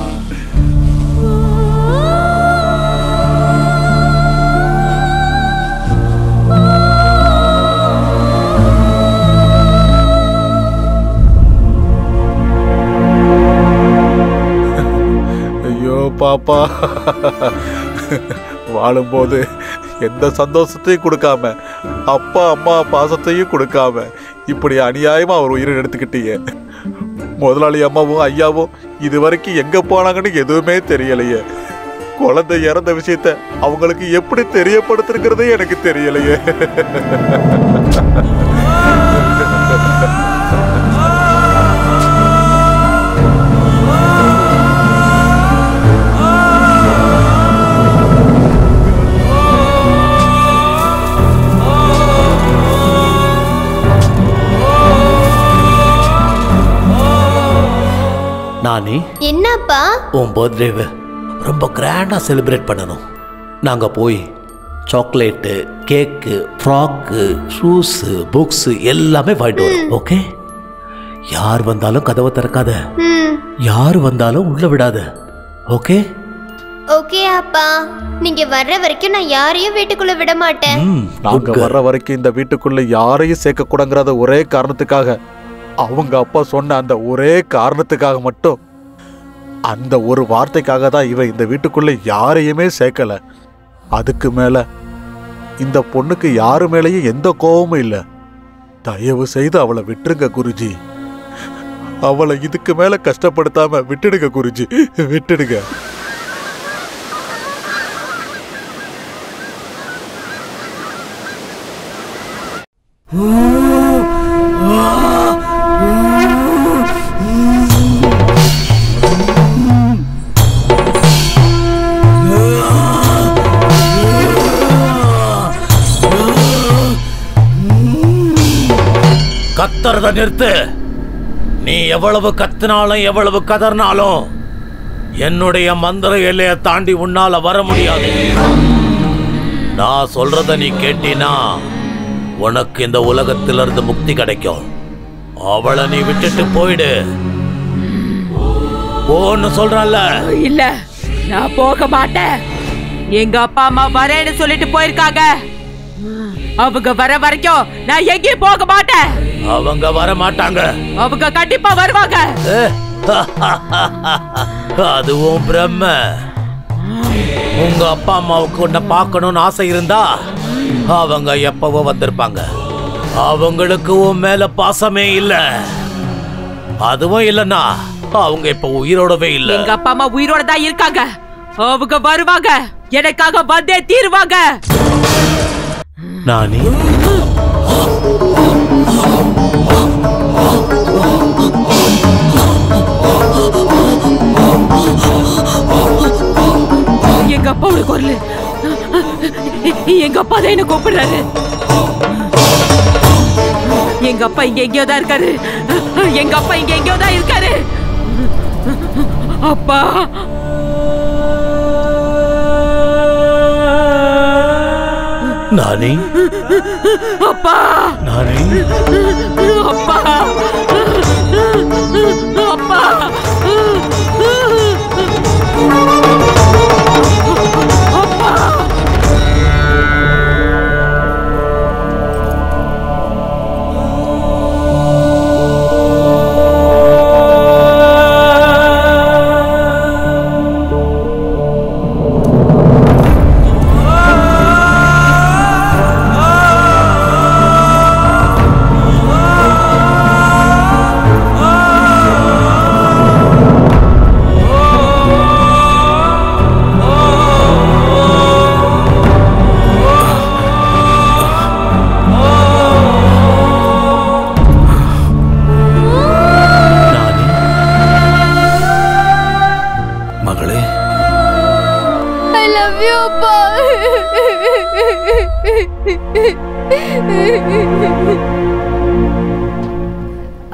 Speaker 4: பாப்பா வாழும்போது எந்த சந்தோஷத்தையும் கொடுக்காம அப்பா அம்மா பாசத்தையும் கொடுக்காம இப்படி அநியாயமா அவர் உயிரை எடுத்துக்கிட்டீங்க. முதலாளி அம்மாவும் ஐயாவும் இது வரைக்கும் எங்க போனாங்கன்னு எதுவுமே தெரியலையே. குழந்தை இறந்த விஷயத்த அவங்களுக்கு எப்படி தெரியப்படுத்துறதே எனக்கு தெரியலையே.
Speaker 14: நானி,
Speaker 15: என்னப்பா
Speaker 14: உன் பர்த்டேவை ரொம்ப கிராண்டா செலிப்ரேட் பண்ணணும். நாங்க போய் சாக்லேட்டு, கேக்கு, ஃப்ராக்கு, ஷூஸு, புக்ஸு எல்லாமே வாங்கிட்டு வரோம். ஓகே? யார் வந்தாலும் கதவை திறக்காத, யார் வந்தாலும் உள்ள விடாத. ஓகே?
Speaker 15: ஓகே அப்பா. நீங்க வர்ற வரைக்கும் நான் யாரையும் வீட்டுக்குள்ள விட மாட்டேன்.
Speaker 4: நாங்க வர்ற வரைக்கும் இந்த வீட்டுக்குள்ள யாரையும் சேர்க்க கூடாங்கிறத ஒரே காரணத்துக்காக, அவங்க அப்பா சொன்ன அந்த ஒரே காரணத்துக்காக மட்டும், அந்த ஒரு வார்த்தைக்காக தான் இவன் இந்த வீட்டுக்குள்ள யாரையுமே சேர்க்கல. அதுக்கு மேல இந்த பொண்ணுக்கு யாரு மேலேயும் எந்த கோபமும் இல்லை. தயவு செய்து அவளை விட்டுருங்க குருஜி. அவளை இதுக்கு மேல கஷ்டப்படுத்தாம விட்டுடுங்க குருஜி, விட்டுடுங்க.
Speaker 14: கத்துறத நிறுத்து. நீ எவ்வளவு கத்தினாலும் எவ்வளவு கதறினாலும் என்னுடைய மந்திர எல்லையை தாண்டி உன்னால வர முடியாது. நான் சொல்றத நீ கேட்டினா உனக்கு இந்த உலகத்திலிருந்து முக்தி கிடைக்கும். அவளை நீ விட்டுட்டு போயிடு. போன்னு சொல்றல்ல.
Speaker 8: இல்ல, நான் போக மாட்டேன். எங்க அப்பா அம்மா வரேன்னு சொல்லிட்டு போயிருக்காங்க. அவங்க வர வரைக்கும் நான் எங்கேயும் போக மாட்டேன்.
Speaker 14: அவங்க வர மாட்டாங்க.
Speaker 8: அவங்க கண்டிப்பா வருவாங்க.
Speaker 14: அதுவும் பிரம்ம. உங்க அப்பா அம்மாவுக்கு உன்னை பார்க்கணும்னு ஆசை இருந்தா அவங்க எப்பவோ வந்திருப்பாங்க. அவங்களுக்கு உன் மேல பாசமே இல்ல. அதுவும் இல்லன்னா அவங்க இப்ப உயிரோடவே இல்ல.
Speaker 8: எங்க அப்பா அம்மா உயிரோட தான் இருக்காங்க. அவங்க வருவாங்க, எனக்காக வந்தே தீருவாங்க.
Speaker 14: நானி,
Speaker 8: எங்க அப்பாவோட குரல். எங்க அப்பா தான் என்ன கூப்பிடுறாரு. எங்க அப்பா இங்க எங்கேயோ தான் இருக்காரு. எங்க அப்பா இங்க எங்கேயோ தான் இருக்காரு. அப்பா,
Speaker 14: நானி,
Speaker 8: அப்பா,
Speaker 14: நானி,
Speaker 8: அப்பா, அப்பா,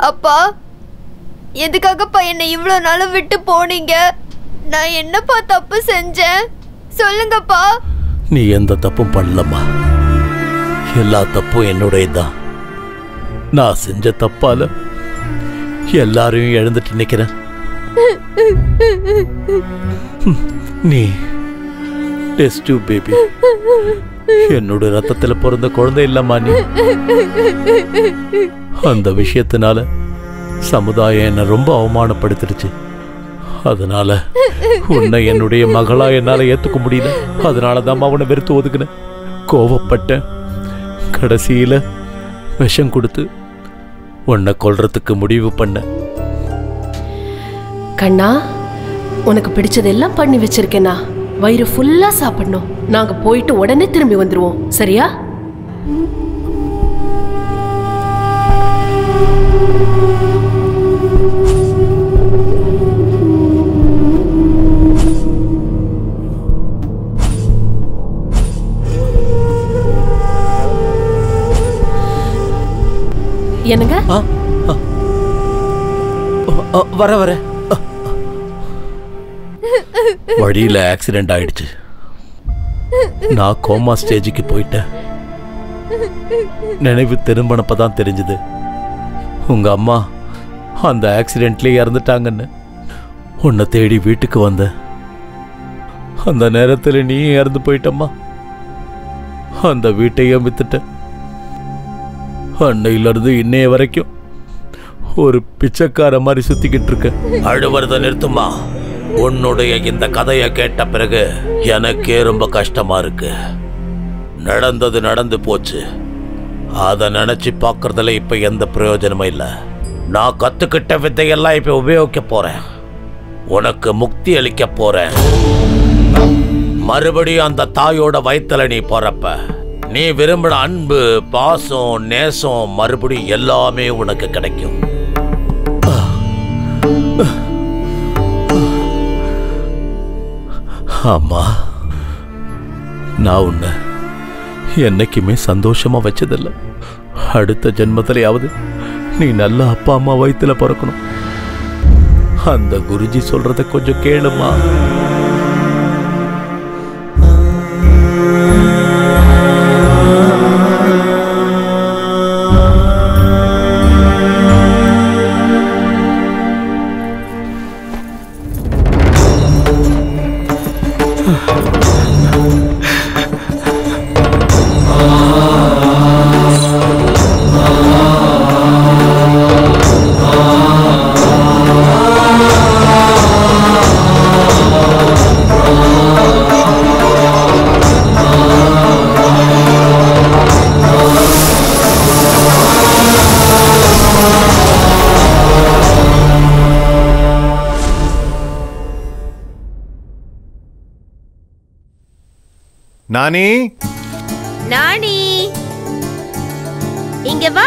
Speaker 15: அப்பா, எதுக்காகப்பா என்னை இவ்வளவு நாளும் விட்டு போனீங்க? நான் என்னப்பா தப்பு செஞ்சேன்? சொல்லுங்கப்பா.
Speaker 14: நீ எந்த தப்பும் பண்ணலம்மா. எல்லா தப்பும் என்னுடையதான். நான் செஞ்ச தப்பால எல்லாரையும் இழந்துட்டு நிக்கிறேன். நீ டெஸ்ட் டியூப் பேபி, என்னோட ரத்தத்துல பிறந்த குழந்தை இல்லம்மா நீ. அந்த விஷயத்தினால சமுதாயம் என்னை ரொம்ப அவமானப்படுத்திடுச்சு. அதனால உன்னை என்னுடைய மகளா என்னால ஏத்துக்க முடியல. அதனாலதான் அவனை வெறுத்து ஒதுக்குனேன், கோவப்பட்டேன். கடைசியில விஷம் கொடுத்து உன்னை கொல்றதுக்கு முடிவு பண்ண.
Speaker 16: கண்ணா, உனக்கு பிடிச்சதெல்லாம் பண்ணி வச்சிருக்கேனா. வயிறு ஃபுல்லா சாப்பிடணும். நாங்க போயிட்டு உடனே திரும்பி வந்துருவோம், சரியா? என்னங்க?
Speaker 14: வர வர வழியில ஆக்சிடென்ட் ஆயிடுச்சு. நான் கோமா ஸ்டேஜுக்கு போயிட்டேன். நினைவு திரும்பினப்பதான் தெரிஞ்சது உங்க அம்மா அந்த ஆக்சிடென்ட்லயே இறந்துட்டாங்கன்னு. உன்னை தேடி வீட்டுக்கு வந்த அந்த நேரத்தில் நீ இறந்து போயிட்டம்மா. அந்த வீட்டையும் வித்துட்ட. அன்னையிலிருந்து இன்னைய வரைக்கும் ஒரு பிச்சைக்கார மாதிரி சுத்திக்கிட்டு இருக்க. அழுவறத நிறுத்துமா. உன்னுடைய இந்த கதையை கேட்ட பிறகு எனக்கே ரொம்ப கஷ்டமா இருக்கு. நடந்தது நடந்து போச்சு. அதை நினைச்சு பார்க்கறதுல இப்ப எந்த பிரயோஜனமும் இல்லை. நான் கத்துக்கிட்ட வித்தையெல்லாம் இப்ப உபயோகிக்க போறேன். உனக்கு முக்தி அளிக்க போறேன். மறுபடியும் அந்த தாயோட வயித்துல நீ போறப்ப நீ விரும்பின அன்பு, பாசம், நேசம் மறுபடியும் எல்லாமே உனக்கு கிடைக்கும். ஆமா, நான் உன்னை என்னைக்குமே சந்தோஷமா வச்சதில்லை. அடுத்த ஜென்மத்திலேயாவது நீ நல்ல அப்பா அம்மா வயித்துல பிறக்கணும். அந்த குருஜி சொல்றத கொஞ்சம் கேளுமா.
Speaker 17: நானி,
Speaker 8: நானி, இங்க வா.